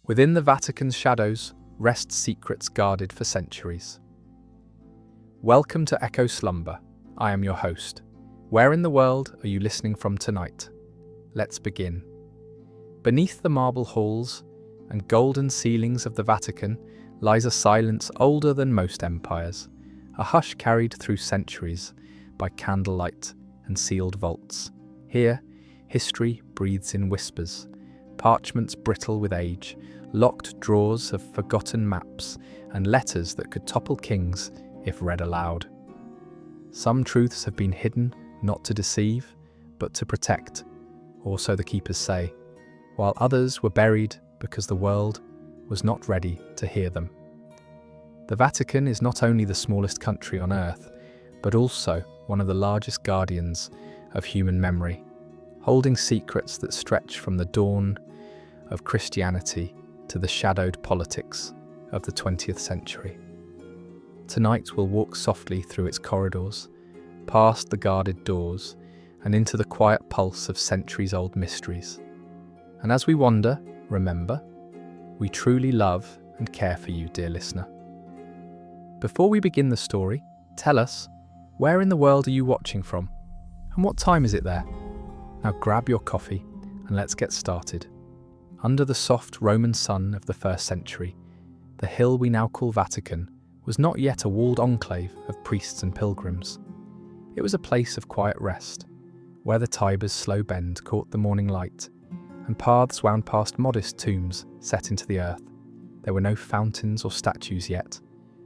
Within the Vatican's shadows rest secrets guarded for centuries. Welcome to Echo Slumber. I am your host. Where in the world are you listening from tonight? Let's begin. Beneath the marble halls and golden ceilings of the Vatican lies a silence older than most empires, a hush carried through centuries by candlelight and sealed vaults. Here, history breathes in whispers, parchments brittle with age, locked drawers of forgotten maps, and letters that could topple kings if read aloud. Some truths have been hidden not to deceive, but to protect, or so the keepers say, while others were buried because the world was not ready to hear them. The Vatican is not only the smallest country on earth, but also one of the largest guardians of human memory, holding secrets that stretch from the dawn of Christianity to the shadowed politics of the 20th century. Tonight we'll walk softly through its corridors, past the guarded doors, and into the quiet pulse of centuries-old mysteries. And as we wander, remember, we truly love and care for you, dear listener. Before we begin the story, tell us, where in the world are you watching from? And what time is it there? Now grab your coffee and let's get started. Under the soft Roman sun of the first century, the hill we now call Vatican was not yet a walled enclave of priests and pilgrims. It was a place of quiet rest, where the Tiber's slow bend caught the morning light, and paths wound past modest tombs set into the earth. There were no fountains or statues yet,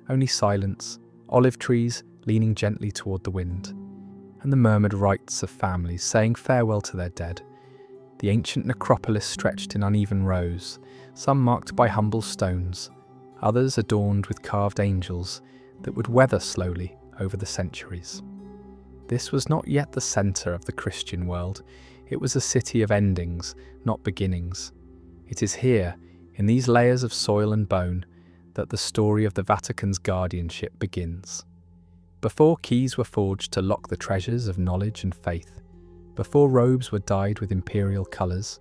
only silence, olive trees leaning gently toward the wind, and the murmured rites of families saying farewell to their dead. The ancient necropolis stretched in uneven rows, some marked by humble stones, others adorned with carved angels that would weather slowly over the centuries. This was not yet the centre of the Christian world. It was a city of endings, not beginnings. It is here, in these layers of soil and bone, that the story of the Vatican's guardianship begins. Before keys were forged to lock the treasures of knowledge and faith, before robes were dyed with imperial colours,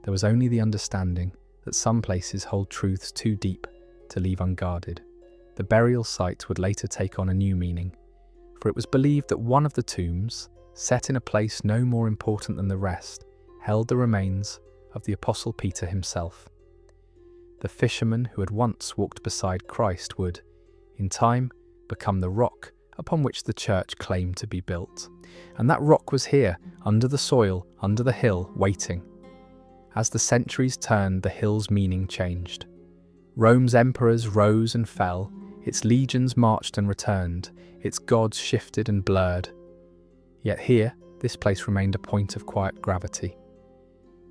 there was only the understanding that some places hold truths too deep to leave unguarded. The burial site would later take on a new meaning, for it was believed that one of the tombs, set in a place no more important than the rest, held the remains of the Apostle Peter himself. The fisherman who had once walked beside Christ would, in time, become the rock upon which the church claimed to be built. And that rock was here, under the soil, under the hill, waiting. As the centuries turned, the hill's meaning changed. Rome's emperors rose and fell, its legions marched and returned, its gods shifted and blurred. Yet here, this place remained a point of quiet gravity.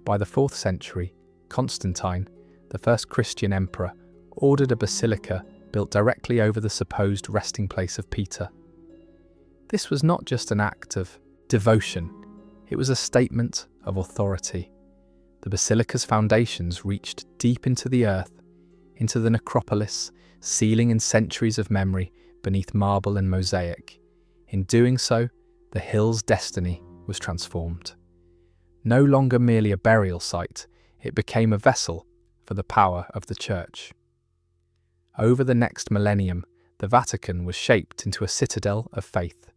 By the 4th century, Constantine, the first Christian emperor, ordered a basilica built directly over the supposed resting place of Peter. This was not just an act of devotion, it was a statement of authority. The basilica's foundations reached deep into the earth, into the necropolis, sealing in centuries of memory beneath marble and mosaic. In doing so, the hill's destiny was transformed. No longer merely a burial site, it became a vessel for the power of the Church. Over the next millennium, the Vatican was shaped into a citadel of faith.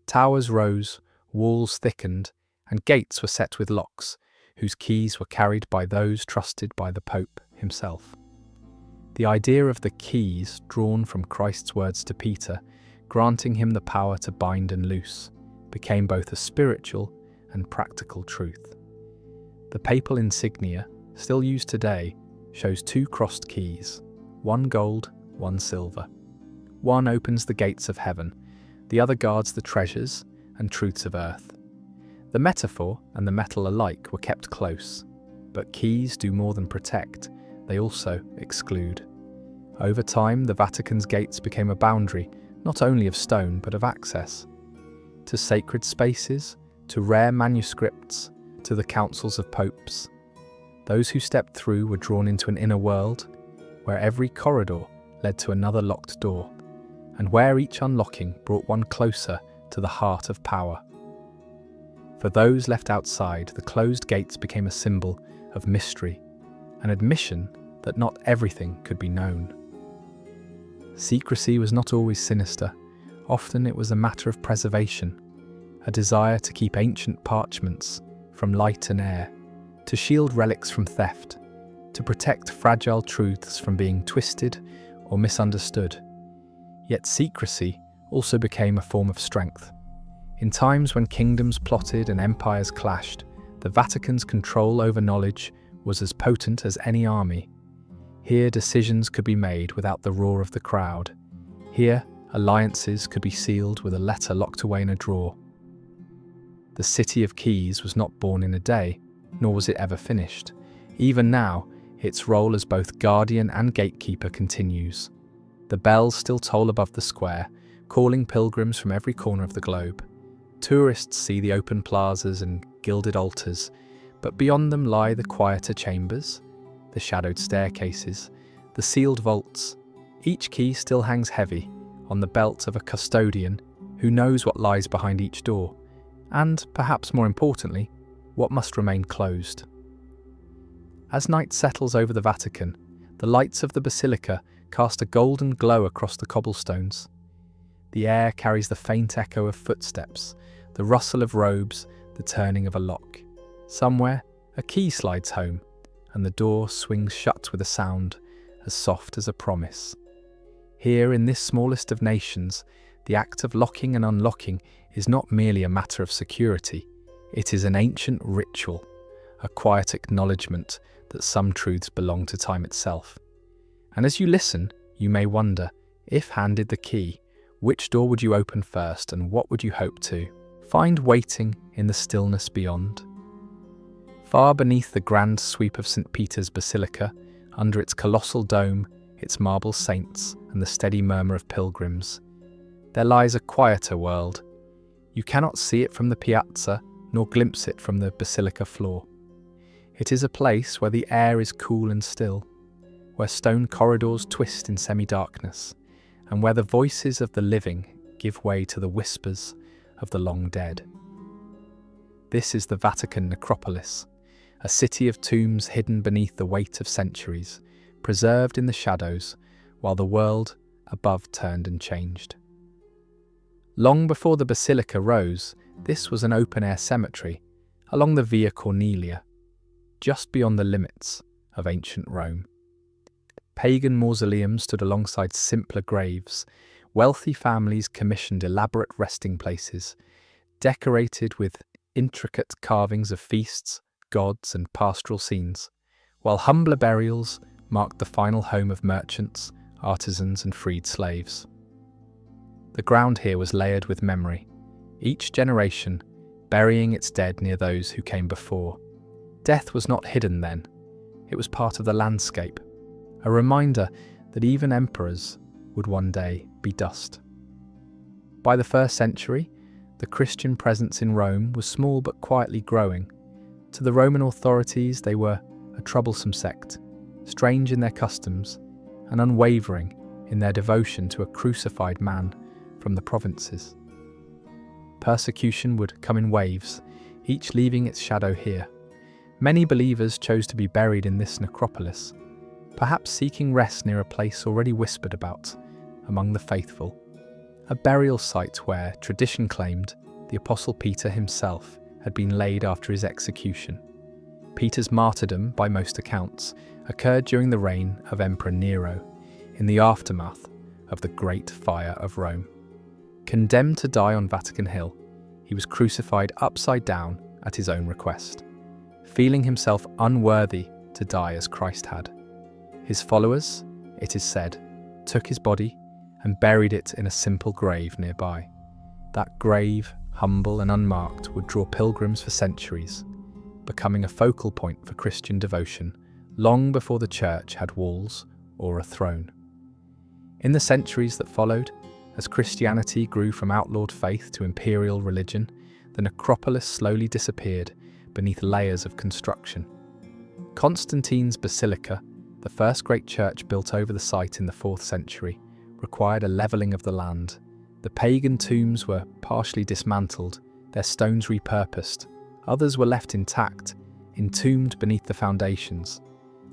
Towers rose, walls thickened, and gates were set with locks, whose keys were carried by those trusted by the Pope himself. The idea of the keys drawn from Christ's words to Peter, granting him the power to bind and loose, became both a spiritual and practical truth. The papal insignia, still used today, shows 2 crossed keys, one gold, one silver. One opens the gates of heaven, the other guards the treasures and truths of earth. The metaphor and the metal alike were kept close, but keys do more than protect, they also exclude. Over time, the Vatican's gates became a boundary, not only of stone, but of access. To sacred spaces, to rare manuscripts, to the councils of popes. Those who stepped through were drawn into an inner world, where every corridor led to another locked door, and where each unlocking brought one closer to the heart of power. For those left outside, the closed gates became a symbol of mystery, an admission that not everything could be known. Secrecy was not always sinister. Often it was a matter of preservation, a desire to keep ancient parchments from light and air, to shield relics from theft, to protect fragile truths from being twisted or misunderstood. Yet secrecy also became a form of strength. In times when kingdoms plotted and empires clashed, the Vatican's control over knowledge was as potent as any army. Here decisions could be made without the roar of the crowd. Here alliances could be sealed with a letter locked away in a drawer. The City of Keys was not born in a day, nor was it ever finished. Even now, its role as both guardian and gatekeeper continues. The bells still toll above the square, calling pilgrims from every corner of the globe. Tourists see the open plazas and gilded altars, but beyond them lie the quieter chambers, the shadowed staircases, the sealed vaults. Each key still hangs heavy on the belt of a custodian who knows what lies behind each door, and, perhaps more importantly, what must remain closed. As night settles over the Vatican, the lights of the basilica cast a golden glow across the cobblestones. The air carries the faint echo of footsteps, the rustle of robes, the turning of a lock. Somewhere, a key slides home, and the door swings shut with a sound as soft as a promise. Here, in this smallest of nations, the act of locking and unlocking is not merely a matter of security. It is an ancient ritual, a quiet acknowledgement that some truths belong to time itself. And as you listen, you may wonder, if handed the key, which door would you open first and what would you hope to find waiting in the stillness beyond? Far beneath the grand sweep of St. Peter's Basilica, under its colossal dome, its marble saints, and the steady murmur of pilgrims, there lies a quieter world. You cannot see it from the piazza, nor glimpse it from the basilica floor. It is a place where the air is cool and still, where stone corridors twist in semi-darkness, and where the voices of the living give way to the whispers of the long dead. This is the Vatican necropolis, a city of tombs hidden beneath the weight of centuries, preserved in the shadows, while the world above turned and changed. Long before the basilica rose, this was an open-air cemetery along the Via Cornelia, just beyond the limits of ancient Rome. Pagan mausoleums stood alongside simpler graves. Wealthy families commissioned elaborate resting places, decorated with intricate carvings of feasts, gods, and pastoral scenes, while humbler burials marked the final home of merchants, artisans, and freed slaves. The ground here was layered with memory, each generation burying its dead near those who came before. Death was not hidden then. It was part of the landscape, a reminder that even emperors would one day be dust. By the 1st century, the Christian presence in Rome was small but quietly growing. To the Roman authorities, they were a troublesome sect, strange in their customs and unwavering in their devotion to a crucified man from the provinces. Persecution would come in waves, each leaving its shadow here. Many believers chose to be buried in this necropolis, perhaps seeking rest near a place already whispered about among the faithful, a burial site where, tradition claimed, the Apostle Peter himself had been laid after his execution. Peter's martyrdom, by most accounts, occurred during the reign of Emperor Nero, in the aftermath of the Great Fire of Rome. Condemned to die on Vatican Hill, he was crucified upside down at his own request, feeling himself unworthy to die as Christ had. His followers, it is said, took his body and buried it in a simple grave nearby. That grave, humble and unmarked, would draw pilgrims for centuries, becoming a focal point for Christian devotion long before the church had walls or a throne. In the centuries that followed, as Christianity grew from outlawed faith to imperial religion, the necropolis slowly disappeared beneath layers of construction. Constantine's Basilica, the first great church built over the site in the 4th century, required a levelling of the land. The pagan tombs were partially dismantled, their stones repurposed. Others were left intact, entombed beneath the foundations.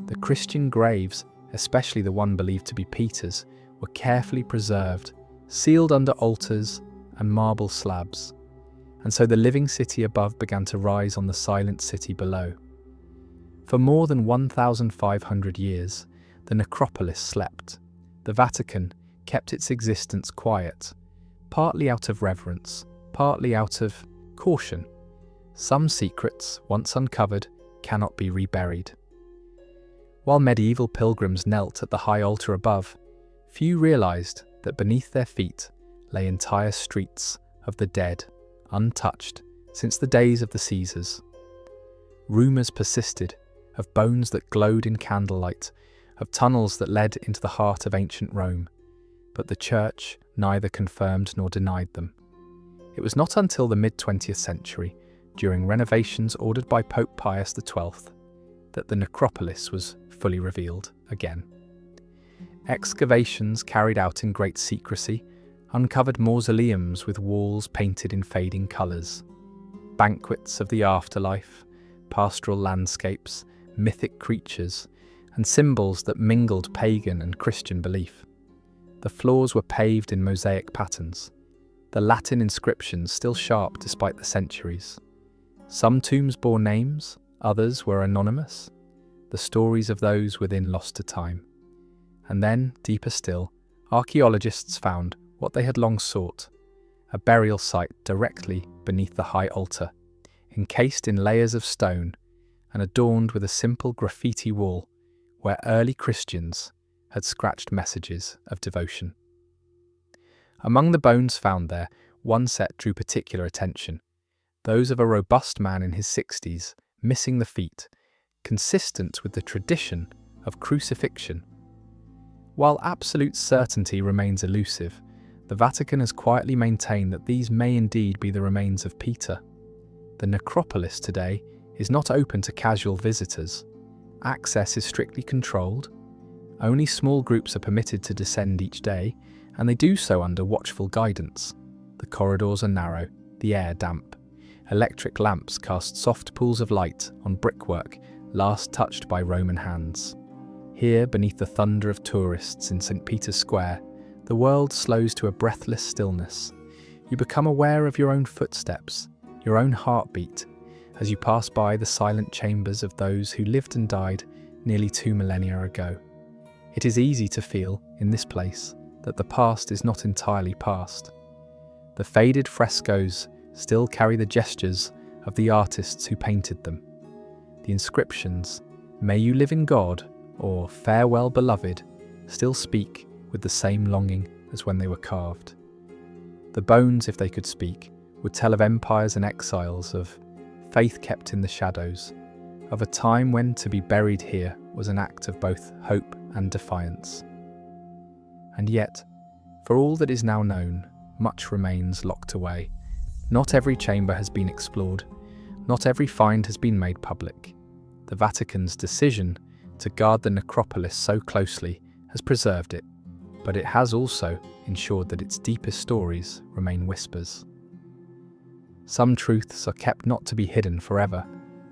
The Christian graves, especially the one believed to be Peter's, were carefully preserved, sealed under altars and marble slabs. And so the living city above began to rise on the silent city below. For more than 1,500 years, the necropolis slept. The Vatican kept its existence quiet, partly out of reverence, partly out of caution. Some secrets, once uncovered, cannot be reburied. While medieval pilgrims knelt at the high altar above, few realized that beneath their feet lay entire streets of the dead, untouched since the days of the Caesars. Rumors persisted of bones that glowed in candlelight, of tunnels that led into the heart of ancient Rome, but the Church neither confirmed nor denied them. It was not until the mid-20th century, during renovations ordered by Pope Pius XII, that the necropolis was fully revealed again. Excavations carried out in great secrecy uncovered mausoleums with walls painted in fading colours, banquets of the afterlife, pastoral landscapes, mythic creatures, and symbols that mingled pagan and Christian belief. The floors were paved in mosaic patterns, the Latin inscriptions still sharp despite the centuries. Some tombs bore names, others were anonymous, the stories of those within lost to time. And then, deeper still, archaeologists found what they had long sought, a burial site directly beneath the high altar, encased in layers of stone and adorned with a simple graffiti wall where early Christians had scratched messages of devotion. Among the bones found there, one set drew particular attention, those of a robust man in his 60s, missing the feet, consistent with the tradition of crucifixion. While absolute certainty remains elusive, the Vatican has quietly maintained that these may indeed be the remains of Peter. The necropolis today is not open to casual visitors. Access is strictly controlled. Only small groups are permitted to descend each day, and they do so under watchful guidance. The corridors are narrow, the air damp. Electric lamps cast soft pools of light on brickwork last touched by Roman hands. Here, beneath the thunder of tourists in St. Peter's Square, the world slows to a breathless stillness. You become aware of your own footsteps, your own heartbeat, as you pass by the silent chambers of those who lived and died nearly 2 millennia ago. It is easy to feel, in this place, that the past is not entirely past. The faded frescoes still carry the gestures of the artists who painted them. The inscriptions, "May you live in God," or "Farewell, beloved," still speak with the same longing as when they were carved. The bones, if they could speak, would tell of empires and exiles, of faith kept in the shadows, of a time when to be buried here was an act of both hope and defiance. And yet, for all that is now known, much remains locked away. Not every chamber has been explored, not every find has been made public. The Vatican's decision to guard the necropolis so closely has preserved it, but it has also ensured that its deepest stories remain whispers. Some truths are kept not to be hidden forever,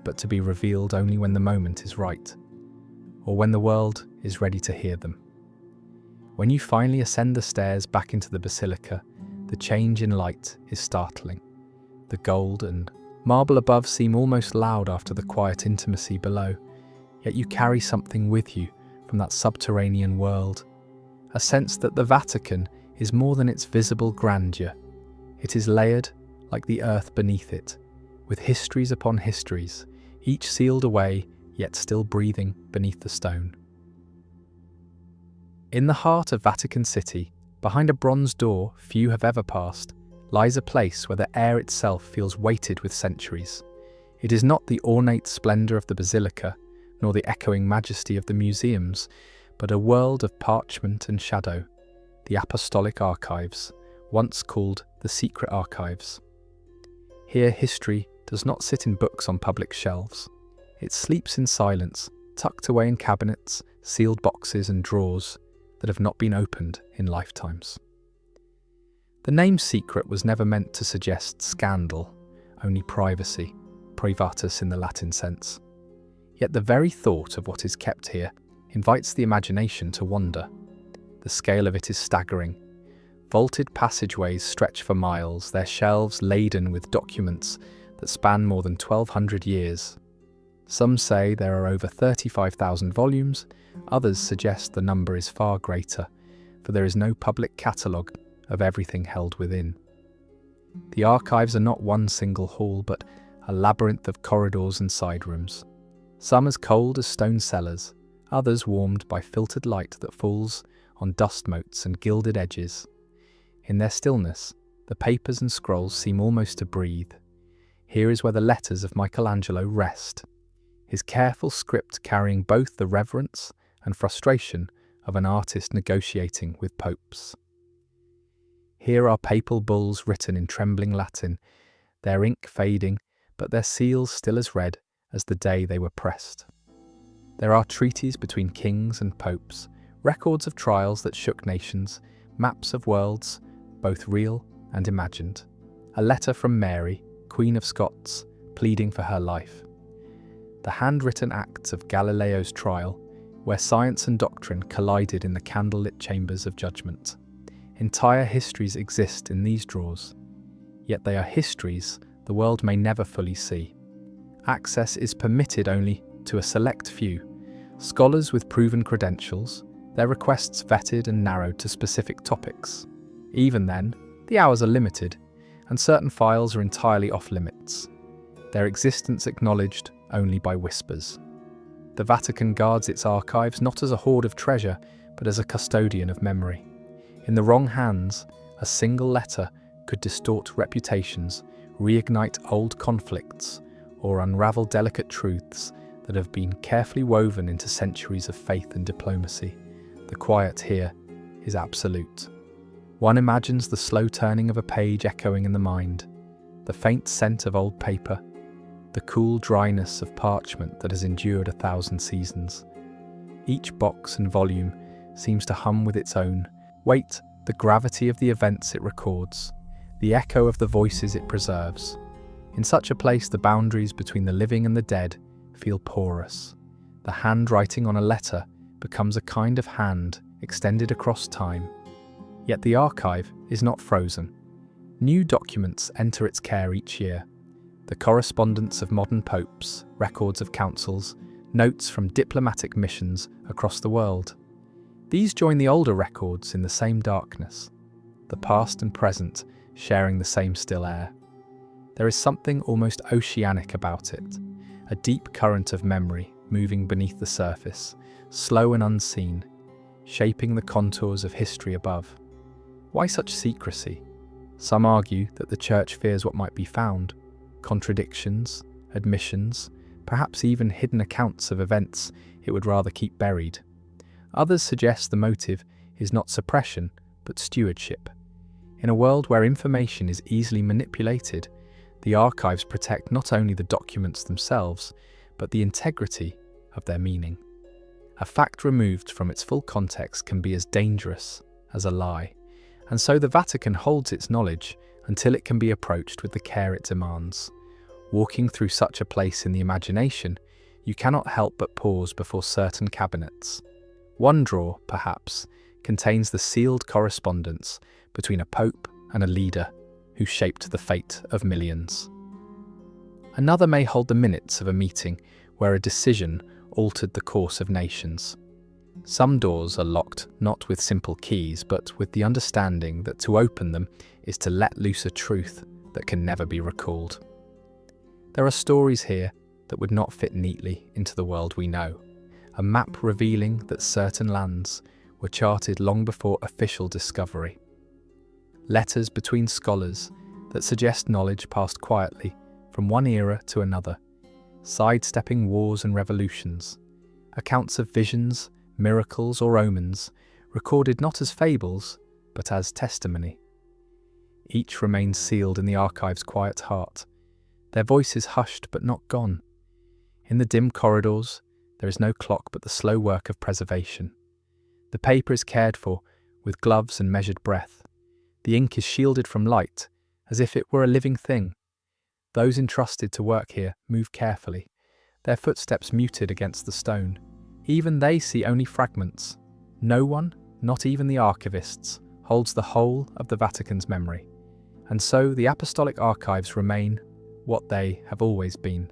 but to be revealed only when the moment is right, or when the world is ready to hear them. When you finally ascend the stairs back into the basilica, the change in light is startling. The gold and marble above seem almost loud after the quiet intimacy below, yet you carry something with you from that subterranean world, a sense that the Vatican is more than its visible grandeur. It is layered, like the earth beneath it, with histories upon histories, each sealed away, yet still breathing beneath the stone. In the heart of Vatican City, behind a bronze door few have ever passed, lies a place where the air itself feels weighted with centuries. It is not the ornate splendour of the basilica, nor the echoing majesty of the museums, but a world of parchment and shadow, the apostolic archives, once called the secret archives. Here history does not sit in books on public shelves. It sleeps in silence, tucked away in cabinets, sealed boxes and drawers that have not been opened in lifetimes. The name secret was never meant to suggest scandal, only privacy, privatus in the Latin sense. Yet the very thought of what is kept here invites the imagination to wander. The scale of it is staggering. Vaulted passageways stretch for miles, their shelves laden with documents that span more than 1,200 years. Some say there are over 35,000 volumes, others suggest the number is far greater, for there is no public catalogue of everything held within. The archives are not one single hall, but a labyrinth of corridors and side rooms. Some as cold as stone cellars, others warmed by filtered light that falls on dust motes and gilded edges. In their stillness, the papers and scrolls seem almost to breathe. Here is where the letters of Michelangelo rest, his careful script carrying both the reverence and frustration of an artist negotiating with popes. Here are papal bulls written in trembling Latin, their ink fading, but their seals still as red as the day they were pressed. There are treaties between kings and popes, records of trials that shook nations, maps of worlds, both real and imagined. A letter from Mary, Queen of Scots, pleading for her life. The handwritten acts of Galileo's trial, where science and doctrine collided in the candlelit chambers of judgment. Entire histories exist in these drawers, yet they are histories the world may never fully see. Access is permitted only to a select few, scholars with proven credentials, their requests vetted and narrowed to specific topics. Even then, the hours are limited, and certain files are entirely off limits, their existence acknowledged only by whispers. The Vatican guards its archives not as a hoard of treasure, but as a custodian of memory. In the wrong hands, a single letter could distort reputations, reignite old conflicts, or unravel delicate truths that have been carefully woven into centuries of faith and diplomacy. The quiet here is absolute. One imagines the slow turning of a page echoing in the mind, the faint scent of old paper, the cool dryness of parchment that has endured 1,000 seasons. Each box and volume seems to hum with its own weight, the gravity of the events it records, the echo of the voices it preserves. In such a place, the boundaries between the living and the dead feel porous. The handwriting on a letter becomes a kind of hand extended across time. Yet the archive is not frozen. New documents enter its care each year. The correspondence of modern popes, records of councils, notes from diplomatic missions across the world. These join the older records in the same darkness, the past and present sharing the same still air. There is something almost oceanic about it, a deep current of memory moving beneath the surface, slow and unseen, shaping the contours of history above. Why such secrecy? Some argue that the Church fears what might be found, contradictions, admissions, perhaps even hidden accounts of events it would rather keep buried. Others suggest the motive is not suppression, but stewardship. In a world where information is easily manipulated, the archives protect not only the documents themselves, but the integrity of their meaning. A fact removed from its full context can be as dangerous as a lie, and so the Vatican holds its knowledge until it can be approached with the care it demands. Walking through such a place in the imagination, you cannot help but pause before certain cabinets. One drawer, perhaps, contains the sealed correspondence between a pope and a leader who shaped the fate of millions. Another may hold the minutes of a meeting where a decision altered the course of nations. Some doors are locked not with simple keys, but with the understanding that to open them is to let loose a truth that can never be recalled. There are stories here that would not fit neatly into the world we know. A map revealing that certain lands were charted long before official discovery. Letters between scholars that suggest knowledge passed quietly from one era to another, sidestepping wars and revolutions. Accounts of visions, miracles or omens, recorded not as fables, but as testimony. Each remains sealed in the archive's quiet heart, their voices hushed but not gone. In the dim corridors, there is no clock but the slow work of preservation. The paper is cared for with gloves and measured breath. The ink is shielded from light, as if it were a living thing. Those entrusted to work here move carefully, their footsteps muted against the stone. Even they see only fragments. No one, not even the archivists, holds the whole of the Vatican's memory. And so the apostolic archives remain what they have always been.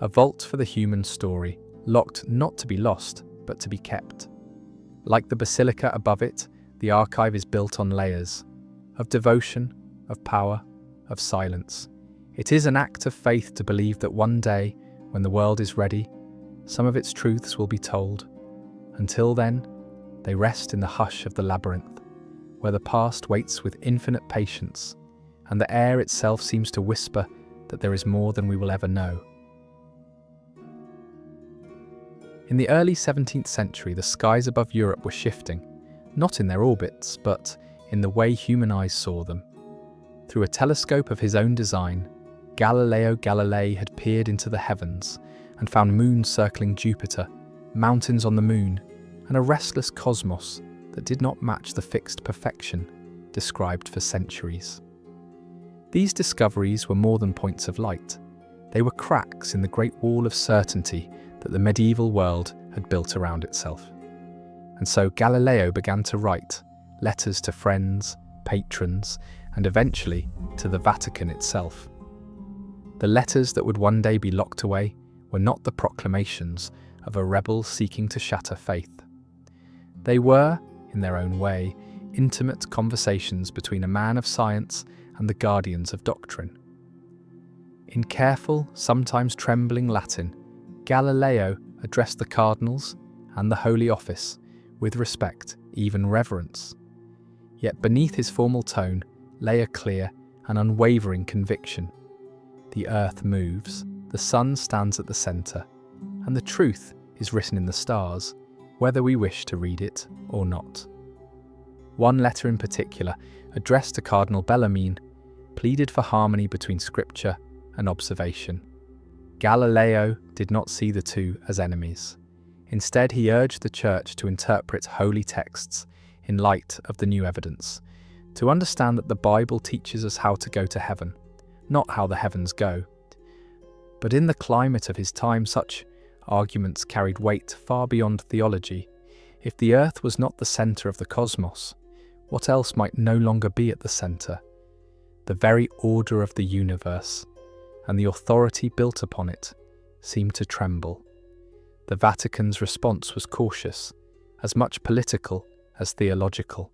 A vault for the human story, locked not to be lost, but to be kept. Like the basilica above it, the archive is built on layers of devotion, of power, of silence. It is an act of faith to believe that one day, when the world is ready, some of its truths will be told. Until then, they rest in the hush of the labyrinth, where the past waits with infinite patience, and the air itself seems to whisper that there is more than we will ever know. In the early 17th century, the skies above Europe were shifting, not in their orbits, but in the way human eyes saw them. Through a telescope of his own design, Galileo Galilei had peered into the heavens and found moons circling Jupiter, mountains on the moon, and a restless cosmos that did not match the fixed perfection described for centuries. These discoveries were more than points of light. They were cracks in the great wall of certainty that the medieval world had built around itself. And so Galileo began to write letters to friends, patrons, and eventually to the Vatican itself. The letters that would one day be locked away were not the proclamations of a rebel seeking to shatter faith. They were, in their own way, intimate conversations between a man of science and the guardians of doctrine. In careful, sometimes trembling Latin, Galileo addressed the cardinals and the Holy Office with respect, even reverence. Yet beneath his formal tone lay a clear and unwavering conviction. The earth moves, the sun stands at the centre, and the truth is written in the stars, whether we wish to read it or not. One letter in particular, addressed to Cardinal Bellarmine, pleaded for harmony between scripture and observation. Galileo did not see the two as enemies. Instead, he urged the Church to interpret holy texts in light of the new evidence, to understand that the Bible teaches us how to go to heaven, not how the heavens go. But in the climate of his time, such arguments carried weight far beyond theology. If the earth was not the centre of the cosmos, what else might no longer be at the centre? The very order of the universe, and the authority built upon it, seemed to tremble. The Vatican's response was cautious, as much political as theological.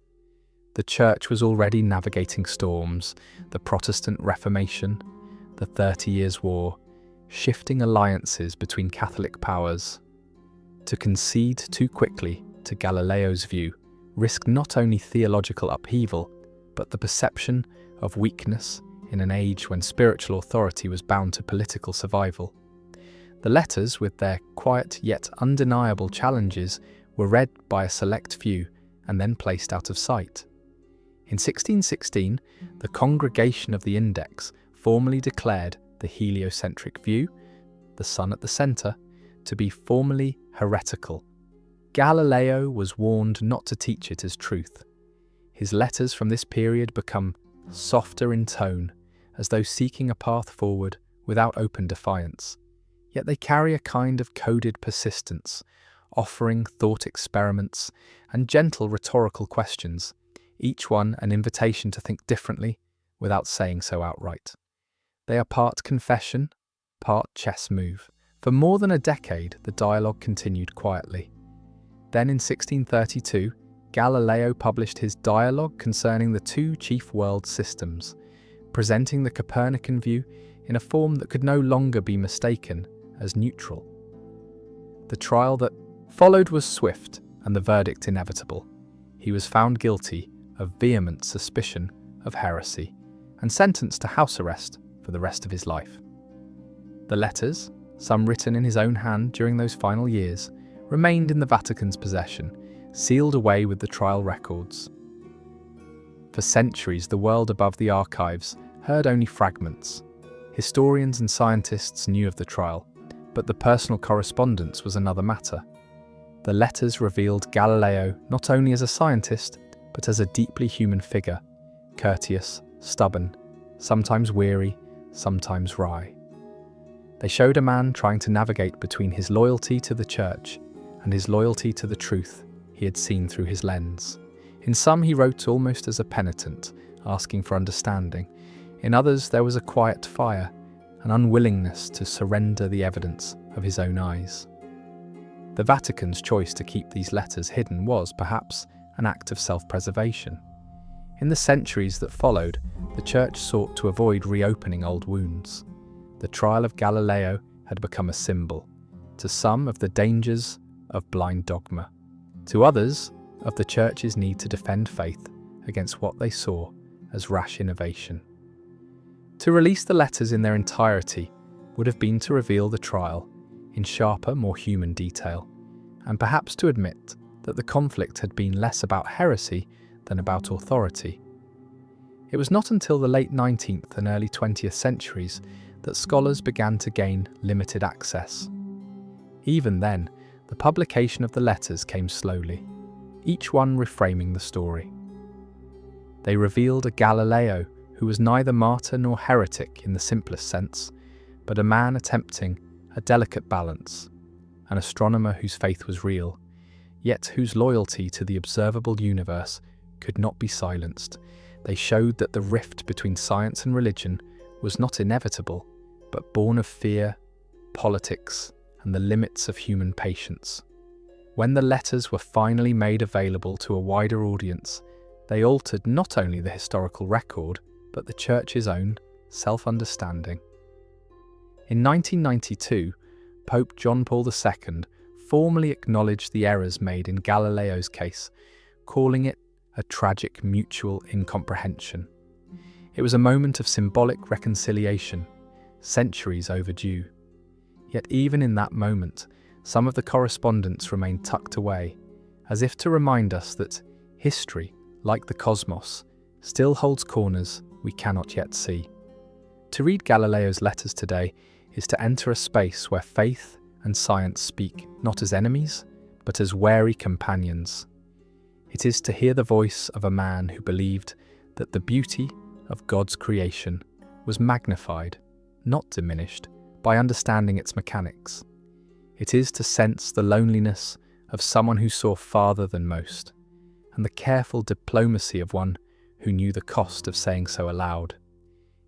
The Church was already navigating storms, the Protestant Reformation, the 30 Years' War, shifting alliances between Catholic powers. To concede too quickly to Galileo's view risked not only theological upheaval, but the perception of weakness in an age when spiritual authority was bound to political survival. The letters, with their quiet yet undeniable challenges, were read by a select few and then placed out of sight. In 1616, the Congregation of the Index formally declared the heliocentric view, the sun at the centre, to be formally heretical. Galileo was warned not to teach it as truth. His letters from this period become softer in tone, as though seeking a path forward without open defiance. Yet they carry a kind of coded persistence, offering thought experiments and gentle rhetorical questions, each one an invitation to think differently without saying so outright. They are part confession, part chess move. For more than a decade, the dialogue continued quietly. Then in 1632, Galileo published his dialogue concerning the two chief world systems, presenting the Copernican view in a form that could no longer be mistaken as neutral. The trial that followed was swift and the verdict inevitable. He was found guilty of vehement suspicion of heresy and sentenced to house arrest for the rest of his life. The letters, some written in his own hand during those final years, remained in the Vatican's possession, sealed away with the trial records. For centuries, the world above the archives heard only fragments. Historians and scientists knew of the trial, but the personal correspondence was another matter. The letters revealed Galileo not only as a scientist, but as a deeply human figure, courteous, stubborn, sometimes weary, sometimes wry. They showed a man trying to navigate between his loyalty to the church and his loyalty to the truth he had seen through his lens. In some he wrote almost as a penitent, asking for understanding. In others there was a quiet fire, an unwillingness to surrender the evidence of his own eyes. The Vatican's choice to keep these letters hidden was, perhaps, an act of self-preservation. In the centuries that followed, the Church sought to avoid reopening old wounds. The trial of Galileo had become a symbol, to some of the dangers of blind dogma, to others of the Church's need to defend faith against what they saw as rash innovation. To release the letters in their entirety would have been to reveal the trial in sharper, more human detail, and perhaps to admit that the conflict had been less about heresy than about authority. It was not until the late 19th and early 20th centuries that scholars began to gain limited access. Even then, the publication of the letters came slowly, each one reframing the story. They revealed a Galileo who was neither martyr nor heretic in the simplest sense, but a man attempting a delicate balance, an astronomer whose faith was real, yet whose loyalty to the observable universe could not be silenced. They showed that the rift between science and religion was not inevitable, but born of fear, politics, and the limits of human patience. When the letters were finally made available to a wider audience, they altered not only the historical record, but the Church's own self-understanding. In 1992, Pope John Paul II formally acknowledged the errors made in Galileo's case, calling it a tragic mutual incomprehension. It was a moment of symbolic reconciliation, centuries overdue. Yet even in that moment, some of the correspondence remained tucked away, as if to remind us that history, like the cosmos, still holds corners we cannot yet see. To read Galileo's letters today is to enter a space where faith and science speak not as enemies, but as wary companions. It is to hear the voice of a man who believed that the beauty of God's creation was magnified, not diminished, by understanding its mechanics. It is to sense the loneliness of someone who saw farther than most, and the careful diplomacy of one who knew the cost of saying so aloud.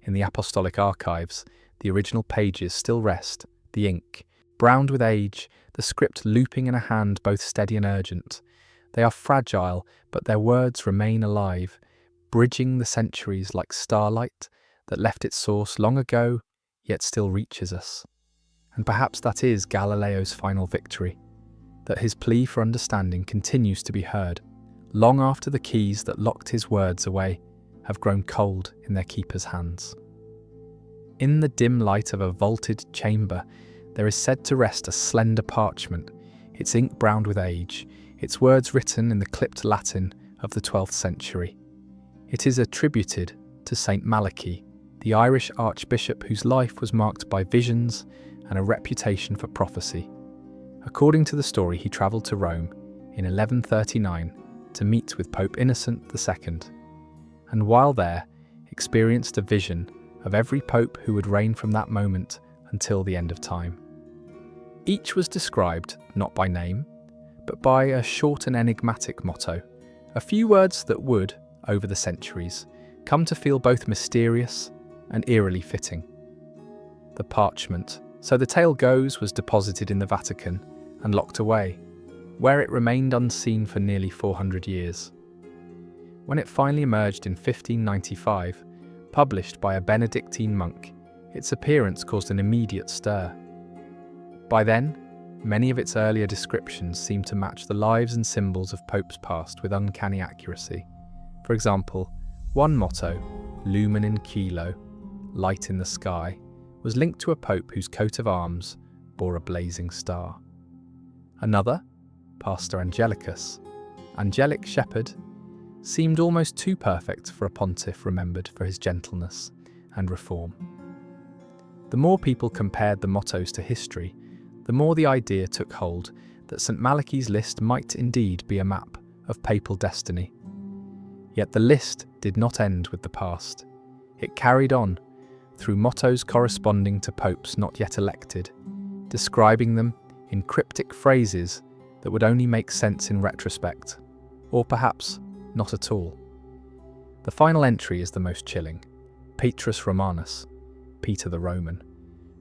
In the apostolic archives, the original pages still rest, the ink, browned with age, the script looping in a hand both steady and urgent. They are fragile, but their words remain alive, bridging the centuries like starlight that left its source long ago, yet still reaches us. And perhaps that is Galileo's final victory, that his plea for understanding continues to be heard, long after the keys that locked his words away have grown cold in their keeper's hands. In the dim light of a vaulted chamber, there is said to rest a slender parchment, its ink browned with age, its words written in the clipped Latin of the 12th century. It is attributed to Saint Malachy, the Irish archbishop whose life was marked by visions and a reputation for prophecy. According to the story, he travelled to Rome in 1139 to meet with Pope Innocent II, and while there, experienced a vision of every pope who would reign from that moment until the end of time. Each was described not by name, but by a short and enigmatic motto, a few words that would, over the centuries, come to feel both mysterious and eerily fitting. The parchment, so the tale goes, was deposited in the Vatican and locked away, where it remained unseen for nearly 400 years. When it finally emerged in 1595, published by a Benedictine monk, its appearance caused an immediate stir. By then, many of its earlier descriptions seemed to match the lives and symbols of popes past with uncanny accuracy. For example, one motto, Lumen in Cielo, light in the sky, was linked to a pope whose coat of arms bore a blazing star. Another, Pastor Angelicus, angelic shepherd, seemed almost too perfect for a pontiff remembered for his gentleness and reform. The more people compared the mottos to history, the more the idea took hold that St. Malachy's list might indeed be a map of papal destiny. Yet the list did not end with the past. It carried on through mottos corresponding to popes not yet elected, describing them in cryptic phrases that would only make sense in retrospect, or perhaps not at all. The final entry is the most chilling: Petrus Romanus, Peter the Roman,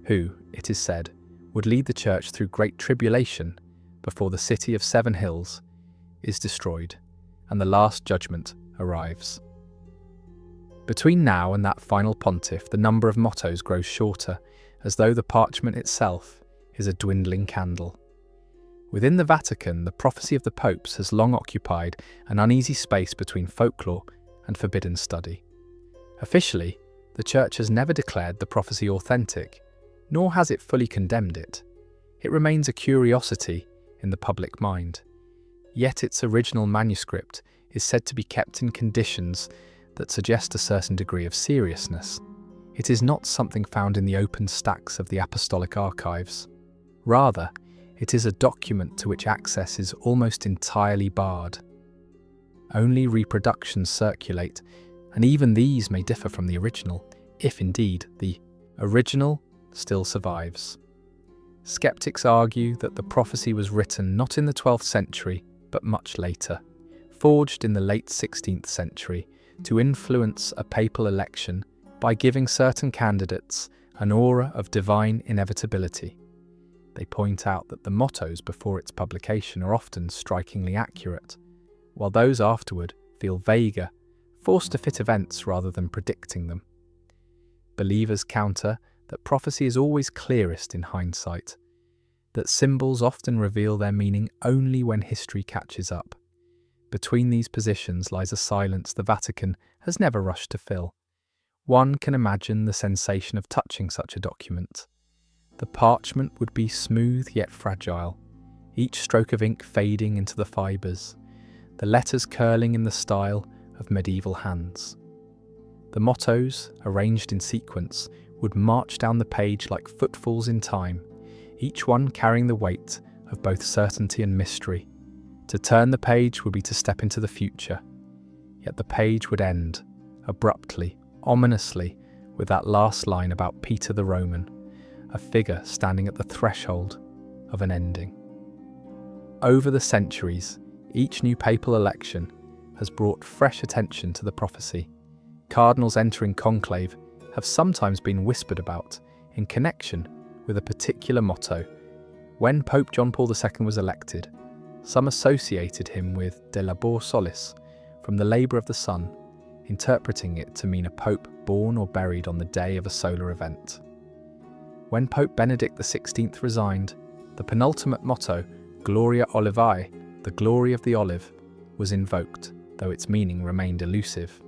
who, it is said, would lead the church through great tribulation before the city of 7 hills is destroyed and the last judgment arrives. Between now and that final pontiff, the number of mottos grows shorter, as though the parchment itself is a dwindling candle. Within the Vatican, the prophecy of the popes has long occupied an uneasy space between folklore and forbidden study. Officially, the Church has never declared the prophecy authentic, nor has it fully condemned it. It remains a curiosity in the public mind. Yet its original manuscript is said to be kept in conditions that suggest a certain degree of seriousness. It is not something found in the open stacks of the apostolic archives. Rather, it is a document to which access is almost entirely barred. Only reproductions circulate, and even these may differ from the original, if indeed the original still survives. Skeptics argue that the prophecy was written not in the 12th century, but much later, forged in the late 16th century to influence a papal election by giving certain candidates an aura of divine inevitability. They point out that the mottos before its publication are often strikingly accurate, while those afterward feel vaguer, forced to fit events rather than predicting them. Believers counter that prophecy is always clearest in hindsight, that symbols often reveal their meaning only when history catches up. Between these positions lies a silence the Vatican has never rushed to fill. One can imagine the sensation of touching such a document. The parchment would be smooth yet fragile, each stroke of ink fading into the fibres, the letters curling in the style of medieval hands. The mottos, arranged in sequence, would march down the page like footfalls in time, each one carrying the weight of both certainty and mystery. To turn the page would be to step into the future, yet the page would end, abruptly, ominously, with that last line about Peter the Roman, a figure standing at the threshold of an ending. Over the centuries, each new papal election has brought fresh attention to the prophecy. Cardinals entering conclave have sometimes been whispered about in connection with a particular motto. When Pope John Paul II was elected, some associated him with De Labor Solis, from the labour of the sun, interpreting it to mean a pope born or buried on the day of a solar event. When Pope Benedict XVI resigned, the penultimate motto, Gloria Olivae, the glory of the olive, was invoked, though its meaning remained elusive.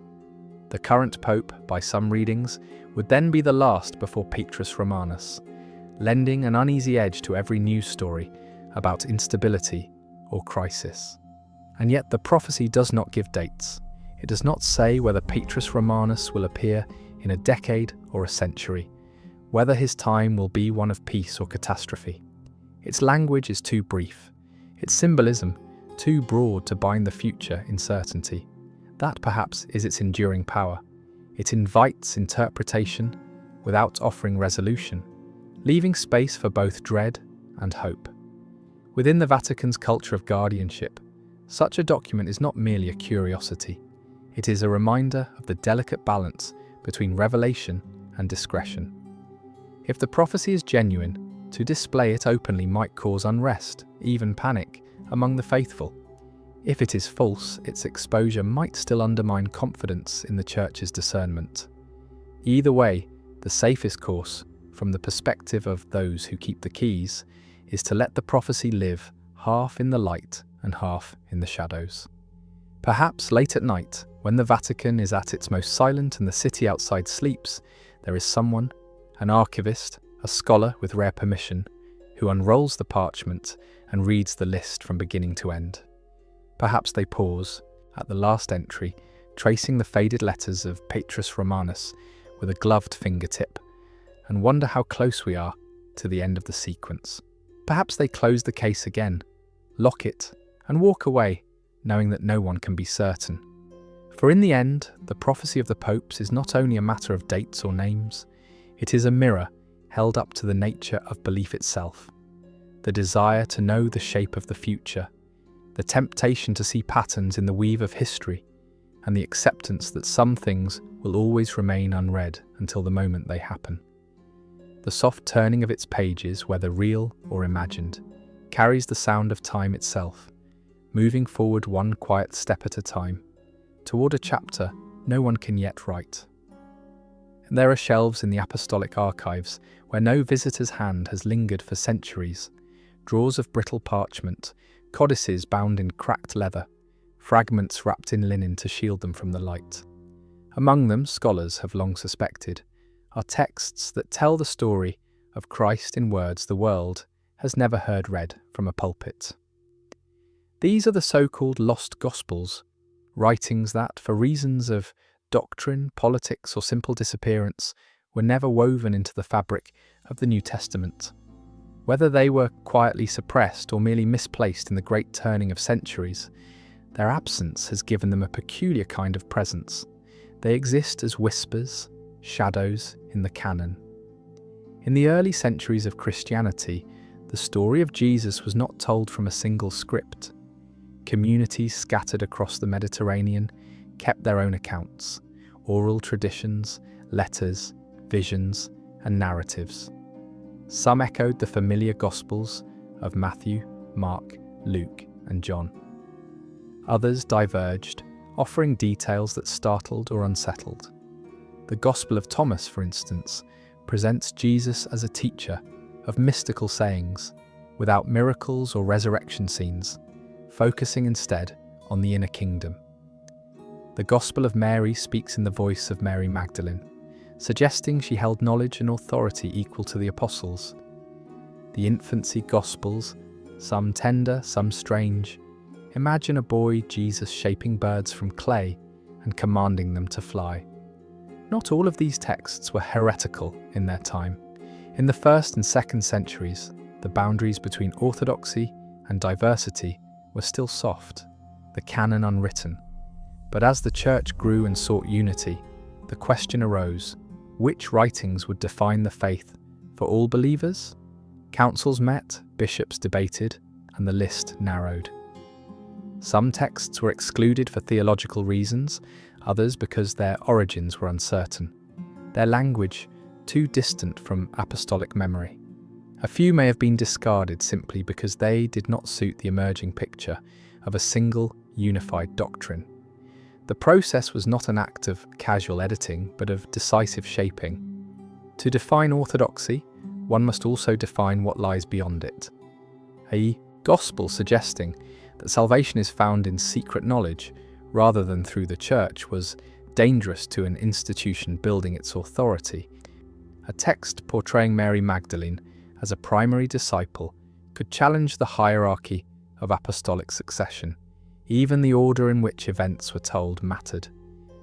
The current pope, by some readings, would then be the last before Petrus Romanus, lending an uneasy edge to every news story about instability or crisis. And yet the prophecy does not give dates. It does not say whether Petrus Romanus will appear in a decade or a century, whether his time will be one of peace or catastrophe. Its language is too brief, its symbolism too broad to bind the future in certainty. That perhaps is its enduring power. It invites interpretation without offering resolution, leaving space for both dread and hope. Within the Vatican's culture of guardianship, such a document is not merely a curiosity. It is a reminder of the delicate balance between revelation and discretion. If the prophecy is genuine, to display it openly might cause unrest, even panic, among the faithful. If it is false, its exposure might still undermine confidence in the Church's discernment. Either way, the safest course, from the perspective of those who keep the keys, is to let the prophecy live half in the light and half in the shadows. Perhaps late at night, when the Vatican is at its most silent and the city outside sleeps, there is someone, an archivist, a scholar with rare permission, who unrolls the parchment and reads the list from beginning to end. Perhaps they pause at the last entry, tracing the faded letters of Petrus Romanus with a gloved fingertip, and wonder how close we are to the end of the sequence. Perhaps they close the case again, lock it, and walk away, knowing that no one can be certain. For in the end, the prophecy of the popes is not only a matter of dates or names, It is a mirror held up to the nature of belief itself, the desire to know the shape of the future, the temptation to see patterns in the weave of history, and the acceptance that some things will always remain unread until the moment they happen. The soft turning of its pages, whether real or imagined, carries the sound of time itself, moving forward one quiet step at a time, toward a chapter no one can yet write. And there are shelves in the apostolic archives where no visitor's hand has lingered for centuries, drawers of brittle parchment, codices bound in cracked leather, fragments wrapped in linen to shield them from the light. Among them, scholars have long suspected, are texts that tell the story of Christ in words the world has never heard read from a pulpit. These are the so-called lost Gospels, writings that, for reasons of doctrine, politics, or simple disappearance, were never woven into the fabric of the New Testament. Whether they were quietly suppressed or merely misplaced in the great turning of centuries, their absence has given them a peculiar kind of presence. They exist as whispers, shadows in the canon. In the early centuries of Christianity, the story of Jesus was not told from a single script. Communities scattered across the Mediterranean kept their own accounts, oral traditions, letters, visions, and narratives. Some echoed the familiar Gospels of Matthew, Mark, Luke, and John. Others diverged, offering details that startled or unsettled. The Gospel of Thomas, for instance, presents Jesus as a teacher of mystical sayings, without miracles or resurrection scenes, focusing instead on the inner kingdom. The Gospel of Mary speaks in the voice of Mary Magdalene, suggesting she held knowledge and authority equal to the apostles. The infancy Gospels, some tender, some strange, imagine a boy Jesus shaping birds from clay and commanding them to fly. Not all of these texts were heretical in their time. In the 1st and 2nd centuries, the boundaries between orthodoxy and diversity were still soft, the canon unwritten. But as the Church grew and sought unity, the question arose, which writings would define the faith for all believers? Councils met, bishops debated, and the list narrowed. Some texts were excluded for theological reasons, others because their origins were uncertain, their language too distant from apostolic memory. A few may have been discarded simply because they did not suit the emerging picture of a single, unified doctrine. The process was not an act of casual editing, but of decisive shaping. To define orthodoxy, one must also define what lies beyond it. A gospel suggesting that salvation is found in secret knowledge rather than through the Church was dangerous to an institution building its authority. A text portraying Mary Magdalene as a primary disciple could challenge the hierarchy of apostolic succession. Even the order in which events were told mattered.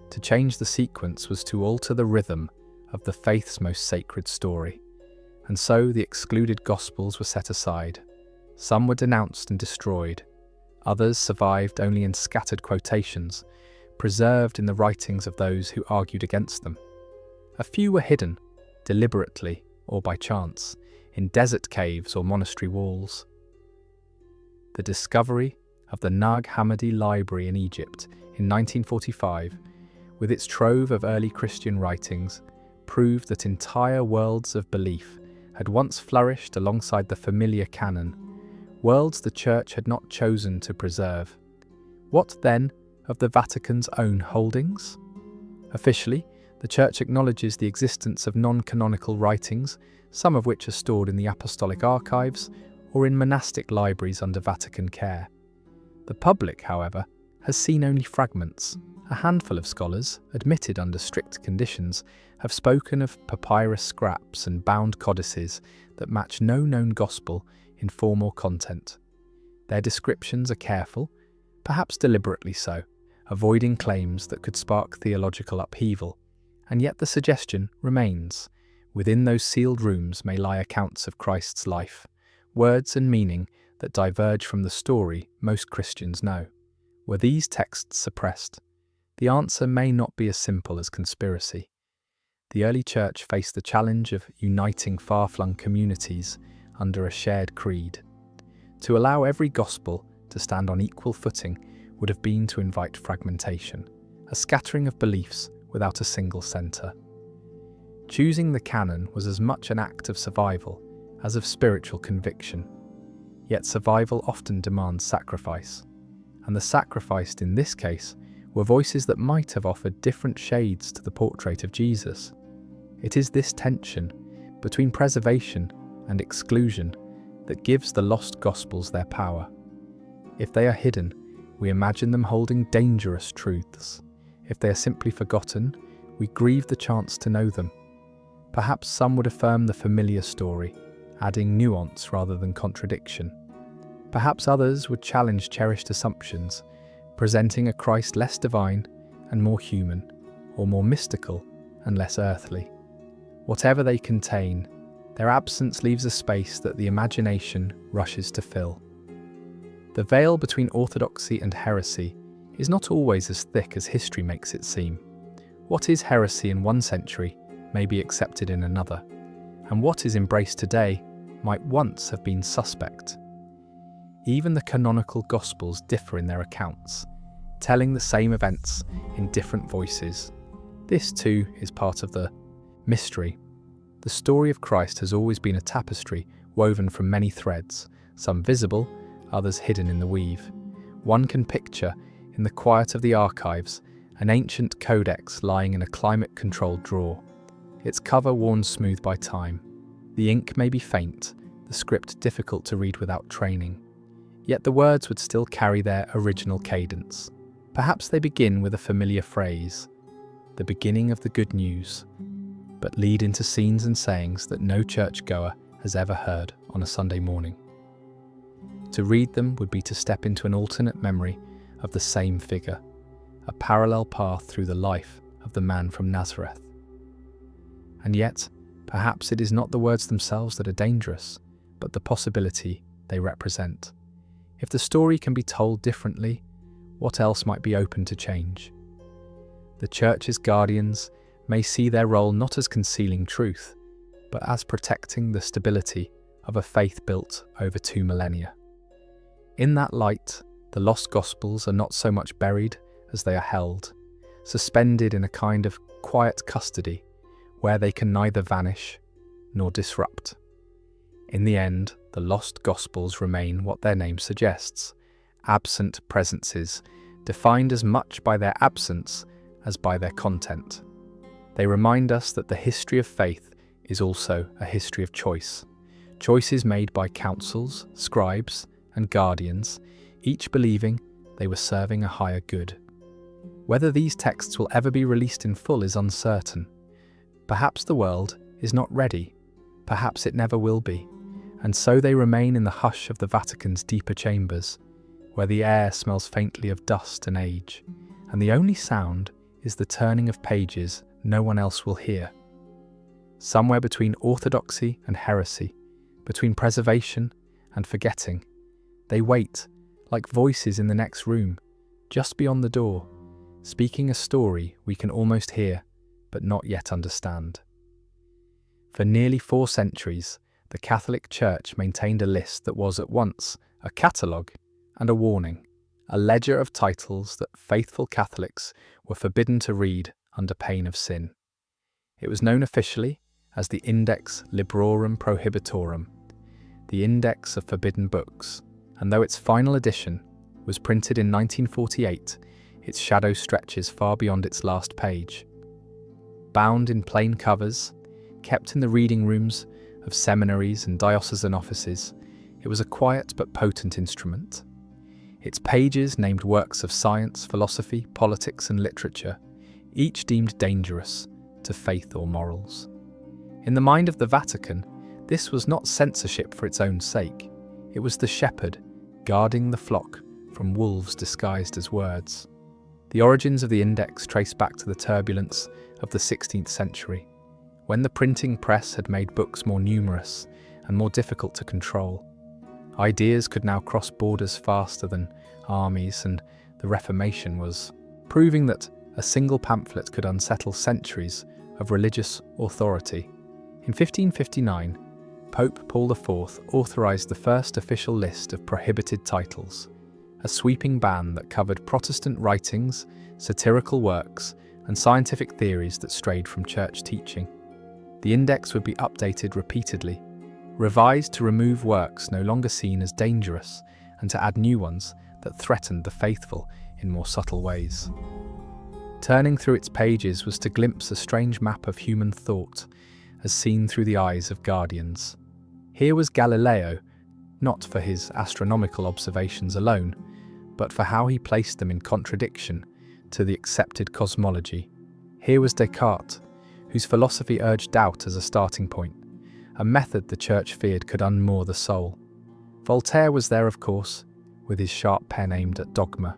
To change the sequence was to alter the rhythm of the faith's most sacred story. And so the excluded Gospels were set aside. Some were denounced and destroyed. Others survived only in scattered quotations, preserved in the writings of those who argued against them. A few were hidden, deliberately or by chance, in desert caves or monastery walls. The discovery of the Nag Hammadi Library in Egypt in 1945, with its trove of early Christian writings, proved that entire worlds of belief had once flourished alongside the familiar canon, worlds the Church had not chosen to preserve. What then of the Vatican's own holdings? Officially, the Church acknowledges the existence of non-canonical writings, some of which are stored in the apostolic archives or in monastic libraries under Vatican care. The public, however, has seen only fragments. A handful of scholars, admitted under strict conditions, have spoken of papyrus scraps and bound codices that match no known gospel in form or content. Their descriptions are careful, perhaps deliberately so, avoiding claims that could spark theological upheaval, and yet the suggestion remains. Within those sealed rooms may lie accounts of Christ's life, words and meaning that diverge from the story most Christians know. Were these texts suppressed? The answer may not be as simple as conspiracy. The early church faced the challenge of uniting far-flung communities under a shared creed. To allow every gospel to stand on equal footing would have been to invite fragmentation, a scattering of beliefs without a single centre. Choosing the canon was as much an act of survival as of spiritual conviction. Yet survival often demands sacrifice, and the sacrificed in this case were voices that might have offered different shades to the portrait of Jesus. It is this tension between preservation and exclusion that gives the lost Gospels their power. If they are hidden, we imagine them holding dangerous truths. If they are simply forgotten, we grieve the chance to know them. Perhaps some would affirm the familiar story, adding nuance rather than contradiction. Perhaps others would challenge cherished assumptions, presenting a Christ less divine and more human, or more mystical and less earthly. Whatever they contain, their absence leaves a space that the imagination rushes to fill. The veil between orthodoxy and heresy is not always as thick as history makes it seem. What is heresy in one century may be accepted in another, and what is embraced today might once have been suspect. Even the canonical Gospels differ in their accounts, telling the same events in different voices. This too is part of the mystery. The story of Christ has always been a tapestry woven from many threads, some visible, others hidden in the weave. One can picture, in the quiet of the archives, an ancient codex lying in a climate-controlled drawer, its cover worn smooth by time. The ink may be faint, the script difficult to read without training, yet the words would still carry their original cadence. Perhaps they begin with a familiar phrase, the beginning of the good news, but lead into scenes and sayings that no churchgoer has ever heard on a Sunday morning. To read them would be to step into an alternate memory of the same figure, a parallel path through the life of the man from Nazareth. And yet, perhaps it is not the words themselves that are dangerous, but the possibility they represent. If the story can be told differently, what else might be open to change? The Church's guardians may see their role not as concealing truth, but as protecting the stability of a faith built over 2 millennia. In that light, the lost Gospels are not so much buried as they are held, suspended in a kind of quiet custody where they can neither vanish nor disrupt. In the end, the lost Gospels remain what their name suggests, absent presences, defined as much by their absence as by their content. They remind us that the history of faith is also a history of choice. Choices made by councils, scribes, and guardians, each believing they were serving a higher good. Whether these texts will ever be released in full is uncertain. Perhaps the world is not ready, perhaps it never will be, and so they remain in the hush of the Vatican's deeper chambers, where the air smells faintly of dust and age, and the only sound is the turning of pages no one else will hear. Somewhere between orthodoxy and heresy, between preservation and forgetting, they wait, like voices in the next room, just beyond the door, speaking a story we can almost hear, but not yet understand. For nearly 4 centuries, the Catholic Church maintained a list that was at once a catalogue and a warning, a ledger of titles that faithful Catholics were forbidden to read under pain of sin. It was known officially as the Index Librorum Prohibitorum, the Index of Forbidden Books, and though its final edition was printed in 1948, its shadow stretches far beyond its last page. Bound in plain covers, kept in the reading rooms of seminaries and diocesan offices, it was a quiet but potent instrument. Its pages named works of science, philosophy, politics, and literature, each deemed dangerous to faith or morals. In the mind of the Vatican, this was not censorship for its own sake. It was the shepherd guarding the flock from wolves disguised as words. The origins of the index trace back to the turbulence of the 16th century, when the printing press had made books more numerous and more difficult to control. Ideas could now cross borders faster than armies, and the Reformation was proving that a single pamphlet could unsettle centuries of religious authority. In 1559, Pope Paul IV authorized the first official list of prohibited titles, a sweeping ban that covered Protestant writings, satirical works, and scientific theories that strayed from church teaching. The index would be updated repeatedly, revised to remove works no longer seen as dangerous and to add new ones that threatened the faithful in more subtle ways. Turning through its pages was to glimpse a strange map of human thought, as seen through the eyes of guardians. Here was Galileo, not for his astronomical observations alone, but for how he placed them in contradiction to the accepted cosmology. Here was Descartes, whose philosophy urged doubt as a starting point, a method the church feared could unmoor the soul. Voltaire was there, of course, with his sharp pen aimed at dogma.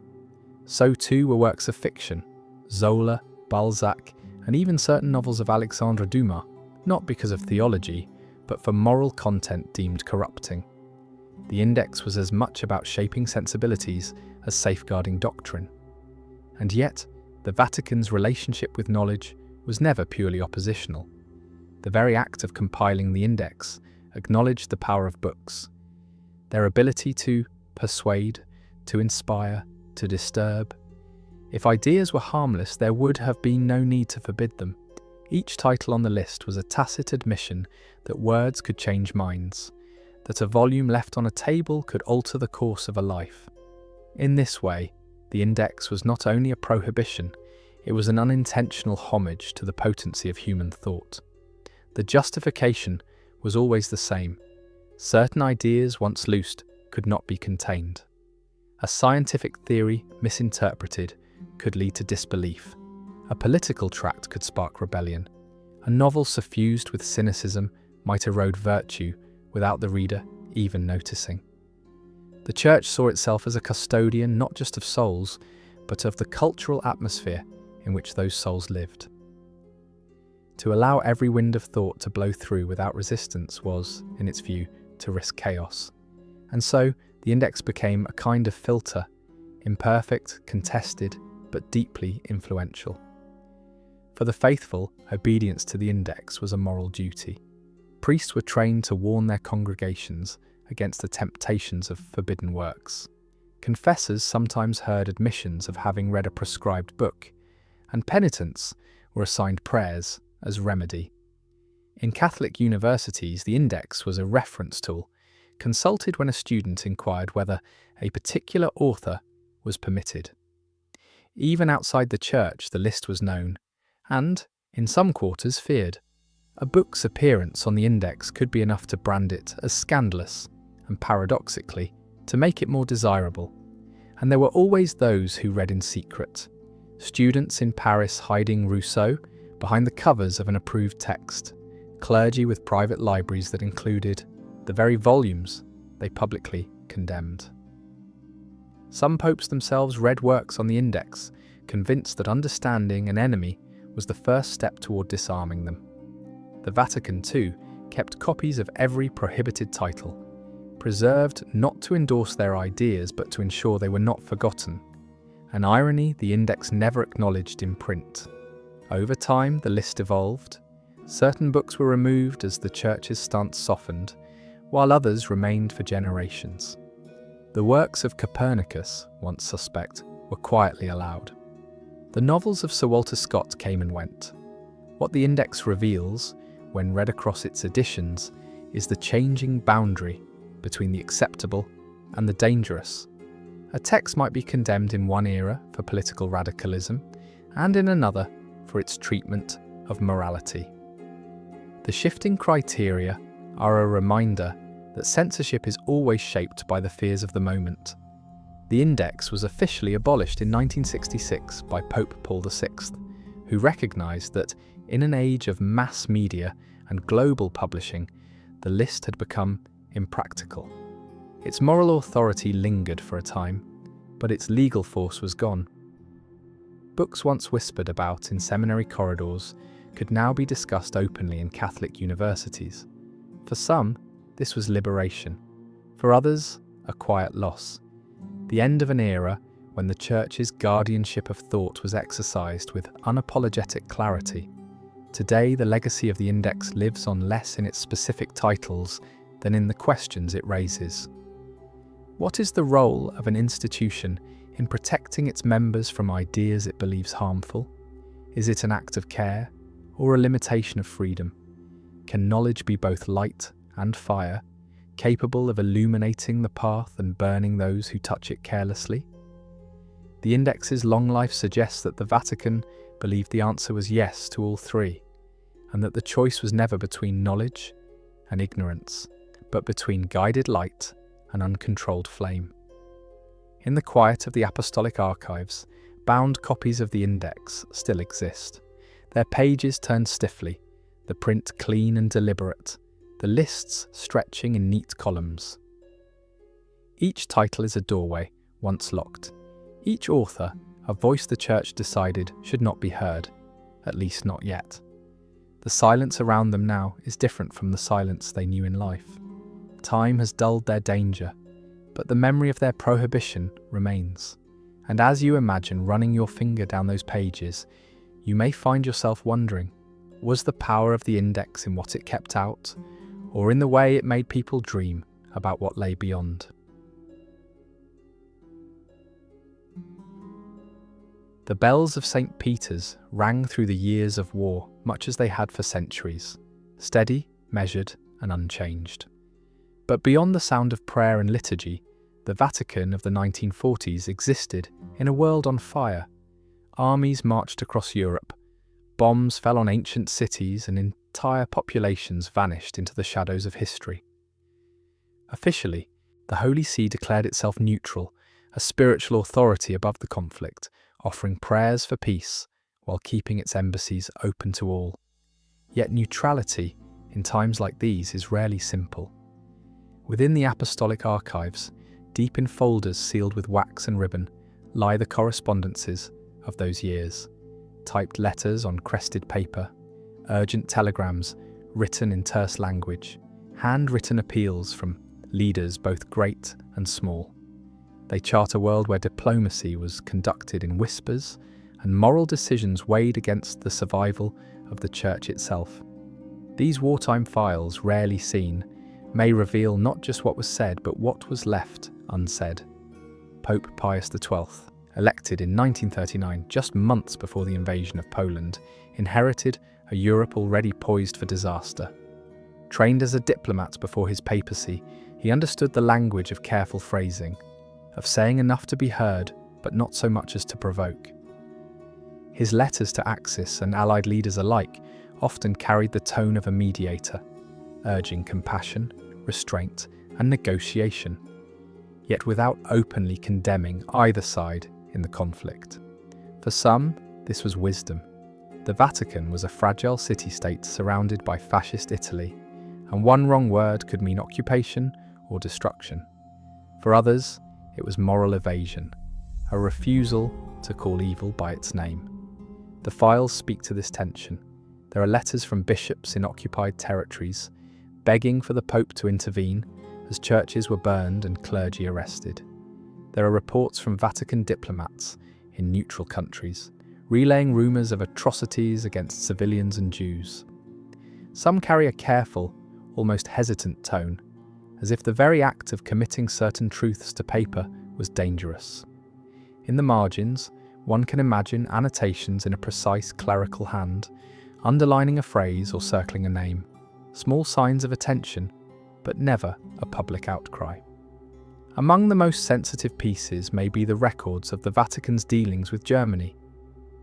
So too were works of fiction, Zola, Balzac, and even certain novels of Alexandre Dumas, not because of theology, but for moral content deemed corrupting. The index was as much about shaping sensibilities as safeguarding doctrine. And yet, the Vatican's relationship with knowledge was never purely oppositional. The very act of compiling the index acknowledged the power of books, their ability to persuade, to inspire, to disturb. If ideas were harmless, there would have been no need to forbid them. Each title on the list was a tacit admission that words could change minds, that a volume left on a table could alter the course of a life. In this way, the index was not only a prohibition, it was an unintentional homage to the potency of human thought. The justification was always the same. Certain ideas, once loosed, could not be contained. A scientific theory, misinterpreted, could lead to disbelief. A political tract could spark rebellion. A novel suffused with cynicism might erode virtue without the reader even noticing. The Church saw itself as a custodian not just of souls, but of the cultural atmosphere in which those souls lived. To allow every wind of thought to blow through without resistance was, in its view, to risk chaos. And so, the index became a kind of filter, imperfect, contested, but deeply influential. For the faithful, obedience to the index was a moral duty. Priests were trained to warn their congregations against the temptations of forbidden works. Confessors sometimes heard admissions of having read a prescribed book, and penitents were assigned prayers as remedy. In Catholic universities, the index was a reference tool, consulted when a student inquired whether a particular author was permitted. Even outside the church, the list was known, and, in some quarters, feared. A book's appearance on the index could be enough to brand it as scandalous, and paradoxically, to make it more desirable. And there were always those who read in secret. Students in Paris hiding Rousseau behind the covers of an approved text, clergy with private libraries that included the very volumes they publicly condemned. Some popes themselves read works on the index, convinced that understanding an enemy was the first step toward disarming them. The Vatican, too, kept copies of every prohibited title, preserved not to endorse their ideas but to ensure they were not forgotten, an irony the index never acknowledged in print. Over time, the list evolved. Certain books were removed as the Church's stance softened, while others remained for generations. The works of Copernicus, once suspect, were quietly allowed. The novels of Sir Walter Scott came and went. What the index reveals, when read across its editions, is the changing boundary between the acceptable and the dangerous. A text might be condemned in one era for political radicalism, and in another for its treatment of morality. The shifting criteria are a reminder that censorship is always shaped by the fears of the moment. The index was officially abolished in 1966 by Pope Paul VI, who recognised that in an age of mass media and global publishing, the list had become impractical. Its moral authority lingered for a time, but its legal force was gone. Books once whispered about in seminary corridors could now be discussed openly in Catholic universities. For some, this was liberation. For others, a quiet loss. The end of an era when the Church's guardianship of thought was exercised with unapologetic clarity. Today, the legacy of the Index lives on less in its specific titles than in the questions it raises. What is the role of an institution in protecting its members from ideas it believes harmful? Is it an act of care or a limitation of freedom? Can knowledge be both light and fire, capable of illuminating the path and burning those who touch it carelessly? The Index's long life suggests that the Vatican believed the answer was yes to all three, and that the choice was never between knowledge and ignorance, but between guided light and uncontrolled flame. In the quiet of the apostolic archives, bound copies of the Index still exist, their pages turned stiffly, the print clean and deliberate, the lists stretching in neat columns. Each title is a doorway, once locked. Each author, a voice the Church decided should not be heard, at least not yet. The silence around them now is different from the silence they knew in life. Time has dulled their danger, but the memory of their prohibition remains. And as you imagine running your finger down those pages, you may find yourself wondering, was the power of the Index in what it kept out, or in the way it made people dream about what lay beyond? The bells of St. Peter's rang through the years of war much as they had for centuries, steady, measured, and unchanged. But beyond the sound of prayer and liturgy, the Vatican of the 1940s existed in a world on fire. Armies marched across Europe, bombs fell on ancient cities, and entire populations vanished into the shadows of history. Officially, the Holy See declared itself neutral, a spiritual authority above the conflict, offering prayers for peace while keeping its embassies open to all. Yet neutrality, in times like these, is rarely simple. Within the apostolic archives, deep in folders sealed with wax and ribbon, lie the correspondences of those years. Typed letters on crested paper, urgent telegrams written in terse language, handwritten appeals from leaders both great and small. They chart a world where diplomacy was conducted in whispers and moral decisions weighed against the survival of the Church itself. These wartime files, rarely seen, may reveal not just what was said, but what was left unsaid. Pope Pius XII, elected in 1939, just months before the invasion of Poland, inherited a Europe already poised for disaster. Trained as a diplomat before his papacy, he understood the language of careful phrasing, of saying enough to be heard, but not so much as to provoke. His letters to Axis and Allied leaders alike often carried the tone of a mediator, urging compassion, restraint, and negotiation, yet without openly condemning either side in the conflict. For some, this was wisdom. The Vatican was a fragile city-state surrounded by fascist Italy, and one wrong word could mean occupation or destruction. For others, it was moral evasion, a refusal to call evil by its name. The files speak to this tension. There are letters from bishops in occupied territories, begging for the Pope to intervene as churches were burned and clergy arrested. There are reports from Vatican diplomats in neutral countries, relaying rumours of atrocities against civilians and Jews. Some carry a careful, almost hesitant tone, as if the very act of committing certain truths to paper was dangerous. In the margins, one can imagine annotations in a precise clerical hand, underlining a phrase or circling a name, small signs of attention, but never a public outcry. Among the most sensitive pieces may be the records of the Vatican's dealings with Germany.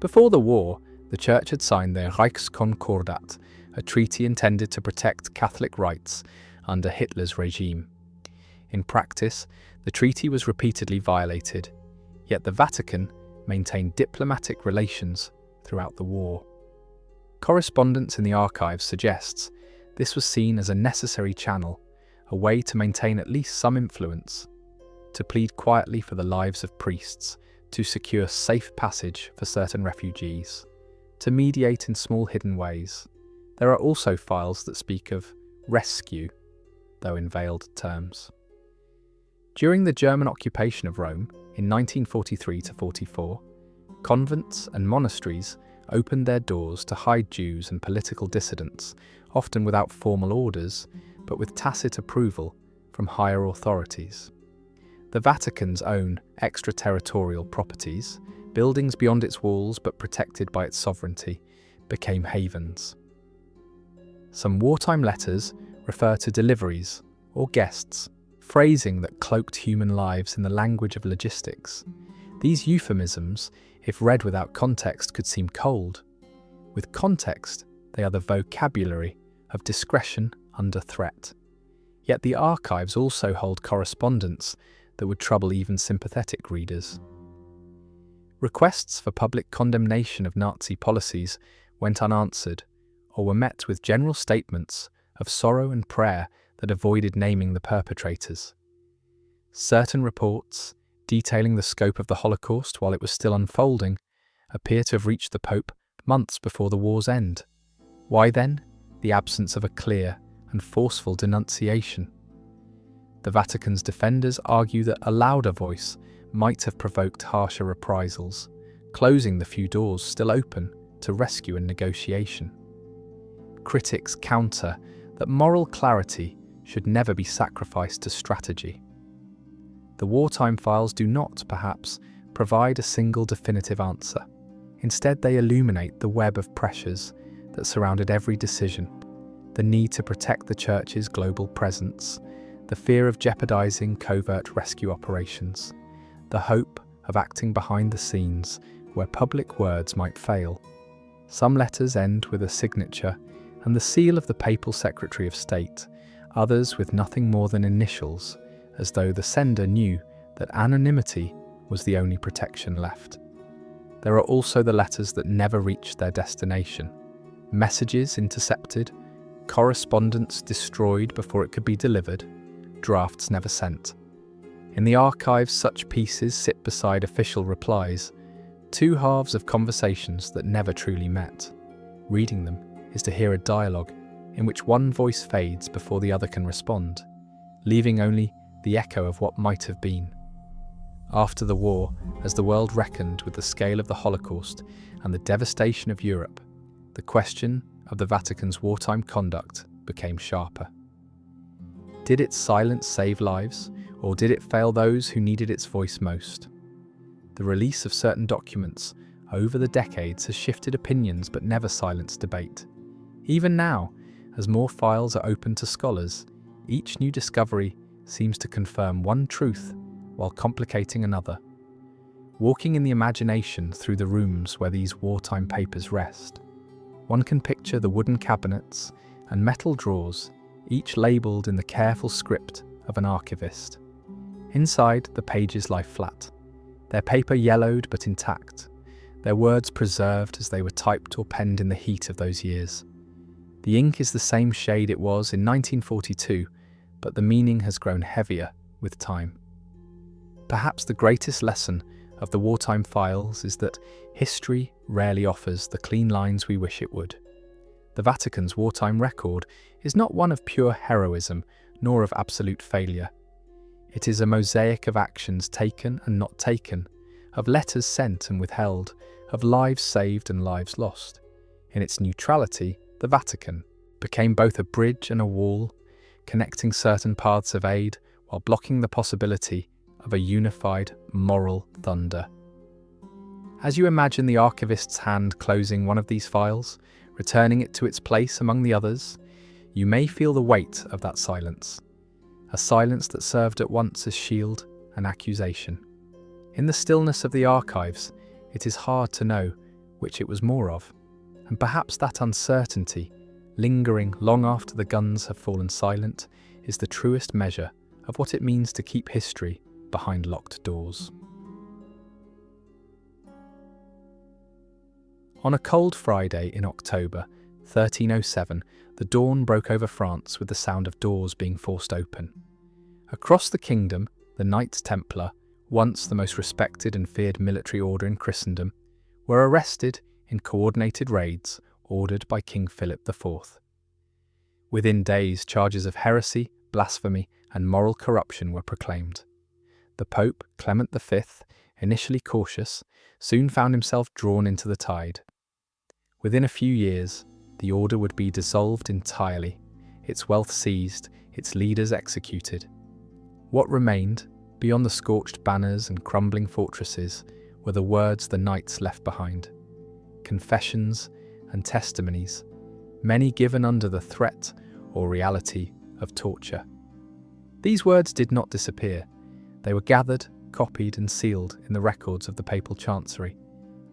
Before the war, the Church had signed the Reichskonkordat, a treaty intended to protect Catholic rights under Hitler's regime. In practice, the treaty was repeatedly violated, yet the Vatican maintained diplomatic relations throughout the war. Correspondence in the archives suggests this was seen as a necessary channel, a way to maintain at least some influence, to plead quietly for the lives of priests, to secure safe passage for certain refugees, to mediate in small hidden ways. There are also files that speak of rescue, though in veiled terms. During the German occupation of Rome in 1943-44, convents and monasteries opened their doors to hide Jews and political dissidents, often without formal orders, but with tacit approval from higher authorities. The Vatican's own extraterritorial properties, buildings beyond its walls but protected by its sovereignty, became havens. Some wartime letters refer to deliveries or guests, phrasing that cloaked human lives in the language of logistics. These euphemisms, if read without context, could seem cold. With context, they are the vocabulary of discretion under threat. Yet the archives also hold correspondence that would trouble even sympathetic readers. Requests for public condemnation of Nazi policies went unanswered, or were met with general statements of sorrow and prayer that avoided naming the perpetrators. Certain reports, detailing the scope of the Holocaust while it was still unfolding, appear to have reached the Pope months before the war's end. Why then the absence of a clear and forceful denunciation? The Vatican's defenders argue that a louder voice might have provoked harsher reprisals, closing the few doors still open to rescue and negotiation. Critics counter that moral clarity should never be sacrificed to strategy. The wartime files do not, perhaps, provide a single definitive answer. Instead, they illuminate the web of pressures that surrounded every decision: the need to protect the Church's global presence, the fear of jeopardizing covert rescue operations, the hope of acting behind the scenes where public words might fail. Some letters end with a signature and the seal of the Papal Secretary of State, others with nothing more than initials, as though the sender knew that anonymity was the only protection left. There are also the letters that never reached their destination: messages intercepted, correspondence destroyed before it could be delivered, drafts never sent. In the archives, such pieces sit beside official replies, two halves of conversations that never truly met. Reading them is to hear a dialogue in which one voice fades before the other can respond, leaving only the echo of what might have been. After the war, as the world reckoned with the scale of the Holocaust and the devastation of Europe, the question of the Vatican's wartime conduct became sharper. Did its silence save lives, or did it fail those who needed its voice most? The release of certain documents over the decades has shifted opinions but never silenced debate. Even now, as more files are open to scholars, each new discovery seems to confirm one truth while complicating another. Walking in the imagination through the rooms where these wartime papers rest, one can picture the wooden cabinets and metal drawers, each labelled in the careful script of an archivist. Inside, the pages lie flat, their paper yellowed but intact, their words preserved as they were typed or penned in the heat of those years. The ink is the same shade it was in 1942, but the meaning has grown heavier with time. Perhaps the greatest lesson of the wartime files is that history rarely offers the clean lines we wish it would. The Vatican's wartime record is not one of pure heroism nor of absolute failure. It is a mosaic of actions taken and not taken, of letters sent and withheld, of lives saved and lives lost. In its neutrality, the Vatican became both a bridge and a wall, connecting certain paths of aid while blocking the possibility of a unified moral thunder. As you imagine the archivist's hand closing one of these files, returning it to its place among the others, you may feel the weight of that silence, a silence that served at once as shield and accusation. In the stillness of the archives, it is hard to know which it was more of, and perhaps that uncertainty, lingering long after the guns have fallen silent, is the truest measure of what it means to keep history behind locked doors. On a cold Friday in October 1307, the dawn broke over France with the sound of doors being forced open. Across the kingdom, the Knights Templar, once the most respected and feared military order in Christendom, were arrested in coordinated raids ordered by King Philip IV. Within days, charges of heresy, blasphemy, and moral corruption were proclaimed. The Pope, Clement V, initially cautious, soon found himself drawn into the tide. Within a few years, the order would be dissolved entirely, its wealth seized, its leaders executed. What remained, beyond the scorched banners and crumbling fortresses, were the words the knights left behind. Confessions and testimonies, many given under the threat or reality of torture. These words did not disappear. They were gathered, copied and sealed in the records of the papal chancery,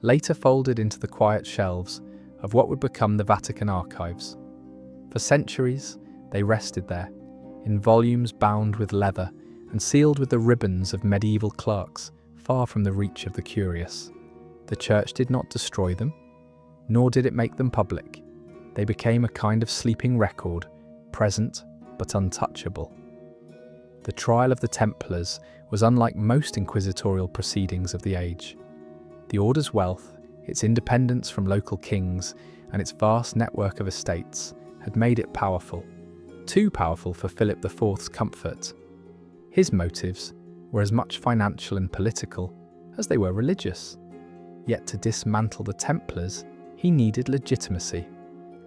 later folded into the quiet shelves of what would become the Vatican archives. For centuries, they rested there, in volumes bound with leather and sealed with the ribbons of medieval clerks, far from the reach of the curious. The Church did not destroy them, nor did it make them public. They became a kind of sleeping record, present but untouchable. The trial of the Templars was unlike most inquisitorial proceedings of the age. The order's wealth, its independence from local kings, and its vast network of estates had made it powerful, too powerful for Philip IV's comfort. His motives were as much financial and political as they were religious. Yet to dismantle the Templars, he needed legitimacy,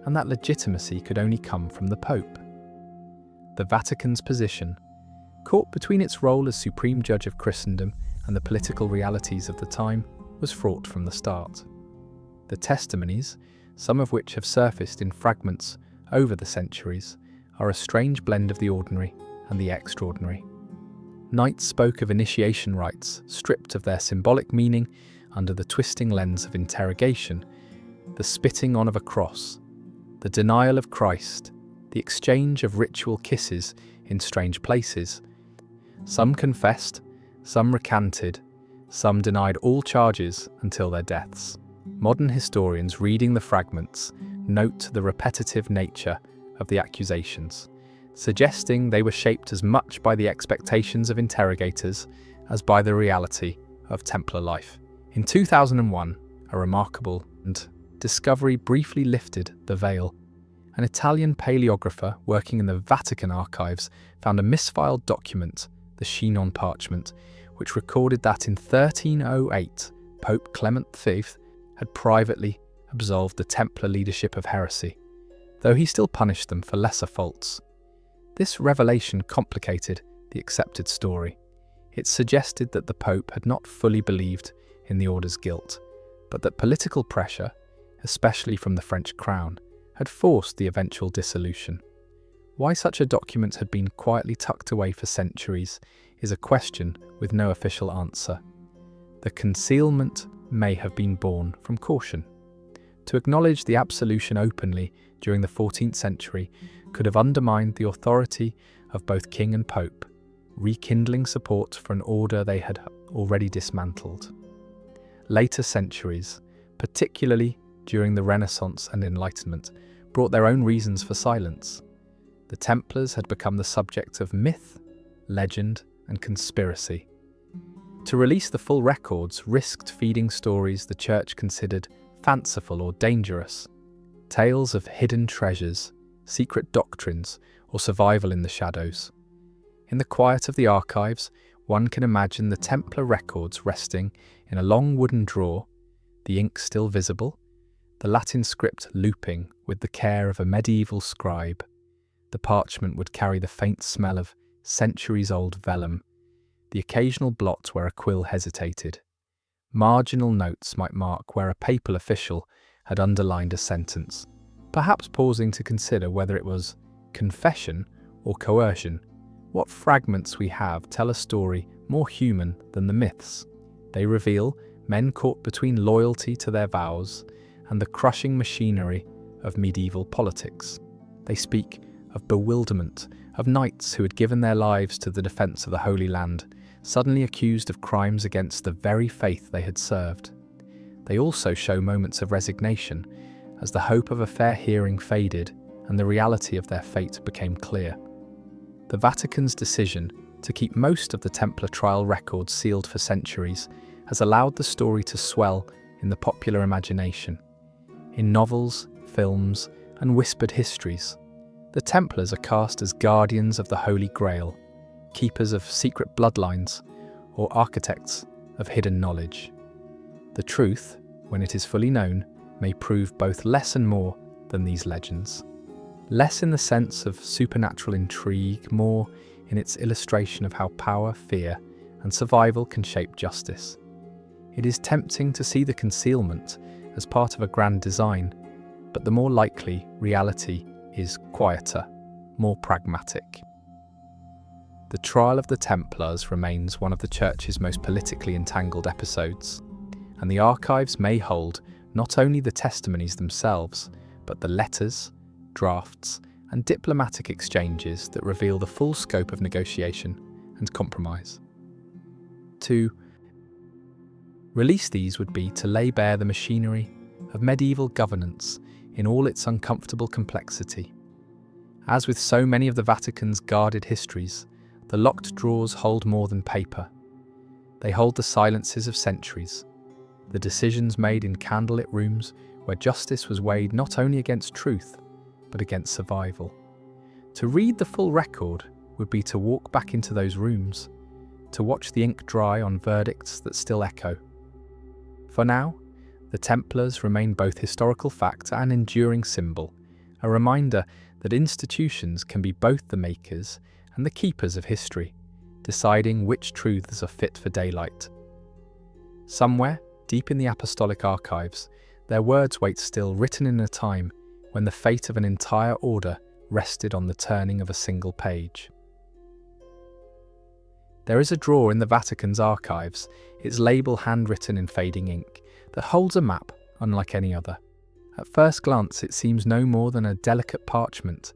and that legitimacy could only come from the Pope. The Vatican's position, caught between its role as supreme judge of Christendom and the political realities of the time, was fraught from the start. The testimonies, some of which have surfaced in fragments over the centuries, are a strange blend of the ordinary and the extraordinary. Knights spoke of initiation rites stripped of their symbolic meaning under the twisting lens of interrogation, the spitting on of a cross, the denial of Christ, the exchange of ritual kisses in strange places. Some confessed, some recanted, some denied all charges until their deaths. Modern historians reading the fragments note the repetitive nature of the accusations, suggesting they were shaped as much by the expectations of interrogators as by the reality of Templar life. In 2001, a remarkable discovery briefly lifted the veil. An Italian paleographer working in the Vatican archives found a misfiled document, the Chinon parchment, which recorded that in 1308, Pope Clement V had privately absolved the Templar leadership of heresy, though he still punished them for lesser faults. This revelation complicated the accepted story. It suggested that the Pope had not fully believed in the order's guilt, but that political pressure, especially from the French crown, had forced the eventual dissolution. Why such a document had been quietly tucked away for centuries is a question with no official answer. The concealment may have been born from caution. To acknowledge the absolution openly during the 14th century could have undermined the authority of both king and pope, rekindling support for an order they had already dismantled. Later centuries, particularly during the Renaissance and Enlightenment, brought their own reasons for silence. The Templars had become the subject of myth, legend, and conspiracy. To release the full records risked feeding stories the Church considered fanciful or dangerous, tales of hidden treasures, secret doctrines, or survival in the shadows. In the quiet of the archives, one can imagine the Templar records resting in a long wooden drawer, the ink still visible, the Latin script looping with the care of a medieval scribe. The parchment would carry the faint smell of centuries-old vellum, the occasional blot where a quill hesitated. Marginal notes might mark where a papal official had underlined a sentence, perhaps pausing to consider whether it was confession or coercion. What fragments we have tell a story more human than the myths. They reveal men caught between loyalty to their vows and the crushing machinery of medieval politics. They speak of bewilderment, of knights who had given their lives to the defence of the Holy Land, suddenly accused of crimes against the very faith they had served. They also show moments of resignation, as the hope of a fair hearing faded and the reality of their fate became clear. The Vatican's decision to keep most of the Templar trial records sealed for centuries has allowed the story to swell in the popular imagination. In novels, films, and whispered histories, the Templars are cast as guardians of the Holy Grail, keepers of secret bloodlines, or architects of hidden knowledge. The truth, when it is fully known, may prove both less and more than these legends. Less in the sense of supernatural intrigue, more in its illustration of how power, fear, and survival can shape justice. It is tempting to see the concealment as part of a grand design, but the more likely reality is quieter, more pragmatic. The trial of the Templars remains one of the Church's most politically entangled episodes, and the archives may hold not only the testimonies themselves, but the letters, drafts, and diplomatic exchanges that reveal the full scope of negotiation and compromise. To release these would be to lay bare the machinery of medieval governance in all its uncomfortable complexity. As with so many of the Vatican's guarded histories, the locked drawers hold more than paper. They hold the silences of centuries, the decisions made in candlelit rooms where justice was weighed not only against truth, but against survival. To read the full record would be to walk back into those rooms, to watch the ink dry on verdicts that still echo. For now, the Templars remain both historical fact and enduring symbol, a reminder that institutions can be both the makers and the keepers of history, deciding which truths are fit for daylight. Somewhere, deep in the apostolic archives, their words wait still, written in a time when the fate of an entire order rested on the turning of a single page. There is a drawer in the Vatican's archives, its label handwritten in fading ink, that holds a map unlike any other. At first glance, it seems no more than a delicate parchment,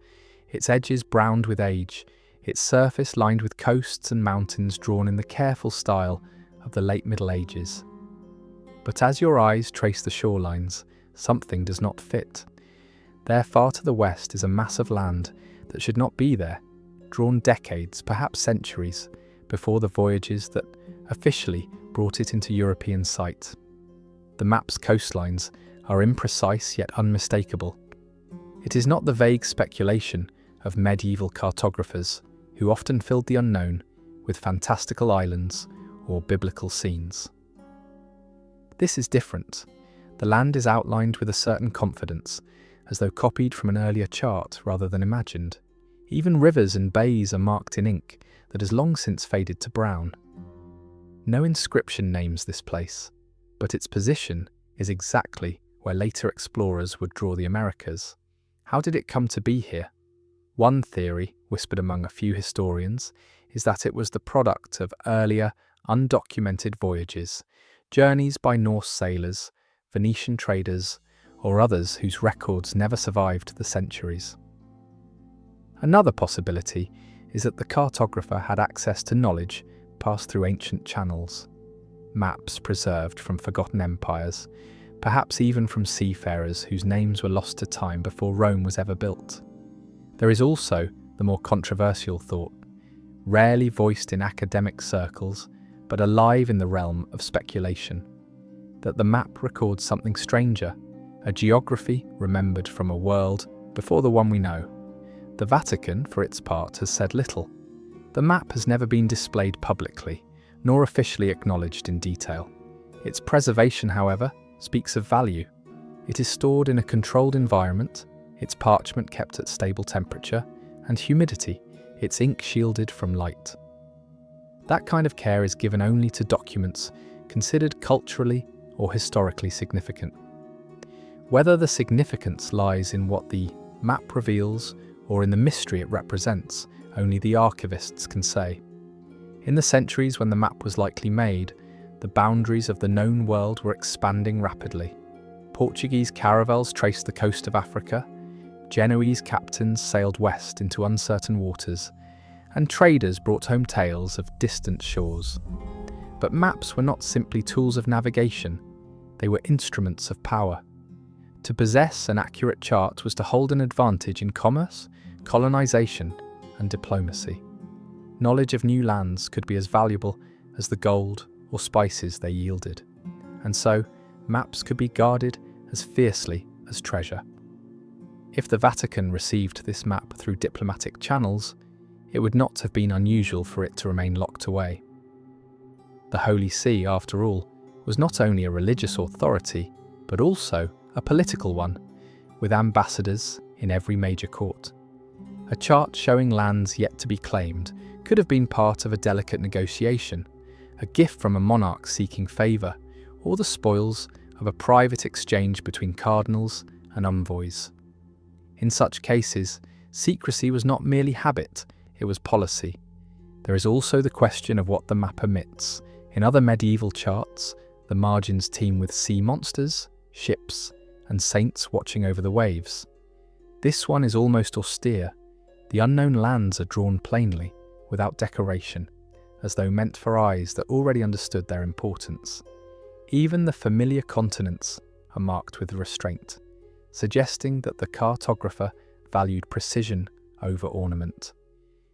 its edges browned with age, its surface lined with coasts and mountains drawn in the careful style of the late Middle Ages. But as your eyes trace the shorelines, something does not fit. There, far to the west, is a mass of land that should not be there, drawn decades, perhaps centuries, before the voyages that officially brought it into European sight. The map's coastlines are imprecise yet unmistakable. It is not the vague speculation of medieval cartographers who often filled the unknown with fantastical islands or biblical scenes. This is different. The land is outlined with a certain confidence, as though copied from an earlier chart rather than imagined. Even rivers and bays are marked in ink that has long since faded to brown. No inscription names this place, but its position is exactly where later explorers would draw the Americas. How did it come to be here? One theory, whispered among a few historians, is that it was the product of earlier, undocumented voyages, journeys by Norse sailors, Venetian traders, or others whose records never survived the centuries. Another possibility is that the cartographer had access to knowledge passed through ancient channels, maps preserved from forgotten empires, perhaps even from seafarers whose names were lost to time before Rome was ever built. There is also the more controversial thought, rarely voiced in academic circles, but alive in the realm of speculation, that the map records something stranger, a geography remembered from a world before the one we know. The Vatican, for its part, has said little. The map has never been displayed publicly, nor officially acknowledged in detail. Its preservation, however, speaks of value. It is stored in a controlled environment, its parchment kept at stable temperature and humidity, its ink shielded from light. That kind of care is given only to documents considered culturally or historically significant. Whether the significance lies in what the map reveals or in the mystery it represents, only the archivists can say. In the centuries when the map was likely made, the boundaries of the known world were expanding rapidly. Portuguese caravels traced the coast of Africa, Genoese captains sailed west into uncertain waters, and traders brought home tales of distant shores. But maps were not simply tools of navigation, they were instruments of power. To possess an accurate chart was to hold an advantage in commerce, colonization, and diplomacy. Knowledge of new lands could be as valuable as the gold or spices they yielded, and so maps could be guarded as fiercely as treasure. If the Vatican received this map through diplomatic channels, it would not have been unusual for it to remain locked away. The Holy See, after all, was not only a religious authority, but also a political one, with ambassadors in every major court. A chart showing lands yet to be claimed could have been part of a delicate negotiation, a gift from a monarch seeking favour, or the spoils of a private exchange between cardinals and envoys. In such cases, secrecy was not merely habit, it was policy. There is also the question of what the map omits. In other medieval charts, the margins teem with sea monsters, ships, and saints watching over the waves. This one is almost austere. The unknown lands are drawn plainly, without decoration, as though meant for eyes that already understood their importance. Even the familiar continents are marked with restraint, suggesting that the cartographer valued precision over ornament.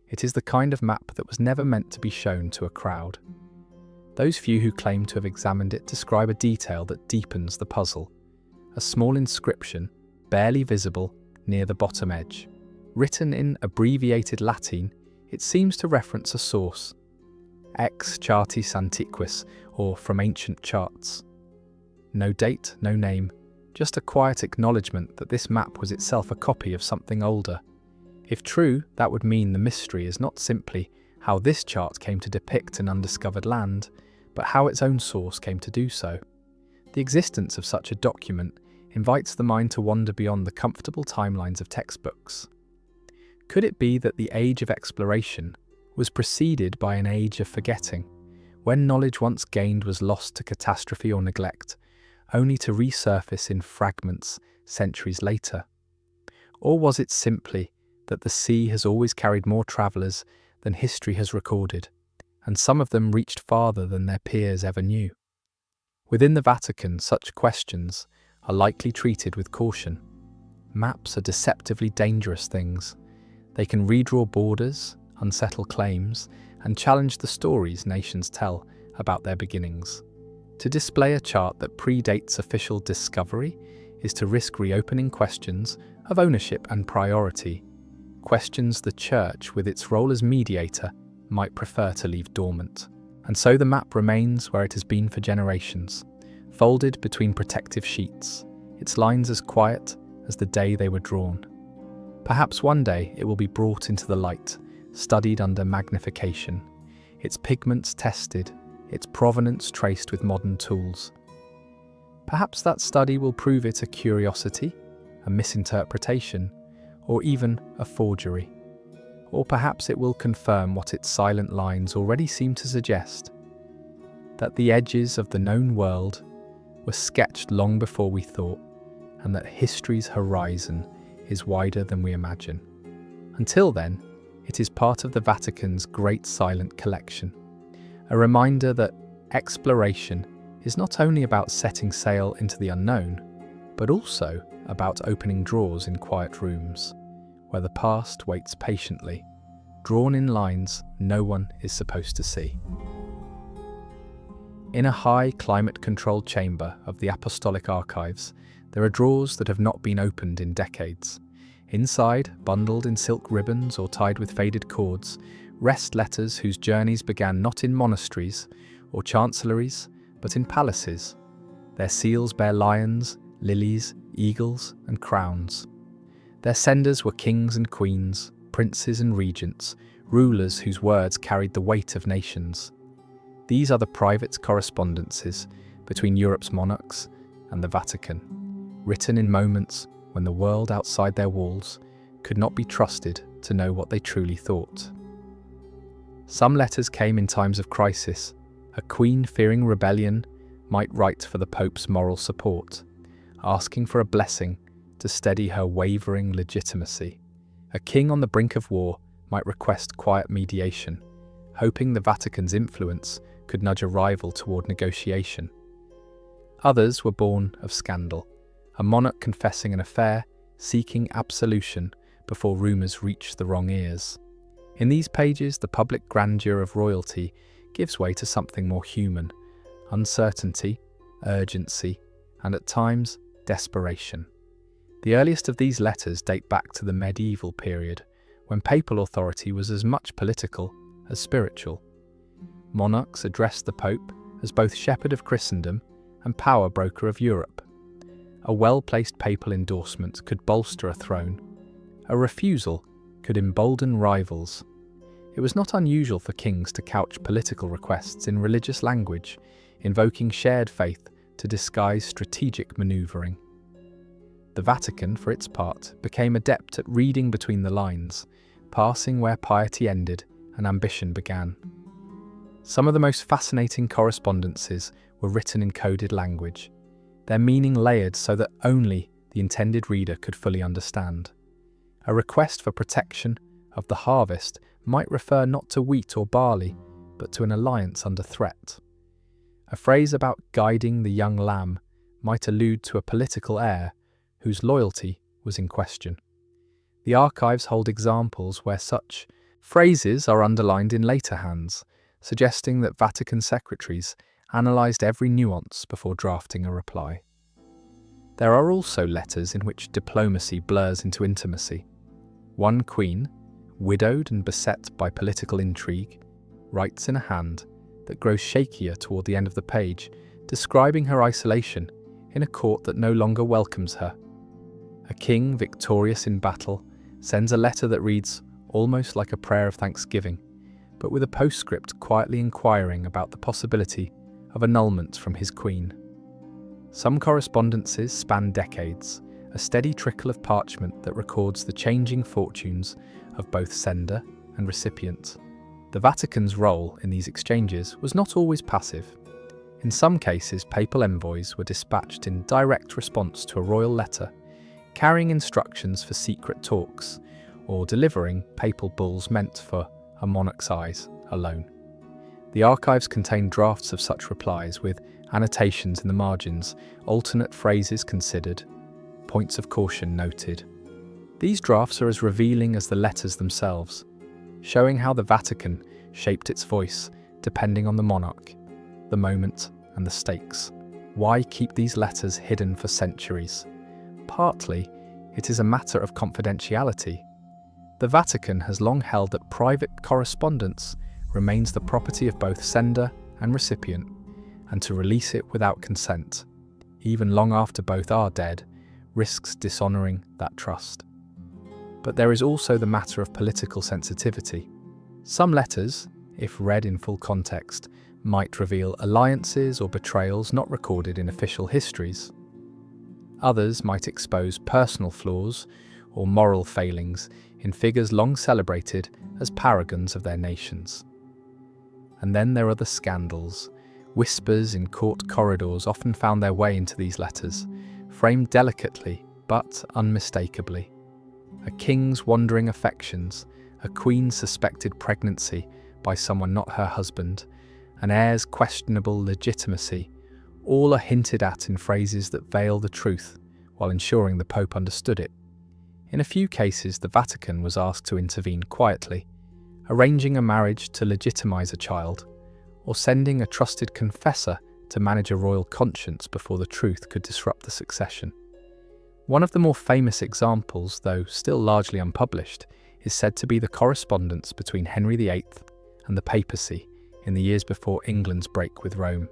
It is the kind of map that was never meant to be shown to a crowd. Those few who claim to have examined it describe a detail that deepens the puzzle. A small inscription, barely visible, near the bottom edge. Written in abbreviated Latin, it seems to reference a source, ex chartis antiquis, or from ancient charts. No date, no name, just a quiet acknowledgement that this map was itself a copy of something older. If true, that would mean the mystery is not simply how this chart came to depict an undiscovered land, but how its own source came to do so. The existence of such a document invites the mind to wander beyond the comfortable timelines of textbooks. Could it be that the age of exploration was preceded by an age of forgetting, when knowledge once gained was lost to catastrophe or neglect, only to resurface in fragments centuries later? Or was it simply that the sea has always carried more travellers than history has recorded, and some of them reached farther than their peers ever knew? Within the Vatican, such questions are likely treated with caution. Maps are deceptively dangerous things. They can redraw borders, unsettle claims, and challenge the stories nations tell about their beginnings. To display a chart that predates official discovery is to risk reopening questions of ownership and priority, questions the Church, with its role as mediator, might prefer to leave dormant. And so the map remains where it has been for generations, folded between protective sheets, its lines as quiet as the day they were drawn. Perhaps one day it will be brought into the light, studied under magnification, its pigments tested, its provenance traced with modern tools. Perhaps that study will prove it a curiosity, a misinterpretation, or even a forgery. Or perhaps it will confirm what its silent lines already seem to suggest, that the edges of the known world were sketched long before we thought, and that history's horizon is wider than we imagine. Until then, it is part of the Vatican's great silent collection, a reminder that exploration is not only about setting sail into the unknown, but also about opening drawers in quiet rooms, where the past waits patiently, drawn in lines no one is supposed to see. In a high climate-controlled chamber of the Apostolic Archives, there are drawers that have not been opened in decades. Inside, bundled in silk ribbons or tied with faded cords, rest letters whose journeys began not in monasteries or chancelleries, but in palaces. Their seals bear lions, lilies, eagles, and crowns. Their senders were kings and queens, princes and regents, rulers whose words carried the weight of nations. These are the private correspondences between Europe's monarchs and the Vatican, written in moments when the world outside their walls could not be trusted to know what they truly thought. Some letters came in times of crisis. A queen fearing rebellion might write for the Pope's moral support, asking for a blessing to steady her wavering legitimacy. A king on the brink of war might request quiet mediation, hoping the Vatican's influence could nudge a rival toward negotiation. Others were born of scandal, a monarch confessing an affair, seeking absolution before rumours reached the wrong ears. In these pages, the public grandeur of royalty gives way to something more human: uncertainty, urgency, and at times, desperation. The earliest of these letters date back to the medieval period, when papal authority was as much political as spiritual. Monarchs addressed the Pope as both shepherd of Christendom and power broker of Europe. A well-placed papal endorsement could bolster a throne. A refusal could embolden rivals. It was not unusual for kings to couch political requests in religious language, invoking shared faith to disguise strategic maneuvering. The Vatican, for its part, became adept at reading between the lines, passing where piety ended and ambition began. Some of the most fascinating correspondences were written in coded language, their meaning layered so that only the intended reader could fully understand. A request for protection of the harvest might refer not to wheat or barley, but to an alliance under threat. A phrase about guiding the young lamb might allude to a political heir whose loyalty was in question. The archives hold examples where such phrases are underlined in later hands, suggesting that Vatican secretaries analysed every nuance before drafting a reply. There are also letters in which diplomacy blurs into intimacy. One queen, widowed and beset by political intrigue, writes in a hand that grows shakier toward the end of the page, describing her isolation in a court that no longer welcomes her. A king victorious in battle sends a letter that reads almost like a prayer of thanksgiving, but with a postscript quietly inquiring about the possibility of annulment from his queen. Some correspondences span decades, a steady trickle of parchment that records the changing fortunes of both sender and recipient. The Vatican's role in these exchanges was not always passive. In some cases, papal envoys were dispatched in direct response to a royal letter, carrying instructions for secret talks, or delivering papal bulls meant for a monarch's eyes alone. The archives contain drafts of such replies with annotations in the margins, alternate phrases considered, points of caution noted. These drafts are as revealing as the letters themselves, showing how the Vatican shaped its voice depending on the monarch, the moment, and the stakes. Why keep these letters hidden for centuries? Partly, it is a matter of confidentiality. The Vatican has long held that private correspondence remains the property of both sender and recipient, and to release it without consent, even long after both are dead, risks dishonouring that trust. But there is also the matter of political sensitivity. Some letters, if read in full context, might reveal alliances or betrayals not recorded in official histories. Others might expose personal flaws or moral failings in figures long celebrated as paragons of their nations. And then there are the scandals. Whispers in court corridors often found their way into these letters, framed delicately but unmistakably. A king's wandering affections, a queen's suspected pregnancy by someone not her husband, an heir's questionable legitimacy, all are hinted at in phrases that veil the truth while ensuring the Pope understood it. In a few cases, the Vatican was asked to intervene quietly, arranging a marriage to legitimize a child, or sending a trusted confessor to manage a royal conscience before the truth could disrupt the succession. One of the more famous examples, though still largely unpublished, is said to be the correspondence between Henry VIII and the papacy in the years before England's break with Rome.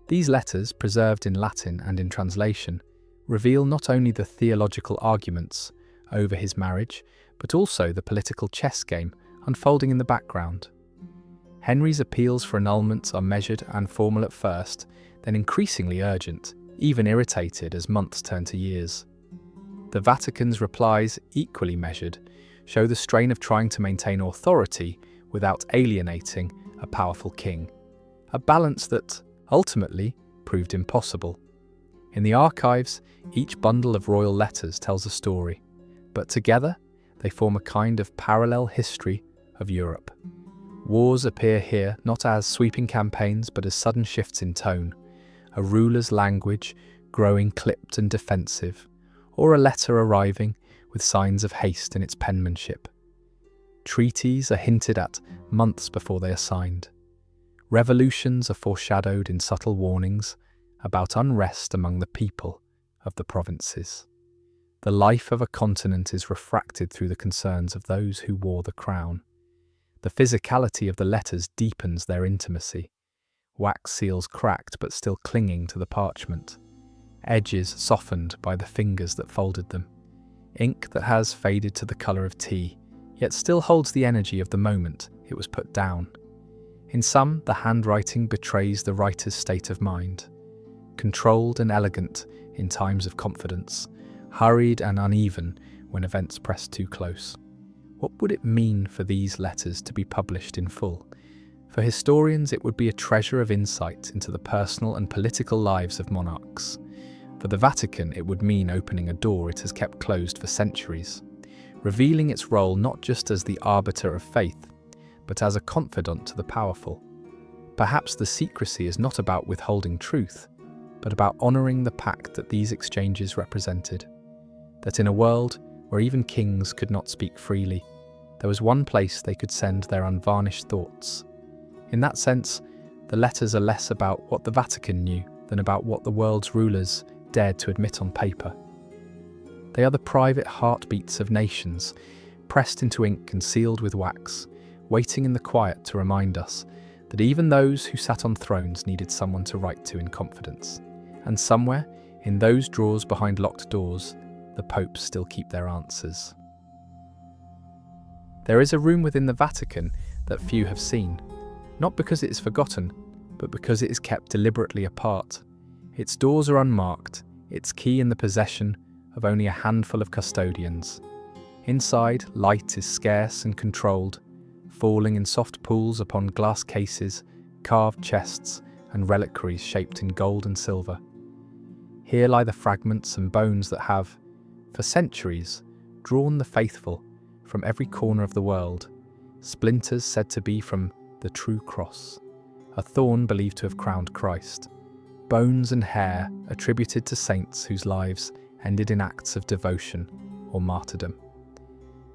These letters, preserved in Latin and in translation, reveal not only the theological arguments over his marriage, but also the political chess game unfolding in the background. Henry's appeals for annulment are measured and formal at first, then increasingly urgent, even irritated as months turn to years. The Vatican's replies, equally measured, show the strain of trying to maintain authority without alienating a powerful king, a balance that, ultimately, proved impossible. In the archives, each bundle of royal letters tells a story, but together they form a kind of parallel history of Europe. Wars appear here not as sweeping campaigns but as sudden shifts in tone, a ruler's language growing clipped and defensive, or a letter arriving with signs of haste in its penmanship. Treaties are hinted at months before they are signed. Revolutions are foreshadowed in subtle warnings about unrest among the people of the provinces. The life of a continent is refracted through the concerns of those who wore the crown. The physicality of the letters deepens their intimacy, wax seals cracked but still clinging to the parchment. edges softened by the fingers that folded them, ink that has faded to the colour of tea, yet still holds the energy of the moment it was put down. In some, the handwriting betrays the writer's state of mind, controlled and elegant in times of confidence, hurried and uneven when events press too close. What would it mean for these letters to be published in full? For historians, it would be a treasure of insight into the personal and political lives of monarchs. For the Vatican, it would mean opening a door it has kept closed for centuries, revealing its role not just as the arbiter of faith, but as a confidant to the powerful. Perhaps the secrecy is not about withholding truth, but about honouring the pact that these exchanges represented. That in a world where even kings could not speak freely, there was one place they could send their unvarnished thoughts. In that sense, the letters are less about what the Vatican knew than about what the world's rulers dared to admit on paper. They are the private heartbeats of nations, pressed into ink and sealed with wax, waiting in the quiet to remind us that even those who sat on thrones needed someone to write to in confidence. And somewhere, in those drawers behind locked doors, the popes still keep their answers. There is a room within the Vatican that few have seen, not because it is forgotten, but because it is kept deliberately apart. Its doors are unmarked, its key in the possession of only a handful of custodians. Inside, light is scarce and controlled, falling in soft pools upon glass cases, carved chests, and reliquaries shaped in gold and silver. Here lie the fragments and bones that have, for centuries, drawn the faithful from every corner of the world, splinters said to be from the true cross, a thorn believed to have crowned Christ, bones and hair attributed to saints whose lives ended in acts of devotion or martyrdom.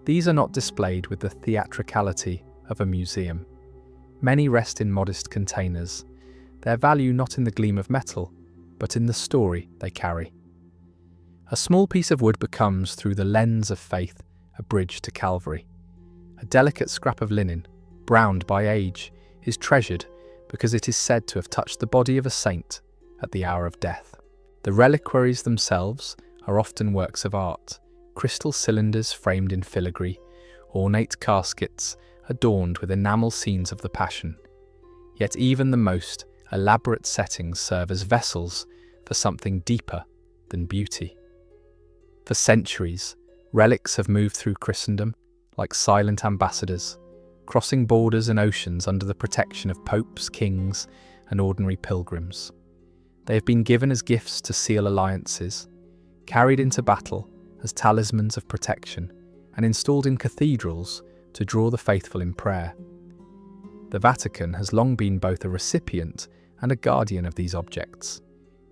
These are not displayed with the theatricality of a museum. Many rest in modest containers, their value not in the gleam of metal, but in the story they carry. A small piece of wood becomes, through the lens of faith, a bridge to Calvary. A delicate scrap of linen, browned by age, is treasured because it is said to have touched the body of a saint at the hour of death. The reliquaries themselves are often works of art, crystal cylinders framed in filigree, ornate caskets adorned with enamel scenes of the Passion. Yet even the most elaborate settings serve as vessels for something deeper than beauty. For centuries, relics have moved through Christendom like silent ambassadors, crossing borders and oceans under the protection of popes, kings, and ordinary pilgrims. They have been given as gifts to seal alliances, carried into battle as talismans of protection, and installed in cathedrals to draw the faithful in prayer. The Vatican has long been both a recipient and a guardian of these objects,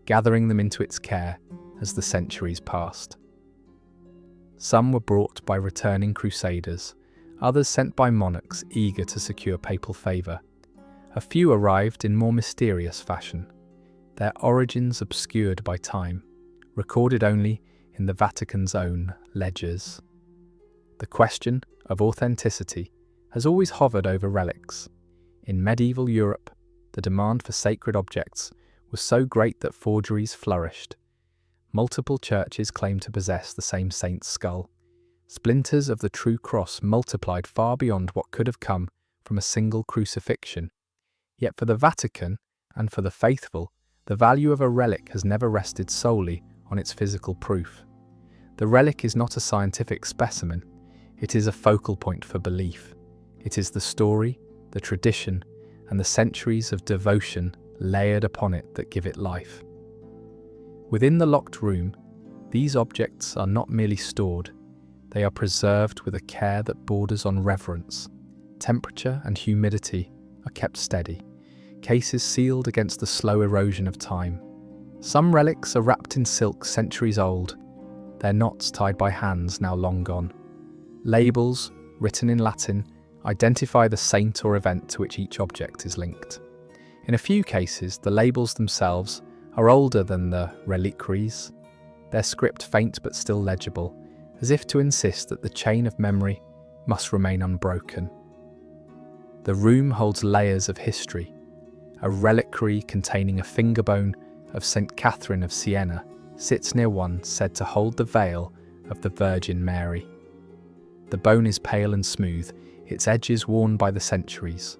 gathering them into its care as the centuries passed. Some were brought by returning crusaders, others sent by monarchs eager to secure papal favour. A few arrived in more mysterious fashion, their origins obscured by time, recorded only in the Vatican's own ledgers. The question of authenticity has always hovered over relics. In medieval Europe, the demand for sacred objects was so great that forgeries flourished. Multiple churches claimed to possess the same saint's skull. Splinters of the true cross multiplied far beyond what could have come from a single crucifixion. Yet for the Vatican, and for the faithful, the value of a relic has never rested solely on its physical proof. The relic is not a scientific specimen, it is a focal point for belief. It is the story, the tradition, and the centuries of devotion layered upon it that give it life. Within the locked room, these objects are not merely stored, they are preserved with a care that borders on reverence. Temperature and humidity are kept steady, cases sealed against the slow erosion of time. Some relics are wrapped in silk centuries old, their knots tied by hands now long gone. Labels, written in Latin, identify the saint or event to which each object is linked. In a few cases, the labels themselves are older than the reliquaries, their script faint but still legible, as if to insist that the chain of memory must remain unbroken. The room holds layers of history. A reliquary containing a fingerbone of St. Catherine of Siena sits near one said to hold the veil of the Virgin Mary. The bone is pale and smooth, its edges worn by the centuries,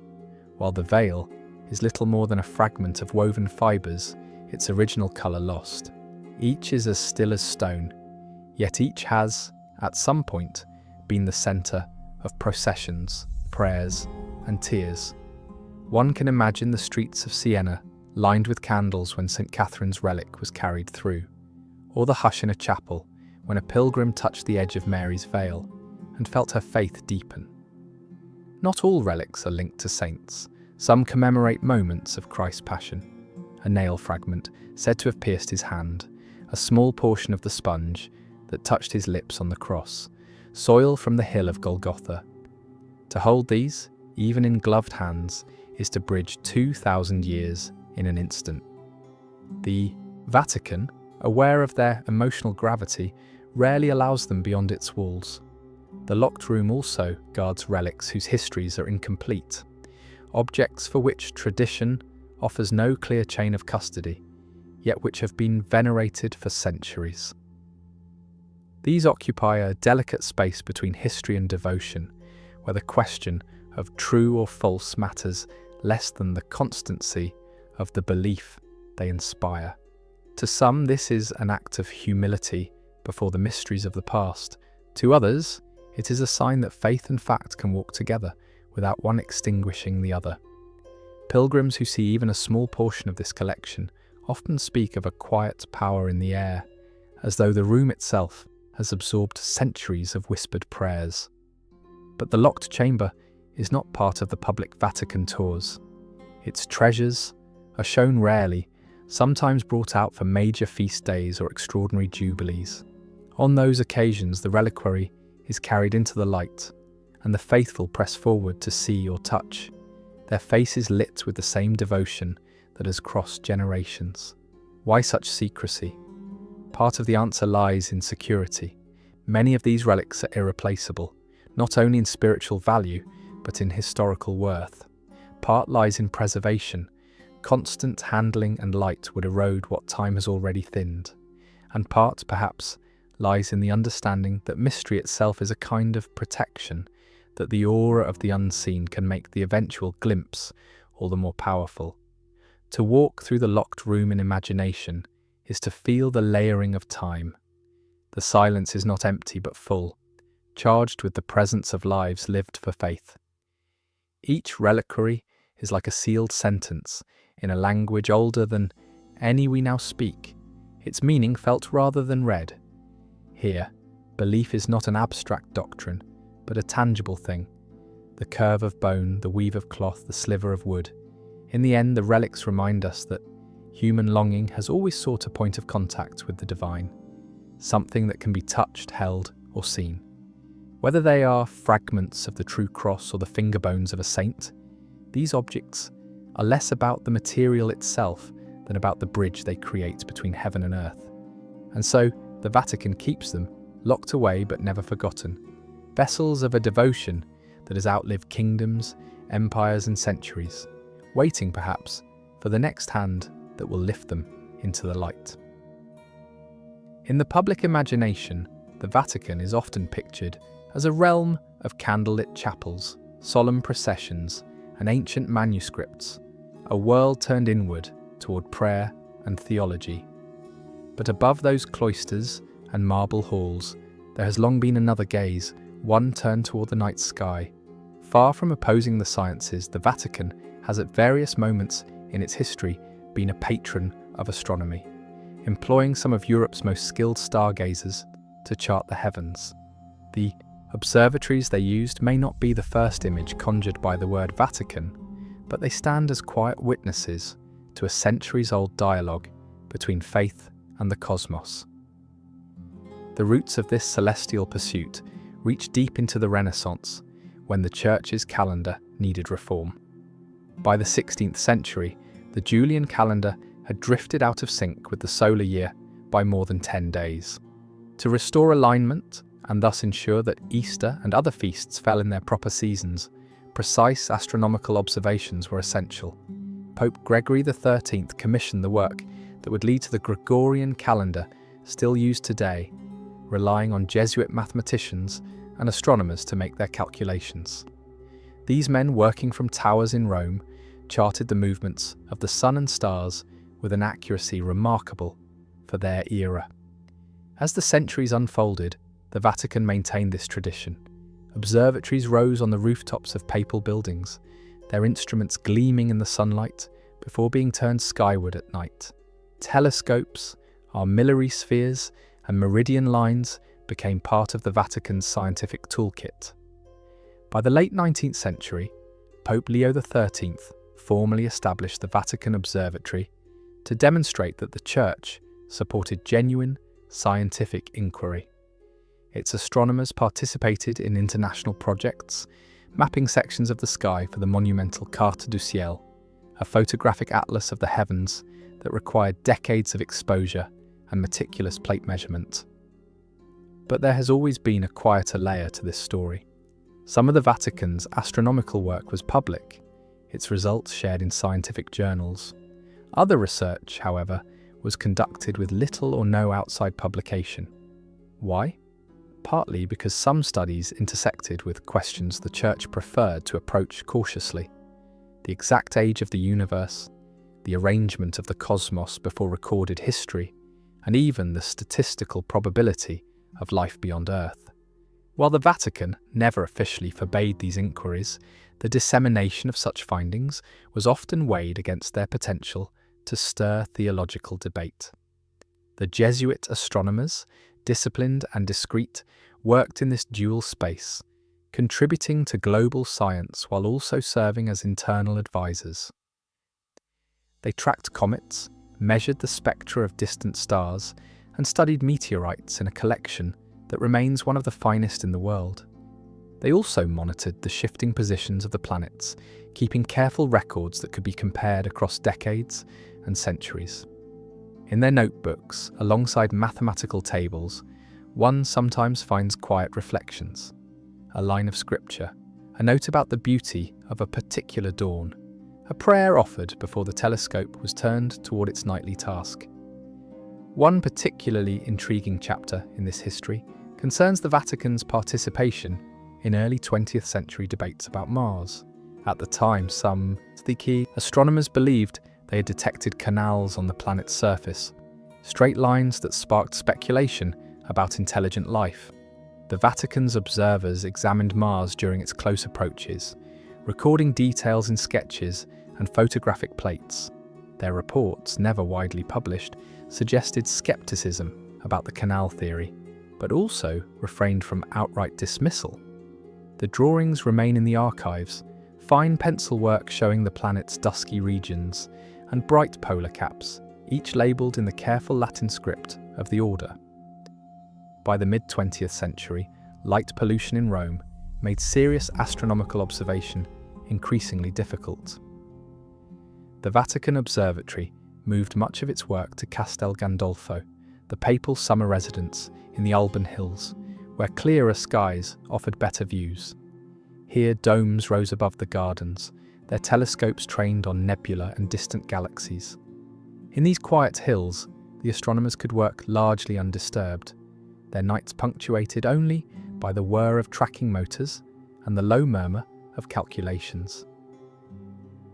while the veil is little more than a fragment of woven fibres, its original colour lost. Each is as still as stone, yet each has, at some point, been the centre of processions, prayers, and tears. One can imagine the streets of Siena lined with candles when St. Catherine's relic was carried through, or the hush in a chapel when a pilgrim touched the edge of Mary's veil and felt her faith deepen. Not all relics are linked to saints. Some commemorate moments of Christ's passion. A nail fragment said to have pierced his hand, a small portion of the sponge that touched his lips on the cross, soil from the hill of Golgotha. To hold these, even in gloved hands, is to bridge 2,000 years in an instant. The Vatican, aware of their emotional gravity, rarely allows them beyond its walls. The locked room also guards relics whose histories are incomplete, objects for which tradition offers no clear chain of custody, yet which have been venerated for centuries. These occupy a delicate space between history and devotion, where the question of true or false matters less than the constancy of the belief they inspire. To some, this is an act of humility before the mysteries of the past. To others, it is a sign that faith and fact can walk together without one extinguishing the other. Pilgrims who see even a small portion of this collection often speak of a quiet power in the air, as though the room itself has absorbed centuries of whispered prayers. But the locked chamber is not part of the public Vatican tours. Its treasures are shown rarely, sometimes brought out for major feast days or extraordinary jubilees. On those occasions, the reliquary is carried into the light, and the faithful press forward to see or touch, their faces lit with the same devotion that has crossed generations. Why such secrecy? Part of the answer lies in security. Many of these relics are irreplaceable, not only in spiritual value, but in historical worth. Part lies in preservation. Constant handling and light would erode what time has already thinned. And part, perhaps, lies in the understanding that mystery itself is a kind of protection, that the aura of the unseen can make the eventual glimpse all the more powerful. To walk through the locked room in imagination is to feel the layering of time. The silence is not empty but full, charged with the presence of lives lived for faith. Each reliquary is like a sealed sentence in a language older than any we now speak, its meaning felt rather than read. Here, belief is not an abstract doctrine, but a tangible thing. The curve of bone, the weave of cloth, the sliver of wood. In the end, the relics remind us that human longing has always sought a point of contact with the divine, something that can be touched, held, or seen. Whether they are fragments of the true cross or the finger bones of a saint, these objects are less about the material itself than about the bridge they create between heaven and earth. And so, the Vatican keeps them, locked away but never forgotten, vessels of a devotion that has outlived kingdoms, empires and centuries, waiting perhaps for the next hand that will lift them into the light. In the public imagination, the Vatican is often pictured as a realm of candlelit chapels, solemn processions, and ancient manuscripts, a world turned inward toward prayer and theology. But above those cloisters and marble halls, there has long been another gaze, one turned toward the night sky. Far from opposing the sciences, the Vatican has at various moments in its history been a patron of astronomy, employing some of Europe's most skilled stargazers to chart the heavens. The observatories they used may not be the first image conjured by the word Vatican, but they stand as quiet witnesses to a centuries-old dialogue between faith and the cosmos. The roots of this celestial pursuit reach deep into the Renaissance, when the Church's calendar needed reform. By the 16th century, the Julian calendar had drifted out of sync with the solar year by more than 10 days. To restore alignment, and thus ensure that Easter and other feasts fell in their proper seasons, precise astronomical observations were essential. Pope Gregory XIII commissioned the work that would lead to the Gregorian calendar still used today, relying on Jesuit mathematicians and astronomers to make their calculations. These men, working from towers in Rome, charted the movements of the sun and stars with an accuracy remarkable for their era. As the centuries unfolded, the Vatican maintained this tradition. Observatories rose on the rooftops of papal buildings, their instruments gleaming in the sunlight before being turned skyward at night. Telescopes, armillary spheres, and meridian lines became part of the Vatican's scientific toolkit. By the late 19th century, Pope Leo XIII formally established the Vatican Observatory to demonstrate that the Church supported genuine scientific inquiry. Its astronomers participated in international projects, mapping sections of the sky for the monumental Carte du Ciel, a photographic atlas of the heavens that required decades of exposure and meticulous plate measurement. But there has always been a quieter layer to this story. Some of the Vatican's astronomical work was public, its results shared in scientific journals. Other research, however, was conducted with little or no outside publication. Why? Partly because some studies intersected with questions the Church preferred to approach cautiously. The exact age of the universe, the arrangement of the cosmos before recorded history, and even the statistical probability of life beyond Earth. While the Vatican never officially forbade these inquiries, the dissemination of such findings was often weighed against their potential to stir theological debate. The Jesuit astronomers, disciplined and discreet, worked in this dual space, contributing to global science while also serving as internal advisors. They tracked comets, measured the spectra of distant stars, and studied meteorites in a collection that remains one of the finest in the world. They also monitored the shifting positions of the planets, keeping careful records that could be compared across decades and centuries. In their notebooks, alongside mathematical tables, one sometimes finds quiet reflections, a line of scripture, a note about the beauty of a particular dawn, a prayer offered before the telescope was turned toward its nightly task. One particularly intriguing chapter in this history concerns the Vatican's participation in early 20th century debates about Mars. At the time, some key astronomers believed they had detected canals on the planet's surface, straight lines that sparked speculation about intelligent life. The Vatican's observers examined Mars during its close approaches, recording details in sketches and photographic plates. Their reports, never widely published, suggested skepticism about the canal theory, but also refrained from outright dismissal. The drawings remain in the archives, fine pencil work showing the planet's dusky regions, and bright polar caps, each labelled in the careful Latin script of the order. By the mid-20th century, light pollution in Rome made serious astronomical observation increasingly difficult. The Vatican Observatory moved much of its work to Castel Gandolfo, the papal summer residence in the Alban Hills, where clearer skies offered better views. Here domes rose above the gardens, their telescopes trained on nebula and distant galaxies. In these quiet hills, the astronomers could work largely undisturbed, their nights punctuated only by the whir of tracking motors and the low murmur of calculations.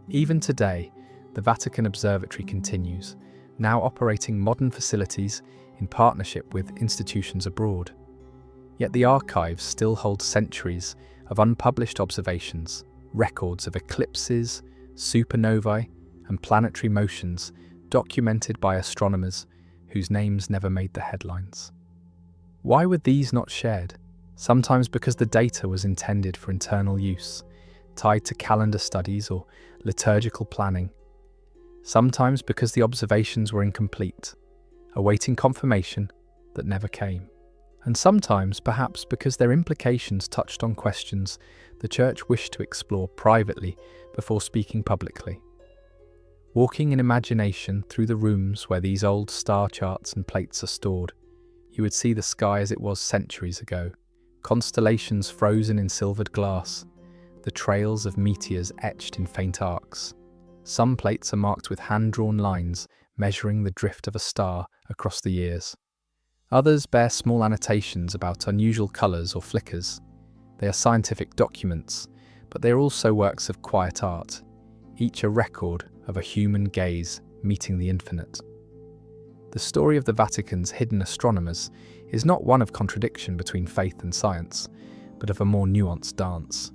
Even today, the Vatican Observatory continues, now operating modern facilities in partnership with institutions abroad. Yet the archives still hold centuries of unpublished observations, records of eclipses, supernovae, and planetary motions documented by astronomers whose names never made the headlines. Why were these not shared? Sometimes because the data was intended for internal use, tied to calendar studies or liturgical planning. Sometimes because the observations were incomplete, awaiting confirmation that never came. And sometimes perhaps because their implications touched on questions the Church wished to explore privately before speaking publicly. Walking in imagination through the rooms where these old star charts and plates are stored, you would see the sky as it was centuries ago, constellations frozen in silvered glass, the trails of meteors etched in faint arcs. Some plates are marked with hand-drawn lines measuring the drift of a star across the years. Others bear small annotations about unusual colours or flickers. They are scientific documents, but they are also works of quiet art, each a record of a human gaze meeting the infinite. The story of the Vatican's hidden astronomers is not one of contradiction between faith and science, but of a more nuanced dance.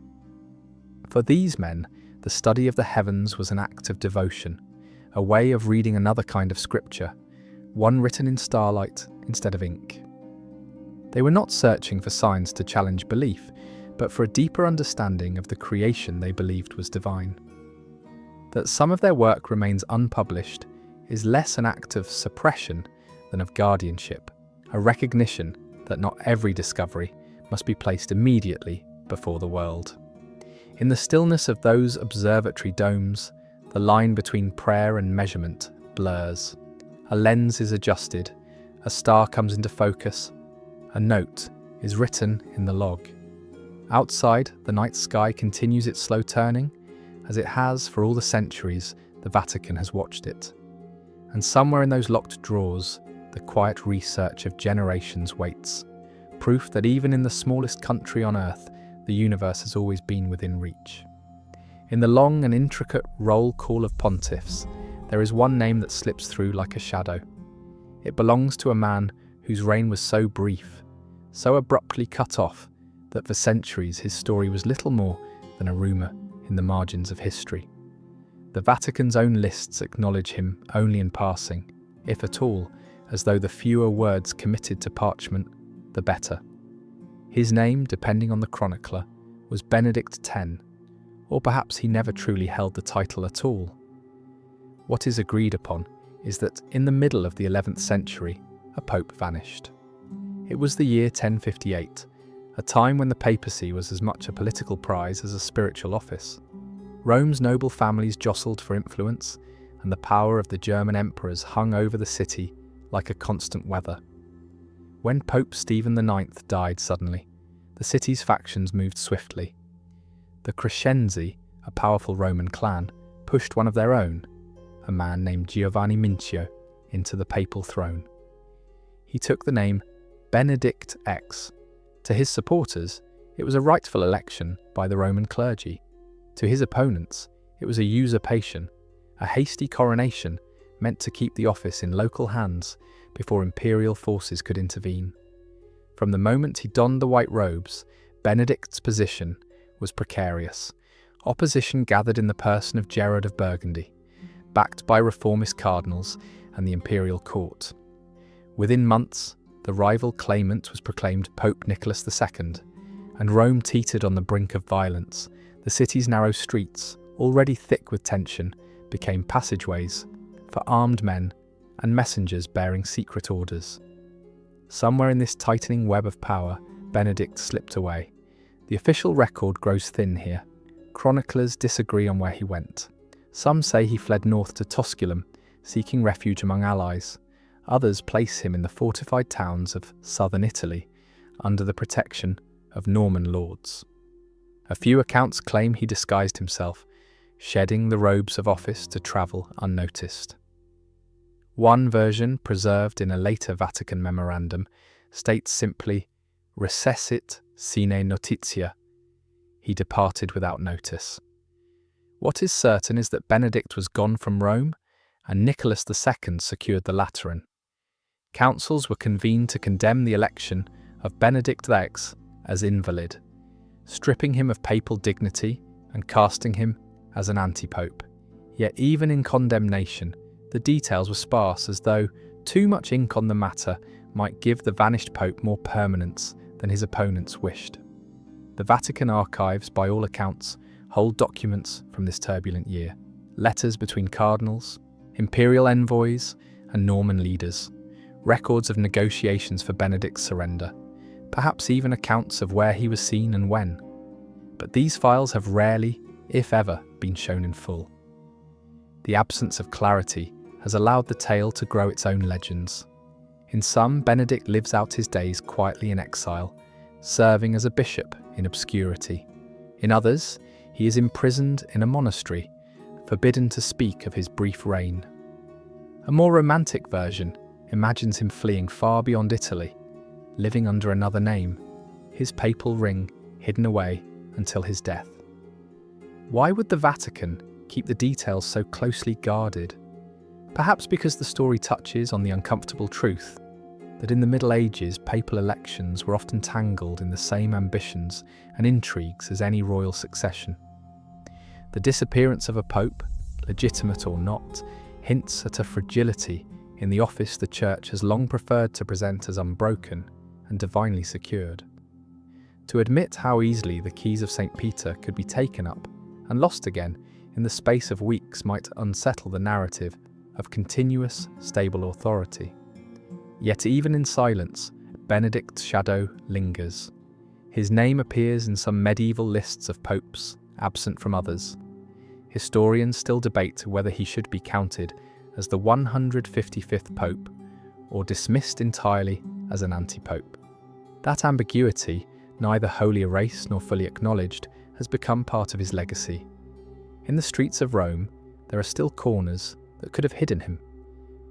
For these men, the study of the heavens was an act of devotion, a way of reading another kind of scripture, one written in starlight instead of ink. They were not searching for signs to challenge belief, but for a deeper understanding of the creation they believed was divine. That some of their work remains unpublished is less an act of suppression than of guardianship, a recognition that not every discovery must be placed immediately before the world. In the stillness of those observatory domes, the line between prayer and measurement blurs. A lens is adjusted, a star comes into focus, a note is written in the log. Outside, the night sky continues its slow turning, as it has for all the centuries the Vatican has watched it. And somewhere in those locked drawers, the quiet research of generations waits, proof that even in the smallest country on earth, the universe has always been within reach. In the long and intricate roll call of pontiffs, there is one name that slips through like a shadow. It belongs to a man whose reign was so brief, so abruptly cut off, that for centuries his story was little more than a rumour in the margins of history. The Vatican's own lists acknowledge him only in passing, if at all, as though the fewer words committed to parchment, the better. His name, depending on the chronicler, was Benedict X, or perhaps he never truly held the title at all. What is agreed upon is that in the middle of the 11th century, a pope vanished. It was the year 1058, a time when the papacy was as much a political prize as a spiritual office. Rome's noble families jostled for influence, and the power of the German emperors hung over the city like a constant weather. When Pope Stephen IX died suddenly, the city's factions moved swiftly. The Crescenzi, a powerful Roman clan, pushed one of their own, a man named Giovanni Mincio, into the papal throne. He took the name Benedict X. To his supporters, it was a rightful election by the Roman clergy. To his opponents, it was a usurpation, a hasty coronation meant to keep the office in local hands before imperial forces could intervene. From the moment he donned the white robes, Benedict's position was precarious. Opposition gathered in the person of Gerard of Burgundy, backed by reformist cardinals and the imperial court. Within months, the rival claimant was proclaimed Pope Nicholas II, and Rome teetered on the brink of violence. The city's narrow streets, already thick with tension, became passageways for armed men and messengers bearing secret orders. Somewhere in this tightening web of power, Benedict slipped away. The official record grows thin here. Chroniclers disagree on where he went. Some say he fled north to Tusculum, seeking refuge among allies. Others place him in the fortified towns of southern Italy, under the protection of Norman lords. A few accounts claim he disguised himself, shedding the robes of office to travel unnoticed. One version, preserved in a later Vatican memorandum, states simply, "Recessit sine notitia." He departed without notice. What is certain is that Benedict was gone from Rome, and Nicholas II secured the Lateran. Councils were convened to condemn the election of Benedict X as invalid, stripping him of papal dignity and casting him as an anti-pope. Yet even in condemnation, the details were sparse, as though too much ink on the matter might give the vanished pope more permanence than his opponents wished. The Vatican archives, by all accounts, hold documents from this turbulent year, letters between cardinals, imperial envoys, and Norman leaders, records of negotiations for Benedict's surrender, perhaps even accounts of where he was seen and when. But these files have rarely, if ever, been shown in full. The absence of clarity has allowed the tale to grow its own legends. In some, Benedict lives out his days quietly in exile, serving as a bishop in obscurity. In others, he is imprisoned in a monastery, forbidden to speak of his brief reign. A more romantic version imagines him fleeing far beyond Italy, living under another name, his papal ring hidden away until his death. Why would the Vatican keep the details so closely guarded? Perhaps because the story touches on the uncomfortable truth that in the Middle Ages, papal elections were often tangled in the same ambitions and intrigues as any royal succession. The disappearance of a pope, legitimate or not, hints at a fragility in the office the Church has long preferred to present as unbroken and divinely secured. To admit how easily the keys of St. Peter could be taken up and lost again in the space of weeks might unsettle the narrative of continuous, stable authority. Yet even in silence, Benedict's shadow lingers. His name appears in some medieval lists of popes, absent from others. Historians still debate whether he should be counted as the 155th pope or dismissed entirely as an anti-pope. That ambiguity, neither wholly erased nor fully acknowledged, has become part of his legacy. In the streets of Rome, there are still corners that could have hidden him.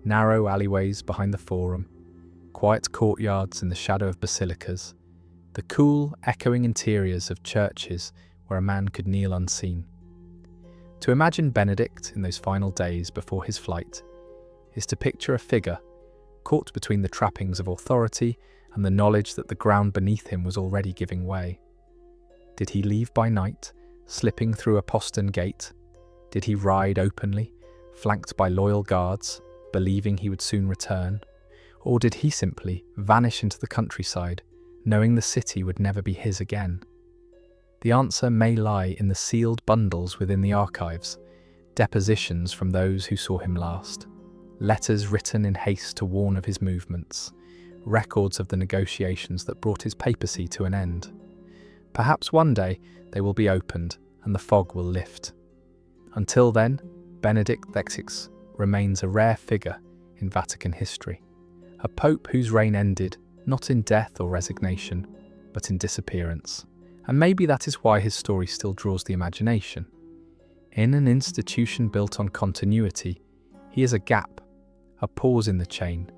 Narrow alleyways behind the Forum, quiet courtyards in the shadow of basilicas, the cool, echoing interiors of churches where a man could kneel unseen. To imagine Benedict in those final days before his flight is to picture a figure caught between the trappings of authority and the knowledge that the ground beneath him was already giving way. Did he leave by night, slipping through a postern gate? Did he ride openly, flanked by loyal guards, believing he would soon return? Or did he simply vanish into the countryside, knowing the city would never be his again? The answer may lie in the sealed bundles within the archives, depositions from those who saw him last, letters written in haste to warn of his movements, records of the negotiations that brought his papacy to an end. Perhaps one day they will be opened and the fog will lift. Until then, Benedict XVI remains a rare figure in Vatican history, a pope whose reign ended not in death or resignation, but in disappearance. And maybe that is why his story still draws the imagination. In an institution built on continuity, he is a gap, a pause in the chain.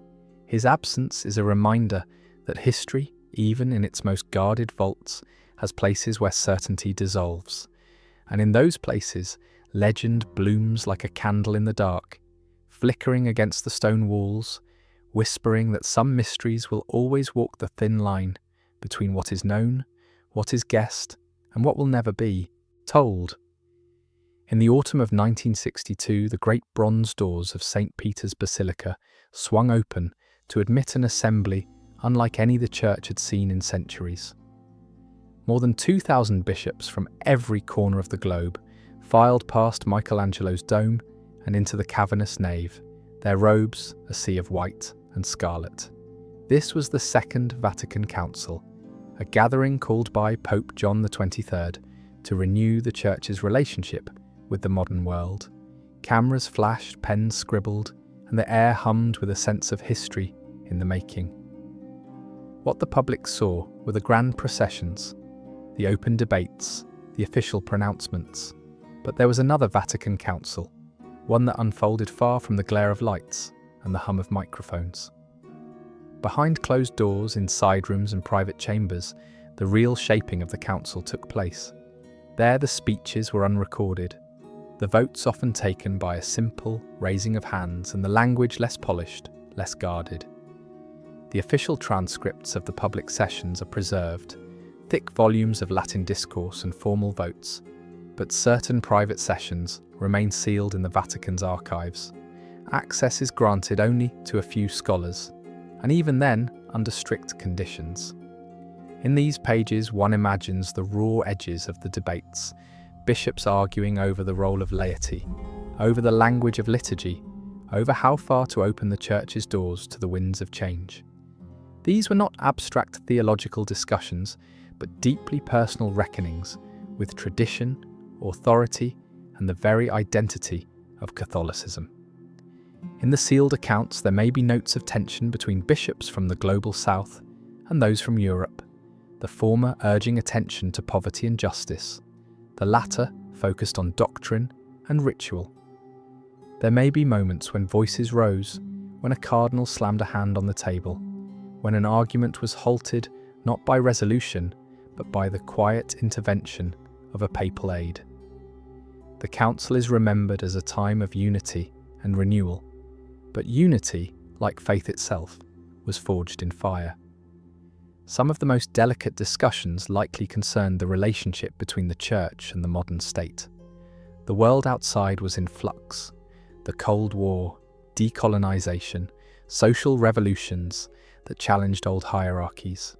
His absence is a reminder that history, even in its most guarded vaults, has places where certainty dissolves. And in those places, legend blooms like a candle in the dark, flickering against the stone walls, whispering that some mysteries will always walk the thin line between what is known, what is guessed, and what will never be told. In the autumn of 1962, the great bronze doors of St. Peter's Basilica swung open to admit an assembly unlike any the Church had seen in centuries. More than 2,000 bishops from every corner of the globe filed past Michelangelo's dome and into the cavernous nave, their robes a sea of white and scarlet. This was the Second Vatican Council, a gathering called by Pope John XXIII to renew the Church's relationship with the modern world. Cameras flashed, pens scribbled, and the air hummed with a sense of history in the making. What the public saw were the grand processions, the open debates, the official pronouncements. But there was another Vatican Council, one that unfolded far from the glare of lights and the hum of microphones. Behind closed doors, in side rooms and private chambers, the real shaping of the council took place. There the speeches were unrecorded, the votes often taken by a simple raising of hands, and the language less polished, less guarded. The official transcripts of the public sessions are preserved, thick volumes of Latin discourse and formal votes, but certain private sessions remain sealed in the Vatican's archives. Access is granted only to a few scholars, and even then under strict conditions. In these pages one imagines the raw edges of the debates, bishops arguing over the role of laity, over the language of liturgy, over how far to open the Church's doors to the winds of change. These were not abstract theological discussions, but deeply personal reckonings with tradition, authority, and the very identity of Catholicism. In the sealed accounts, there may be notes of tension between bishops from the global south and those from Europe, the former urging attention to poverty and justice, the latter focused on doctrine and ritual. There may be moments when voices rose, when a cardinal slammed a hand on the table, when an argument was halted not by resolution, but by the quiet intervention of a papal aide. The council is remembered as a time of unity and renewal, but unity, like faith itself, was forged in fire. Some of the most delicate discussions likely concerned the relationship between the Church and the modern state. The world outside was in flux. The Cold War, decolonization, social revolutions that challenged old hierarchies.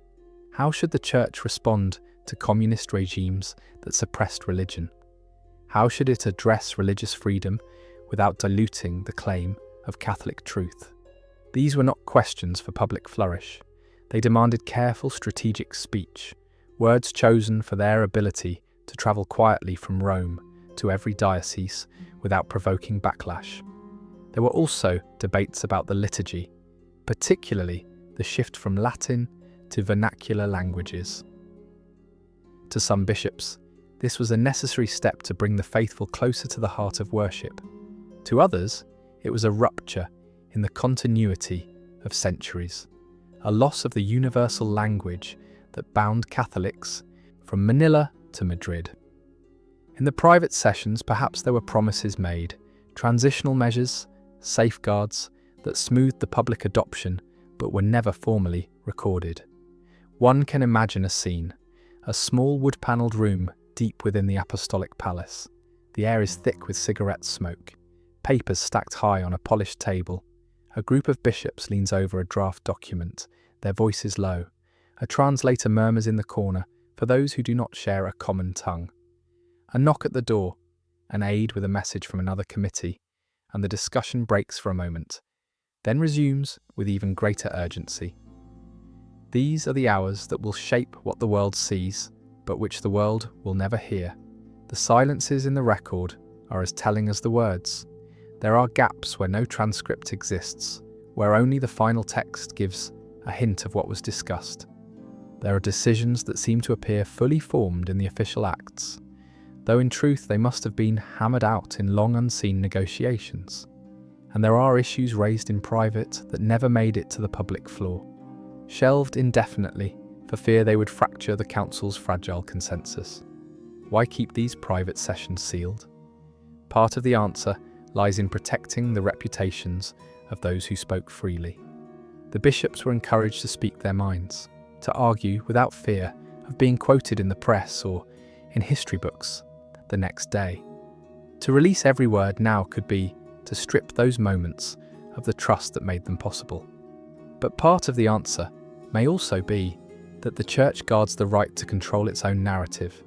How should the Church respond to communist regimes that suppressed religion? How should it address religious freedom without diluting the claim of Catholic truth? These were not questions for public flourish. They demanded careful strategic speech, words chosen for their ability to travel quietly from Rome to every diocese without provoking backlash. There were also debates about the liturgy, particularly the shift from Latin to vernacular languages. To some bishops, this was a necessary step to bring the faithful closer to the heart of worship. To others, it was a rupture in the continuity of centuries, a loss of the universal language that bound Catholics from Manila to Madrid. In the private sessions, perhaps there were promises made, transitional measures, safeguards that smoothed the public adoption but were never formally recorded. One can imagine a scene, a small wood-panelled room deep within the apostolic palace. The air is thick with cigarette smoke, papers stacked high on a polished table. A group of bishops leans over a draft document, their voices low. A translator murmurs in the corner for those who do not share a common tongue. A knock at the door, an aide with a message from another committee, and the discussion breaks for a moment, then resumes with even greater urgency. These are the hours that will shape what the world sees, but which the world will never hear. The silences in the record are as telling as the words. There are gaps where no transcript exists, where only the final text gives a hint of what was discussed. There are decisions that seem to appear fully formed in the official acts, though in truth they must have been hammered out in long unseen negotiations. And there are issues raised in private that never made it to the public floor, shelved indefinitely for fear they would fracture the council's fragile consensus. Why keep these private sessions sealed? Part of the answer lies in protecting the reputations of those who spoke freely. The bishops were encouraged to speak their minds, to argue without fear of being quoted in the press or in history books the next day. To release every word now could be to strip those moments of the trust that made them possible. But part of the answer may also be that the Church guards the right to control its own narrative,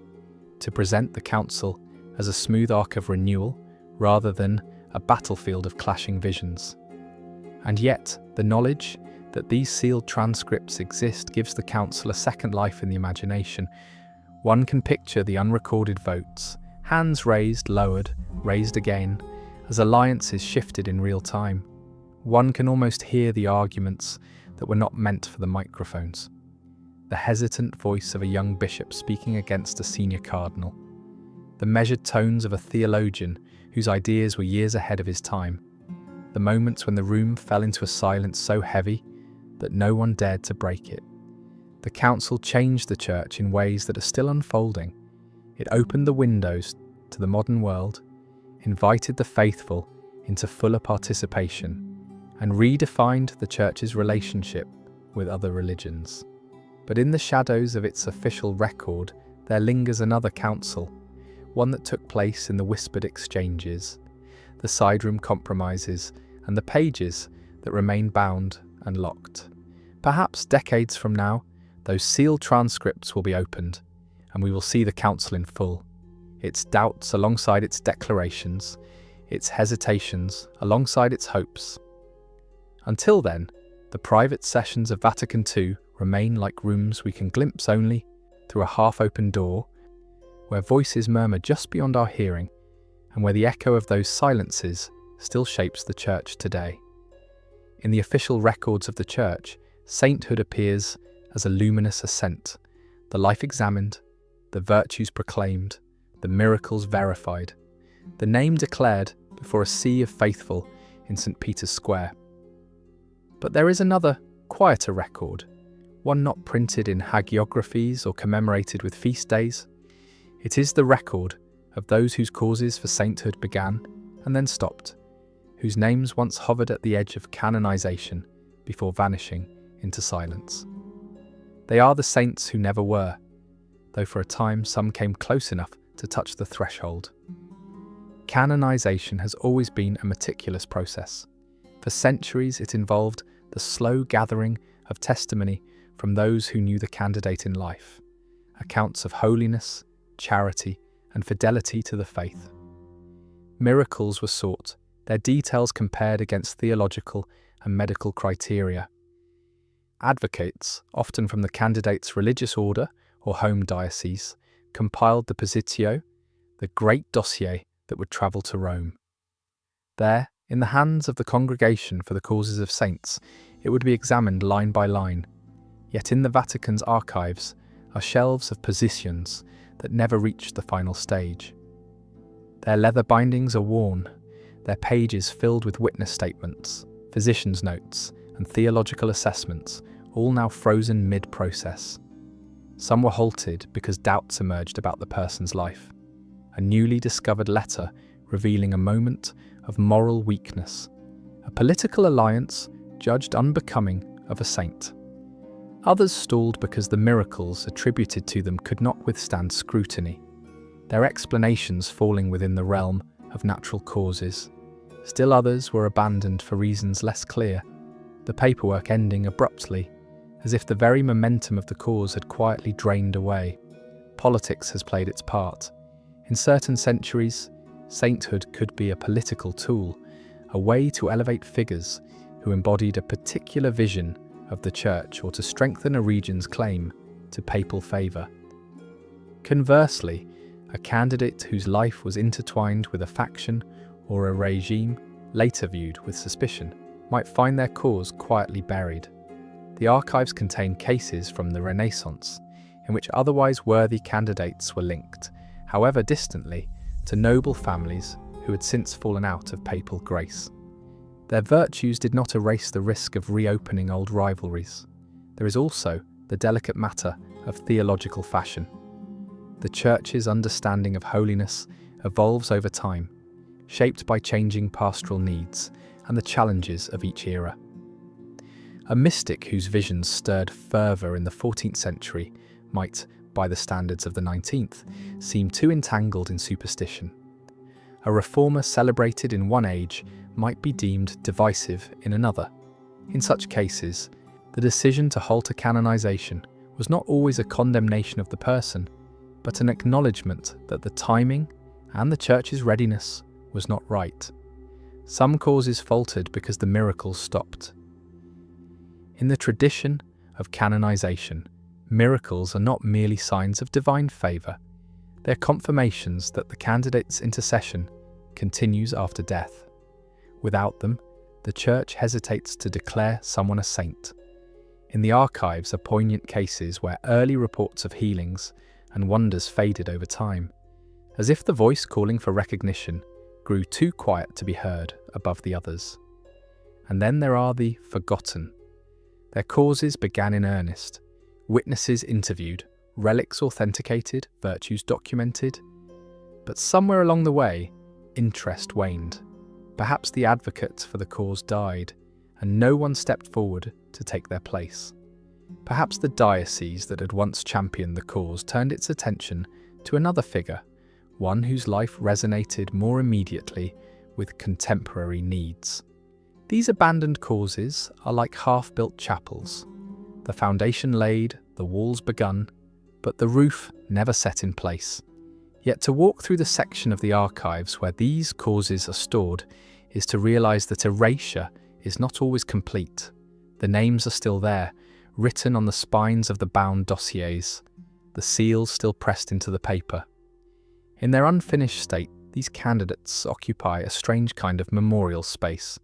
to present the council as a smooth arc of renewal rather than a battlefield of clashing visions. And yet, the knowledge that these sealed transcripts exist gives the council a second life in the imagination. One can picture the unrecorded votes, hands raised, lowered, raised again, as alliances shifted in real time. One can almost hear the arguments that were not meant for the microphones. The hesitant voice of a young bishop speaking against a senior cardinal. The measured tones of a theologian whose ideas were years ahead of his time. The moments when the room fell into a silence so heavy that no one dared to break it. The council changed the Church in ways that are still unfolding. It opened the windows to the modern world, invited the faithful into fuller participation, and redefined the Church's relationship with other religions. But in the shadows of its official record, there lingers another council, one that took place in the whispered exchanges, the side-room compromises, and the pages that remain bound and locked. Perhaps decades from now, those sealed transcripts will be opened, and we will see the council in full, its doubts alongside its declarations, its hesitations alongside its hopes. Until then, the private sessions of Vatican II remain like rooms we can glimpse only through a half-open door, where voices murmur just beyond our hearing, and where the echo of those silences still shapes the Church today. In the official records of the Church, sainthood appears as a luminous ascent, the life examined, the virtues proclaimed, the miracles verified, the name declared before a sea of faithful in St. Peter's Square. But there is another, quieter record, one not printed in hagiographies or commemorated with feast days. It is the record of those whose causes for sainthood began and then stopped, whose names once hovered at the edge of canonization before vanishing into silence. They are the saints who never were, though for a time some came close enough to touch the threshold. Canonization has always been a meticulous process. For centuries it involved the slow gathering of testimony from those who knew the candidate in life, accounts of holiness, charity, and fidelity to the faith. Miracles were sought, their details compared against theological and medical criteria. Advocates, often from the candidate's religious order or home diocese, compiled the Positio, the great dossier that would travel to Rome. There, in the hands of the Congregation for the Causes of Saints, it would be examined line by line. Yet in the Vatican's archives are shelves of positions that never reached the final stage. Their leather bindings are worn, their pages filled with witness statements, physicians' notes, and theological assessments, all now frozen mid-process. Some were halted because doubts emerged about the person's life. A newly discovered letter revealing a moment of moral weakness, a political alliance judged unbecoming of a saint. Others stalled because the miracles attributed to them could not withstand scrutiny, their explanations falling within the realm of natural causes. Still others were abandoned for reasons less clear, the paperwork ending abruptly, as if the very momentum of the cause had quietly drained away. Politics has played its part. In certain centuries, sainthood could be a political tool, a way to elevate figures who embodied a particular vision of the Church or to strengthen a region's claim to papal favour. Conversely, a candidate whose life was intertwined with a faction or a regime, later viewed with suspicion, might find their cause quietly buried. The archives contain cases from the Renaissance in which otherwise worthy candidates were linked, however distantly, to noble families who had since fallen out of papal grace. Their virtues did not erase the risk of reopening old rivalries. There is also the delicate matter of theological fashion. The Church's understanding of holiness evolves over time, shaped by changing pastoral needs and the challenges of each era. A mystic whose visions stirred fervour in the 14th century might, by the standards of the 19th, seem too entangled in superstition. A reformer celebrated in one age might be deemed divisive in another. In such cases, the decision to halt a canonization was not always a condemnation of the person, but an acknowledgement that the timing and the Church's readiness was not right. Some causes faltered because the miracles stopped. In the tradition of canonization, miracles are not merely signs of divine favour, they're confirmations that the candidate's intercession continues after death. Without them, the Church hesitates to declare someone a saint. In the archives are poignant cases where early reports of healings and wonders faded over time, as if the voice calling for recognition grew too quiet to be heard above the others. And then there are the forgotten. Their causes began in earnest, witnesses interviewed, relics authenticated, virtues documented. But somewhere along the way, interest waned. Perhaps the advocates for the cause died, and no one stepped forward to take their place. Perhaps the diocese that had once championed the cause turned its attention to another figure, one whose life resonated more immediately with contemporary needs. These abandoned causes are like half-built chapels. The foundation laid, the walls begun, but the roof never set in place. Yet to walk through the section of the archives where these causes are stored is to realise that erasure is not always complete. The names are still there, written on the spines of the bound dossiers, the seals still pressed into the paper. In their unfinished state, these candidates occupy a strange kind of memorial space,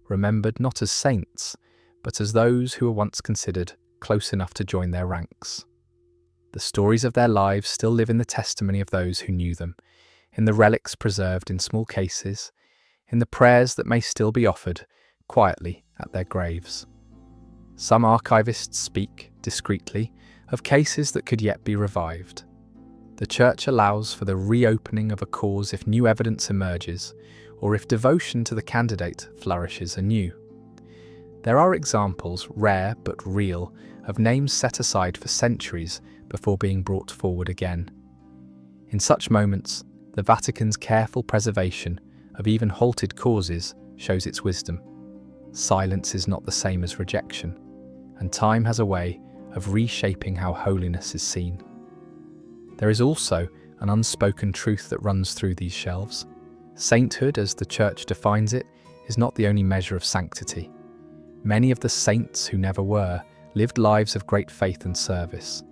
remembered not as saints, but as those who were once considered close enough to join their ranks. The stories of their lives still live in the testimony of those who knew them, in the relics preserved in small cases, in the prayers that may still be offered quietly at their graves. Some archivists speak, discreetly, of cases that could yet be revived. The Church allows for the reopening of a cause if new evidence emerges, or if devotion to the candidate flourishes anew. There are examples, rare but real, of names set aside for centuries before being brought forward again. In such moments, the Vatican's careful preservation of even halted causes shows its wisdom. Silence is not the same as rejection, and time has a way of reshaping how holiness is seen. There is also an unspoken truth that runs through these shelves. Sainthood, as the Church defines it, is not the only measure of sanctity. Many of the saints who never were lived lives of great faith and service.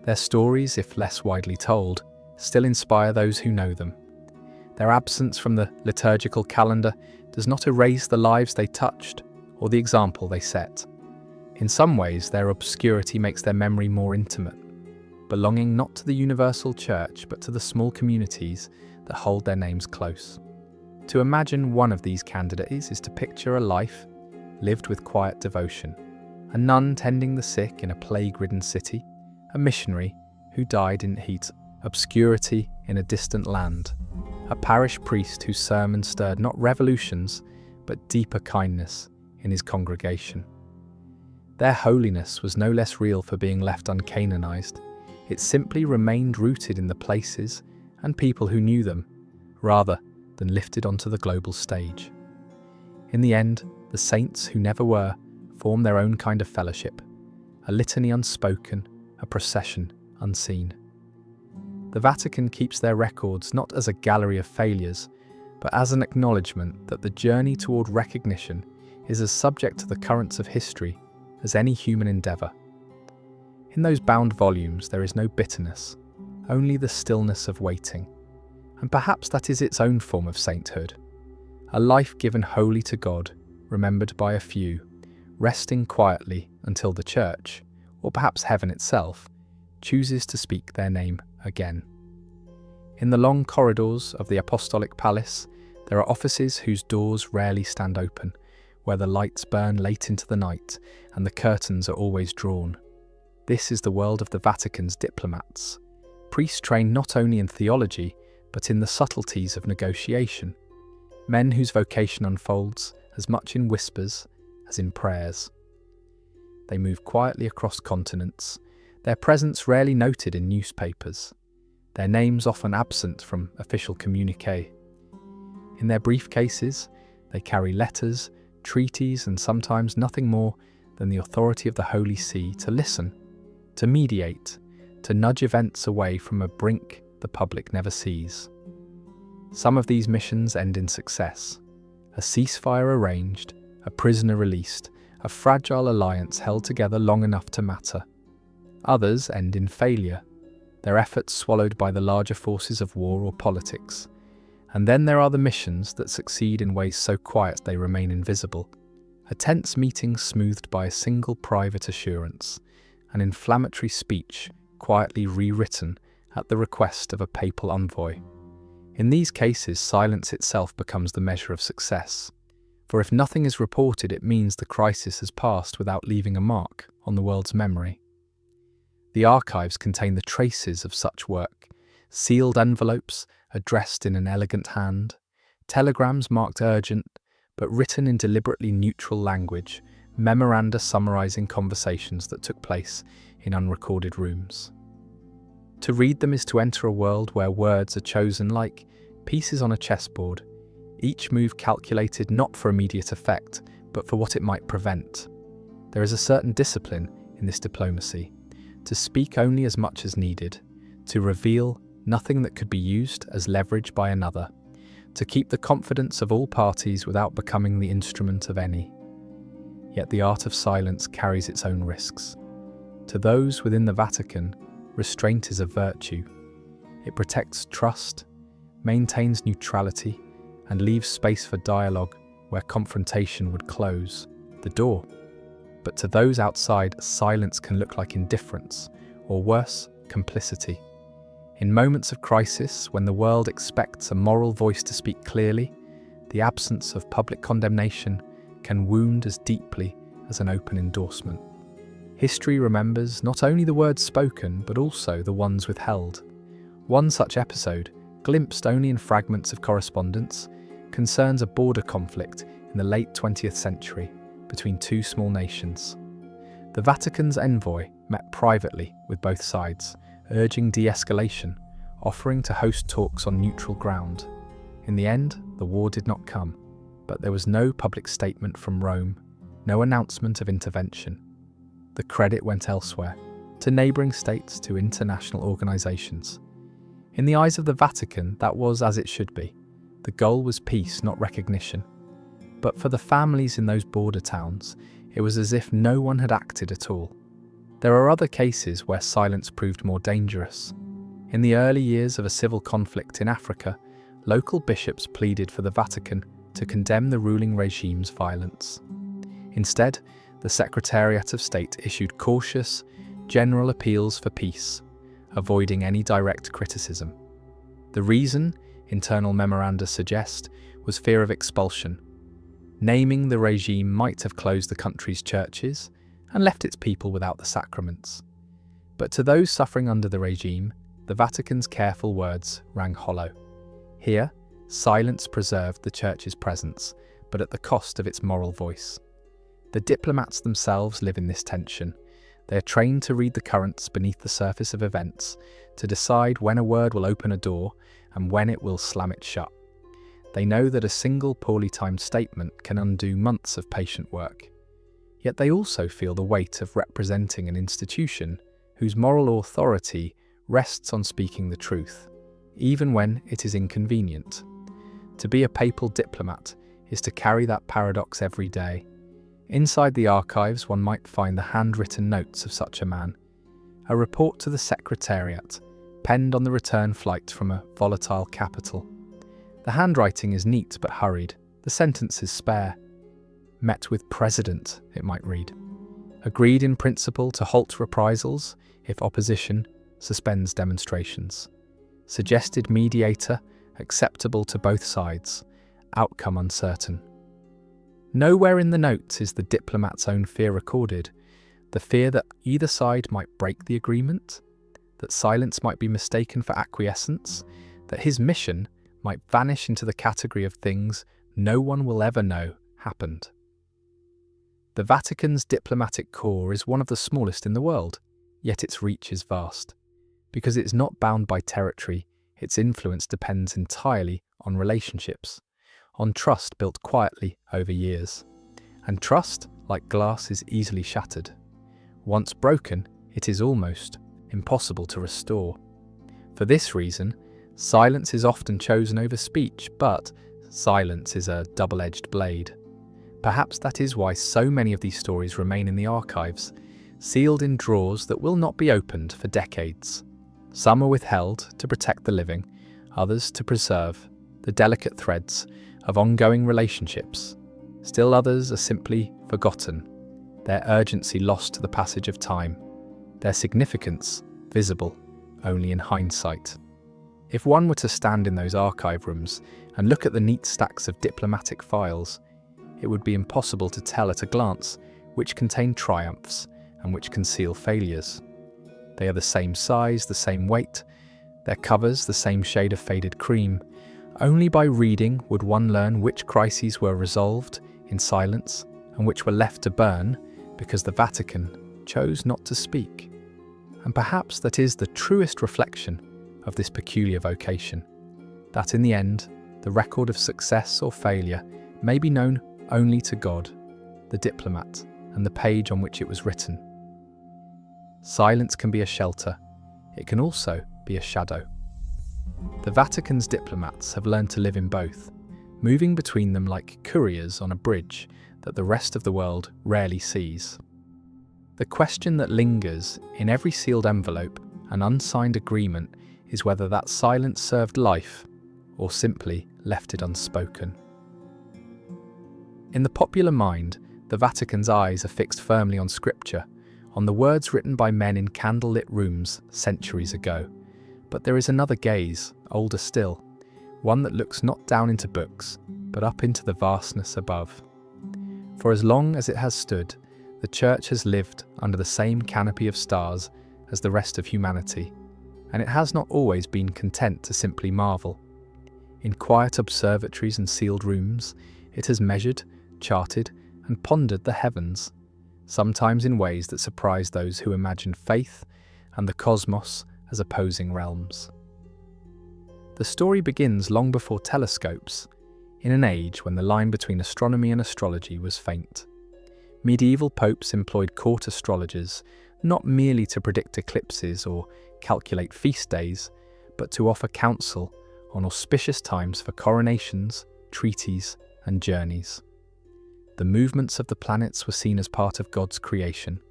Their stories, if less widely told, still inspire those who know them. Their absence from the liturgical calendar does not erase the lives they touched or the example they set. In some ways, their obscurity makes their memory more intimate, belonging not to the universal church but to the small communities that hold their names close. To imagine one of these candidates is to picture a life lived with quiet devotion, a nun tending the sick in a plague-ridden city, a missionary who died in heat, obscurity in a distant land, a parish priest whose sermon stirred not revolutions but deeper kindness in his congregation. Their holiness was no less real for being left uncanonized. It simply remained rooted in the places and people who knew them, rather than lifted onto the global stage. In the end, the saints who never were form their own kind of fellowship, a litany unspoken, a procession unseen. The Vatican keeps their records not as a gallery of failures, but as an acknowledgement that the journey toward recognition is as subject to the currents of history as any human endeavour. In those bound volumes there is no bitterness, only the stillness of waiting. And perhaps that is its own form of sainthood, a life given wholly to God, remembered by a few, resting quietly until the Church, or perhaps heaven itself, chooses to speak their name again. In the long corridors of the Apostolic Palace, there are offices whose doors rarely stand open, where the lights burn late into the night and the curtains are always drawn. This is the world of the Vatican's diplomats, priests trained not only in theology, but in the subtleties of negotiation, men whose vocation unfolds as much in whispers as in prayers. They move quietly across continents, their presence rarely noted in newspapers, their names often absent from official communiqué. In their briefcases, they carry letters, treaties, and sometimes nothing more than the authority of the Holy See to listen, to mediate, to nudge events away from a brink the public never sees. Some of these missions end in success. A ceasefire arranged, a prisoner released, a fragile alliance held together long enough to matter. Others end in failure, their efforts swallowed by the larger forces of war or politics. And then there are the missions that succeed in ways so quiet they remain invisible. A tense meeting smoothed by a single private assurance, an inflammatory speech quietly rewritten at the request of a papal envoy. In these cases, silence itself becomes the measure of success. For if nothing is reported, it means the crisis has passed without leaving a mark on the world's memory. The archives contain the traces of such work, sealed envelopes addressed in an elegant hand, telegrams marked urgent but written in deliberately neutral language, memoranda summarizing conversations that took place in unrecorded rooms. To read them is to enter a world where words are chosen like pieces on a chessboard, each move calculated not for immediate effect, but for what it might prevent. There is a certain discipline in this diplomacy, to speak only as much as needed, to reveal nothing that could be used as leverage by another, to keep the confidence of all parties without becoming the instrument of any. Yet the art of silence carries its own risks. To those within the Vatican, restraint is a virtue. It protects trust, maintains neutrality, and leaves space for dialogue where confrontation would close the door. But to those outside, silence can look like indifference, or worse, complicity. In moments of crisis, when the world expects a moral voice to speak clearly, the absence of public condemnation can wound as deeply as an open endorsement. History remembers not only the words spoken, but also the ones withheld. One such episode, glimpsed only in fragments of correspondence, concerns a border conflict in the late 20th century between two small nations. The Vatican's envoy met privately with both sides, urging de-escalation, offering to host talks on neutral ground. In the end, the war did not come, but there was no public statement from Rome, no announcement of intervention. The credit went elsewhere, to neighbouring states, to international organisations. In the eyes of the Vatican, that was as it should be. The goal was peace, not recognition. But for the families in those border towns, it was as if no one had acted at all. There are other cases where silence proved more dangerous. In the early years of a civil conflict in Africa, local bishops pleaded for the Vatican to condemn the ruling regime's violence. Instead, the Secretariat of State issued cautious, general appeals for peace, avoiding any direct criticism. The reason, internal memoranda suggest, was fear of expulsion. Naming the regime might have closed the country's churches and left its people without the sacraments. But to those suffering under the regime, the Vatican's careful words rang hollow. Here, silence preserved the Church's presence, but at the cost of its moral voice. The diplomats themselves live in this tension. They are trained to read the currents beneath the surface of events, to decide when a word will open a door and when it will slam it shut. They know that a single poorly timed statement can undo months of patient work. Yet they also feel the weight of representing an institution whose moral authority rests on speaking the truth, even when it is inconvenient. To be a papal diplomat is to carry that paradox every day. Inside the archives, one might find the handwritten notes of such a man. A report to the Secretariat, penned on the return flight from a volatile capital. The handwriting is neat but hurried, the sentences spare. Met with President, it might read. Agreed in principle to halt reprisals if opposition suspends demonstrations. Suggested mediator, acceptable to both sides. Outcome uncertain. Nowhere in the notes is the diplomat's own fear recorded, the fear that either side might break the agreement, that silence might be mistaken for acquiescence, that his mission might vanish into the category of things no one will ever know happened. The Vatican's diplomatic corps is one of the smallest in the world, yet its reach is vast. Because it's not bound by territory, its influence depends entirely on relationships, on trust built quietly over years. And trust, like glass, is easily shattered. Once broken, it is almost impossible to restore. For this reason, silence is often chosen over speech, but silence is a double-edged blade. Perhaps that is why so many of these stories remain in the archives, sealed in drawers that will not be opened for decades. Some are withheld to protect the living, others to preserve the delicate threads of ongoing relationships. Still others are simply forgotten, their urgency lost to the passage of time, their significance visible only in hindsight. If one were to stand in those archive rooms and look at the neat stacks of diplomatic files, it would be impossible to tell at a glance which contain triumphs and which conceal failures. They are the same size, the same weight, their covers the same shade of faded cream. Only by reading would one learn which crises were resolved in silence and which were left to burn because the Vatican chose not to speak. And perhaps that is the truest reflection of this peculiar vocation, that in the end, the record of success or failure may be known only to God, the diplomat, and the page on which it was written. Silence can be a shelter. It can also be a shadow. The Vatican's diplomats have learned to live in both, moving between them like couriers on a bridge that the rest of the world rarely sees. The question that lingers in every sealed envelope and unsigned agreement is whether that silence served life or simply left it unspoken. In the popular mind, the Vatican's eyes are fixed firmly on Scripture, on the words written by men in candlelit rooms centuries ago. But there is another gaze, older still, one that looks not down into books, but up into the vastness above. For as long as it has stood, the Church has lived under the same canopy of stars as the rest of humanity, and it has not always been content to simply marvel. In quiet observatories and sealed rooms, it has measured, charted, and pondered the heavens, sometimes in ways that surprise those who imagine faith and the cosmos as opposing realms. The story begins long before telescopes, in an age when the line between astronomy and astrology was faint. Medieval popes employed court astrologers not merely to predict eclipses or calculate feast days, but to offer counsel on auspicious times for coronations, treaties, and journeys. The movements of the planets were seen as part of God's creation,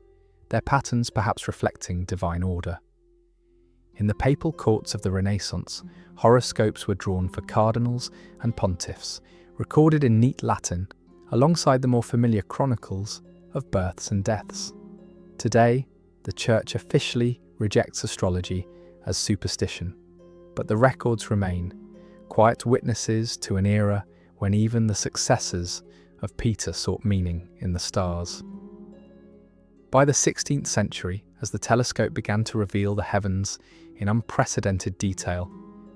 their patterns perhaps reflecting divine order. In the papal courts of the Renaissance, horoscopes were drawn for cardinals and pontiffs, recorded in neat Latin, alongside the more familiar chronicles of births and deaths. Today, the Church officially rejects astrology as superstition, but the records remain, quiet witnesses to an era when even the successors of Peter sought meaning in the stars. By the 16th century, as the telescope began to reveal the heavens in unprecedented detail,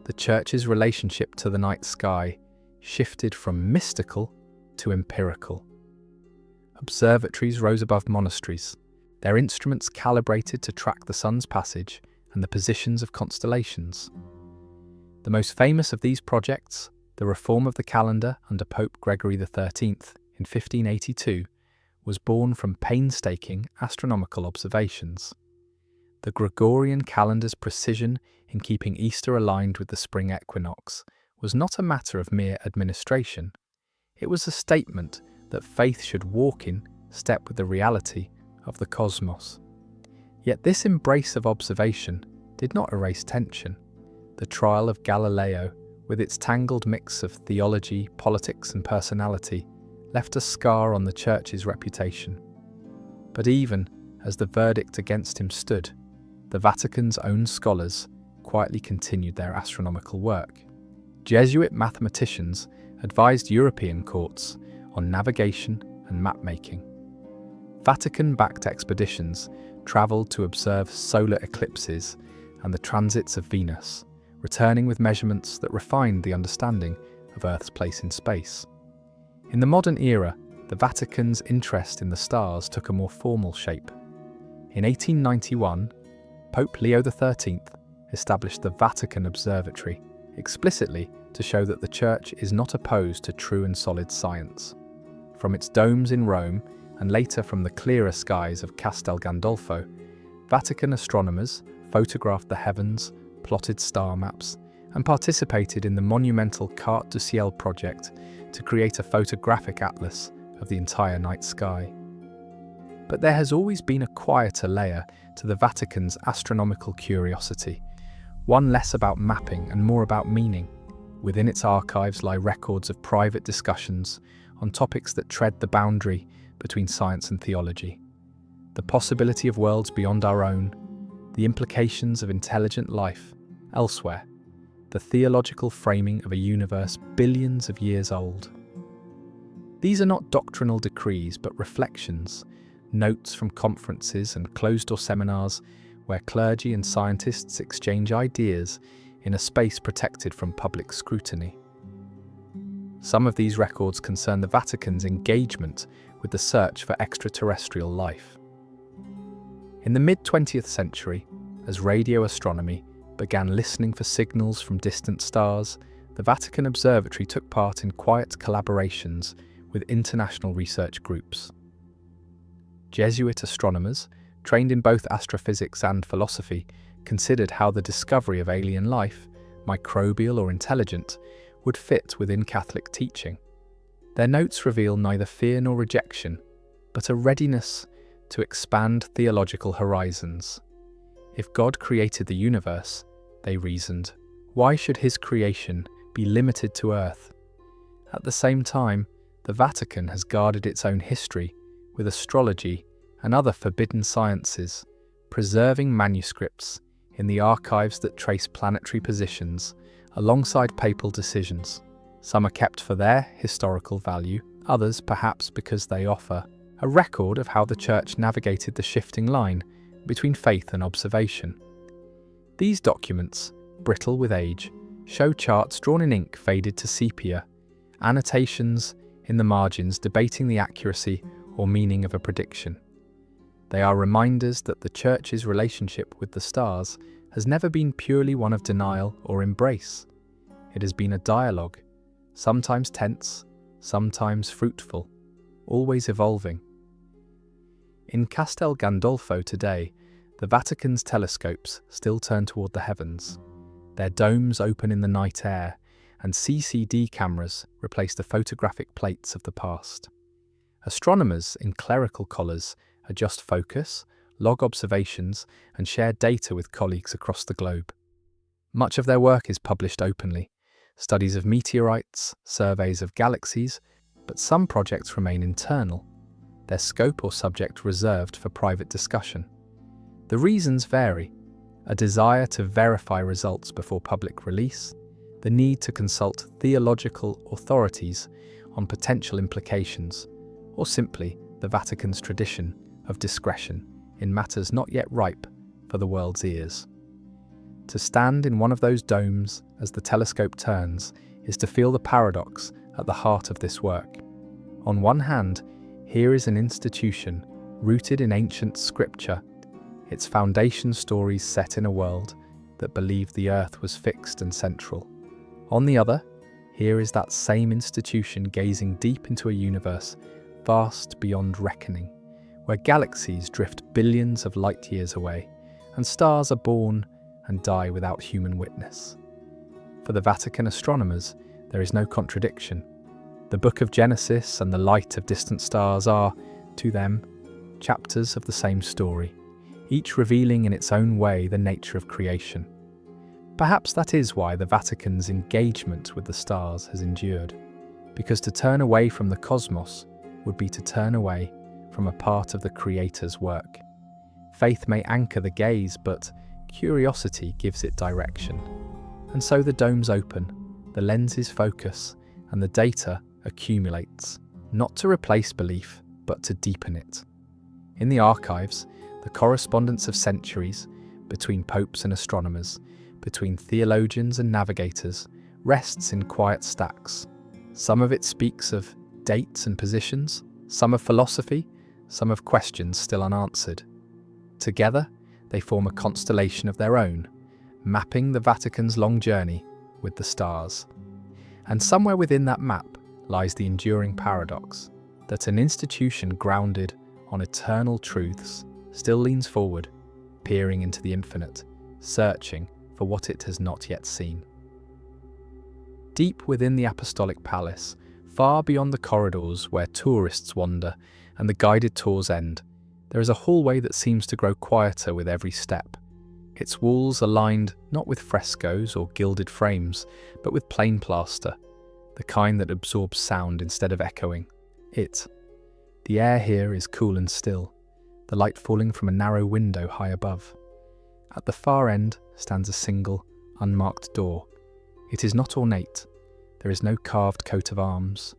the Church's relationship to the night sky shifted from mystical to empirical. Observatories rose above monasteries, their instruments calibrated to track the sun's passage and the positions of constellations. The most famous of these projects, the reform of the calendar under Pope Gregory XIII in 1582, was born from painstaking astronomical observations. The Gregorian calendar's precision in keeping Easter aligned with the spring equinox was not a matter of mere administration. It was a statement that faith should walk in step with the reality of the cosmos. Yet this embrace of observation did not erase tension. The trial of Galileo, with its tangled mix of theology, politics, and personality, left a scar on the Church's reputation. But even as the verdict against him stood, the Vatican's own scholars quietly continued their astronomical work. Jesuit mathematicians advised European courts on navigation and map-making. Vatican-backed expeditions travelled to observe solar eclipses and the transits of Venus, returning with measurements that refined the understanding of Earth's place in space. In the modern era, the Vatican's interest in the stars took a more formal shape. In 1891, Pope Leo XIII established the Vatican Observatory, explicitly to show that the Church is not opposed to true and solid science. From its domes in Rome, and later from the clearer skies of Castel Gandolfo, Vatican astronomers photographed the heavens, plotted star maps, and participated in the monumental Carte du Ciel project to create a photographic atlas of the entire night sky. But there has always been a quieter layer to the Vatican's astronomical curiosity, one less about mapping and more about meaning. Within its archives lie records of private discussions on topics that tread the boundary between science and theology. The possibility of worlds beyond our own, the implications of intelligent life elsewhere, the theological framing of a universe billions of years old. These are not doctrinal decrees, but reflections, notes from conferences and closed-door seminars where clergy and scientists exchange ideas in a space protected from public scrutiny. Some of these records concern the Vatican's engagement with the search for extraterrestrial life. In the mid-20th century, as radio astronomy began listening for signals from distant stars, the Vatican Observatory took part in quiet collaborations with international research groups. Jesuit astronomers, trained in both astrophysics and philosophy, considered how the discovery of alien life, microbial or intelligent, would fit within Catholic teaching. Their notes reveal neither fear nor rejection, but a readiness to expand theological horizons. If God created the universe, they reasoned, why should his creation be limited to Earth? At the same time, the Vatican has guarded its own history with astrology and other forbidden sciences, preserving manuscripts in the archives that trace planetary positions alongside papal decisions. Some are kept for their historical value, others perhaps because they offer a record of how the Church navigated the shifting line between faith and observation. These documents, brittle with age, show charts drawn in ink faded to sepia, annotations in the margins debating the accuracy or meaning of a prediction. They are reminders that the Church's relationship with the stars has never been purely one of denial or embrace. It has been a dialogue, sometimes tense, sometimes fruitful, always evolving. In Castel Gandolfo today, the Vatican's telescopes still turn toward the heavens. Their domes open in the night air, and CCD cameras replace the photographic plates of the past. Astronomers in clerical collars adjust focus, log observations, and share data with colleagues across the globe. Much of their work is published openly, studies of meteorites, surveys of galaxies, but some projects remain internal, their scope or subject reserved for private discussion. The reasons vary: a desire to verify results before public release, the need to consult theological authorities on potential implications, or simply the Vatican's tradition of discretion in matters not yet ripe for the world's ears. To stand in one of those domes as the telescope turns is to feel the paradox at the heart of this work. On one hand, here is an institution rooted in ancient scripture, its foundation stories set in a world that believed the earth was fixed and central. On the other, here is that same institution gazing deep into a universe vast beyond reckoning, where galaxies drift billions of light years away, and stars are born and die without human witness. For the Vatican astronomers, there is no contradiction. The Book of Genesis and the light of distant stars are, to them, chapters of the same story, each revealing in its own way the nature of creation. Perhaps that is why the Vatican's engagement with the stars has endured, because to turn away from the cosmos would be to turn away from a part of the Creator's work. Faith may anchor the gaze, but curiosity gives it direction. And so the domes open, the lenses focus, and the data accumulates, not to replace belief, but to deepen it. In the archives, the correspondence of centuries, between popes and astronomers, between theologians and navigators, rests in quiet stacks. Some of it speaks of dates and positions, some of philosophy, some of questions still unanswered. Together, they form a constellation of their own, mapping the Vatican's long journey with the stars. And somewhere within that map lies the enduring paradox that an institution grounded on eternal truths still leans forward, peering into the infinite, searching for what it has not yet seen. Deep within the Apostolic Palace, far beyond the corridors where tourists wander and the guided tours end, there is a hallway that seems to grow quieter with every step. Its walls are lined not with frescoes or gilded frames, but with plain plaster, the kind that absorbs sound instead of echoing. The air here is cool and still, the light falling from a narrow window high above. At the far end stands a single, unmarked door. It is not ornate. There is no carved coat of arms,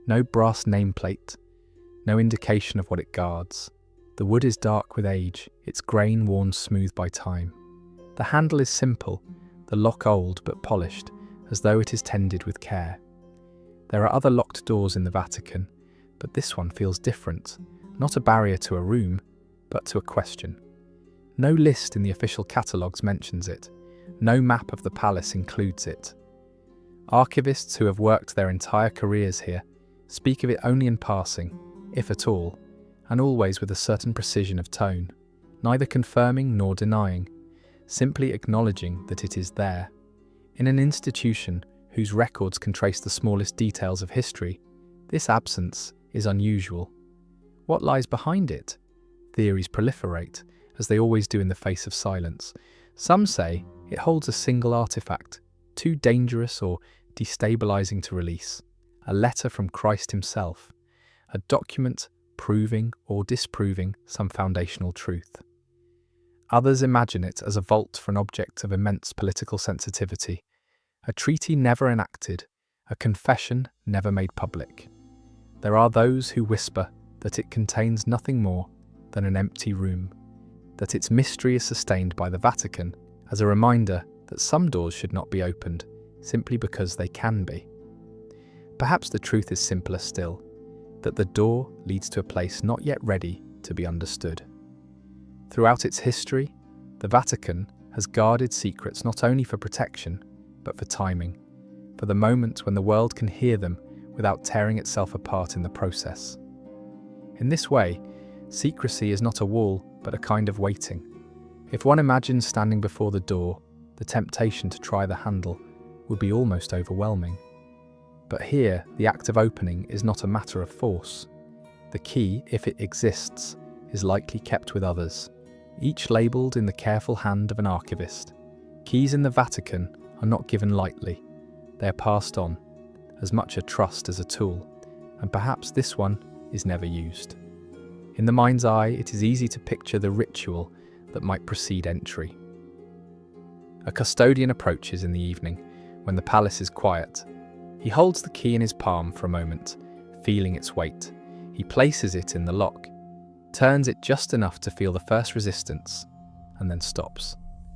no brass nameplate, no indication of what it guards. The wood is dark with age, its grain worn smooth by time. The handle is simple, the lock old but polished, as though it is tended with care. There are other locked doors in the Vatican, but this one feels different, not a barrier to a room, but to a question. No list in the official catalogues mentions it, no map of the palace includes it. Archivists who have worked their entire careers here speak of it only in passing, if at all, and always with a certain precision of tone, neither confirming nor denying, simply acknowledging that it is there. In an institution whose records can trace the smallest details of history, this absence is unusual. What lies behind it? Theories proliferate, as they always do in the face of silence. Some say it holds a single artifact, too dangerous or destabilizing to release, a letter from Christ himself, a document proving or disproving some foundational truth. Others imagine it as a vault for an object of immense political sensitivity, a treaty never enacted, a confession never made public. There are those who whisper that it contains nothing more than an empty room, that its mystery is sustained by the Vatican as a reminder that some doors should not be opened simply because they can be. Perhaps the truth is simpler still, that the door leads to a place not yet ready to be understood. Throughout its history, the Vatican has guarded secrets not only for protection, but for timing, for the moment when the world can hear them without tearing itself apart in the process. In this way, secrecy is not a wall, but a kind of waiting. If one imagines standing before the door, the temptation to try the handle would be almost overwhelming. But here, the act of opening is not a matter of force. The key, if it exists, is likely kept with others, each labelled in the careful hand of an archivist. Keys in the Vatican are not given lightly. They are passed on, as much a trust as a tool, and perhaps this one is never used. In the mind's eye, it is easy to picture the ritual that might precede entry. A custodian approaches in the evening, when the palace is quiet. He holds the key in his palm for a moment, feeling its weight. He places it in the lock, turns it just enough to feel the first resistance, and then stops.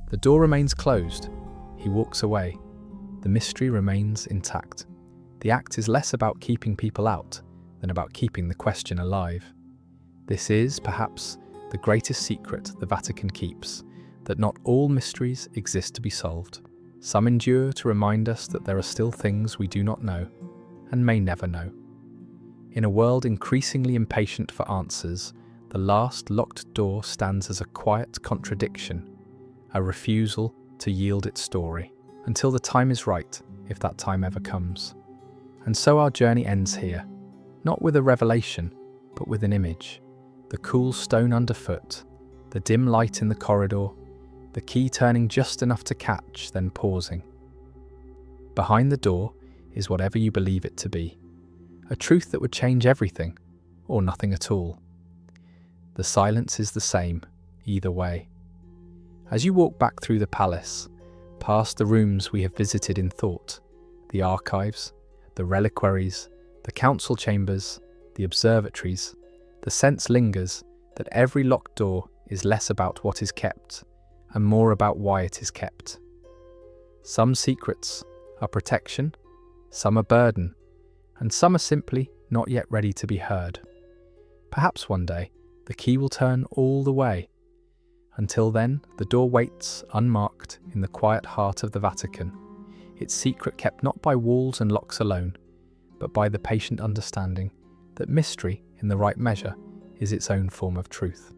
The door remains closed. He walks away. The mystery remains intact. The act is less about keeping people out than about keeping the question alive. This is, perhaps, the greatest secret the Vatican keeps, that not all mysteries exist to be solved. Some endure to remind us that there are still things we do not know, and may never know. In a world increasingly impatient for answers, the last locked door stands as a quiet contradiction, a refusal to yield its story, until the time is right, if that time ever comes. And so our journey ends here, not with a revelation, but with an image. The cool stone underfoot, the dim light in the corridor, the key turning just enough to catch, then pausing. Behind the door is whatever you believe it to be, a truth that would change everything, or nothing at all. The silence is the same, either way. As you walk back through the palace, past the rooms we have visited in thought, the archives, the reliquaries, the council chambers, the observatories, the sense lingers that every locked door is less about what is kept and more about why it is kept. Some secrets are protection, some are burden, and some are simply not yet ready to be heard. Perhaps one day the key will turn all the way. Until then, the door waits unmarked in the quiet heart of the Vatican, its secret kept not by walls and locks alone, but by the patient understanding that mystery, in the right measure, is its own form of truth.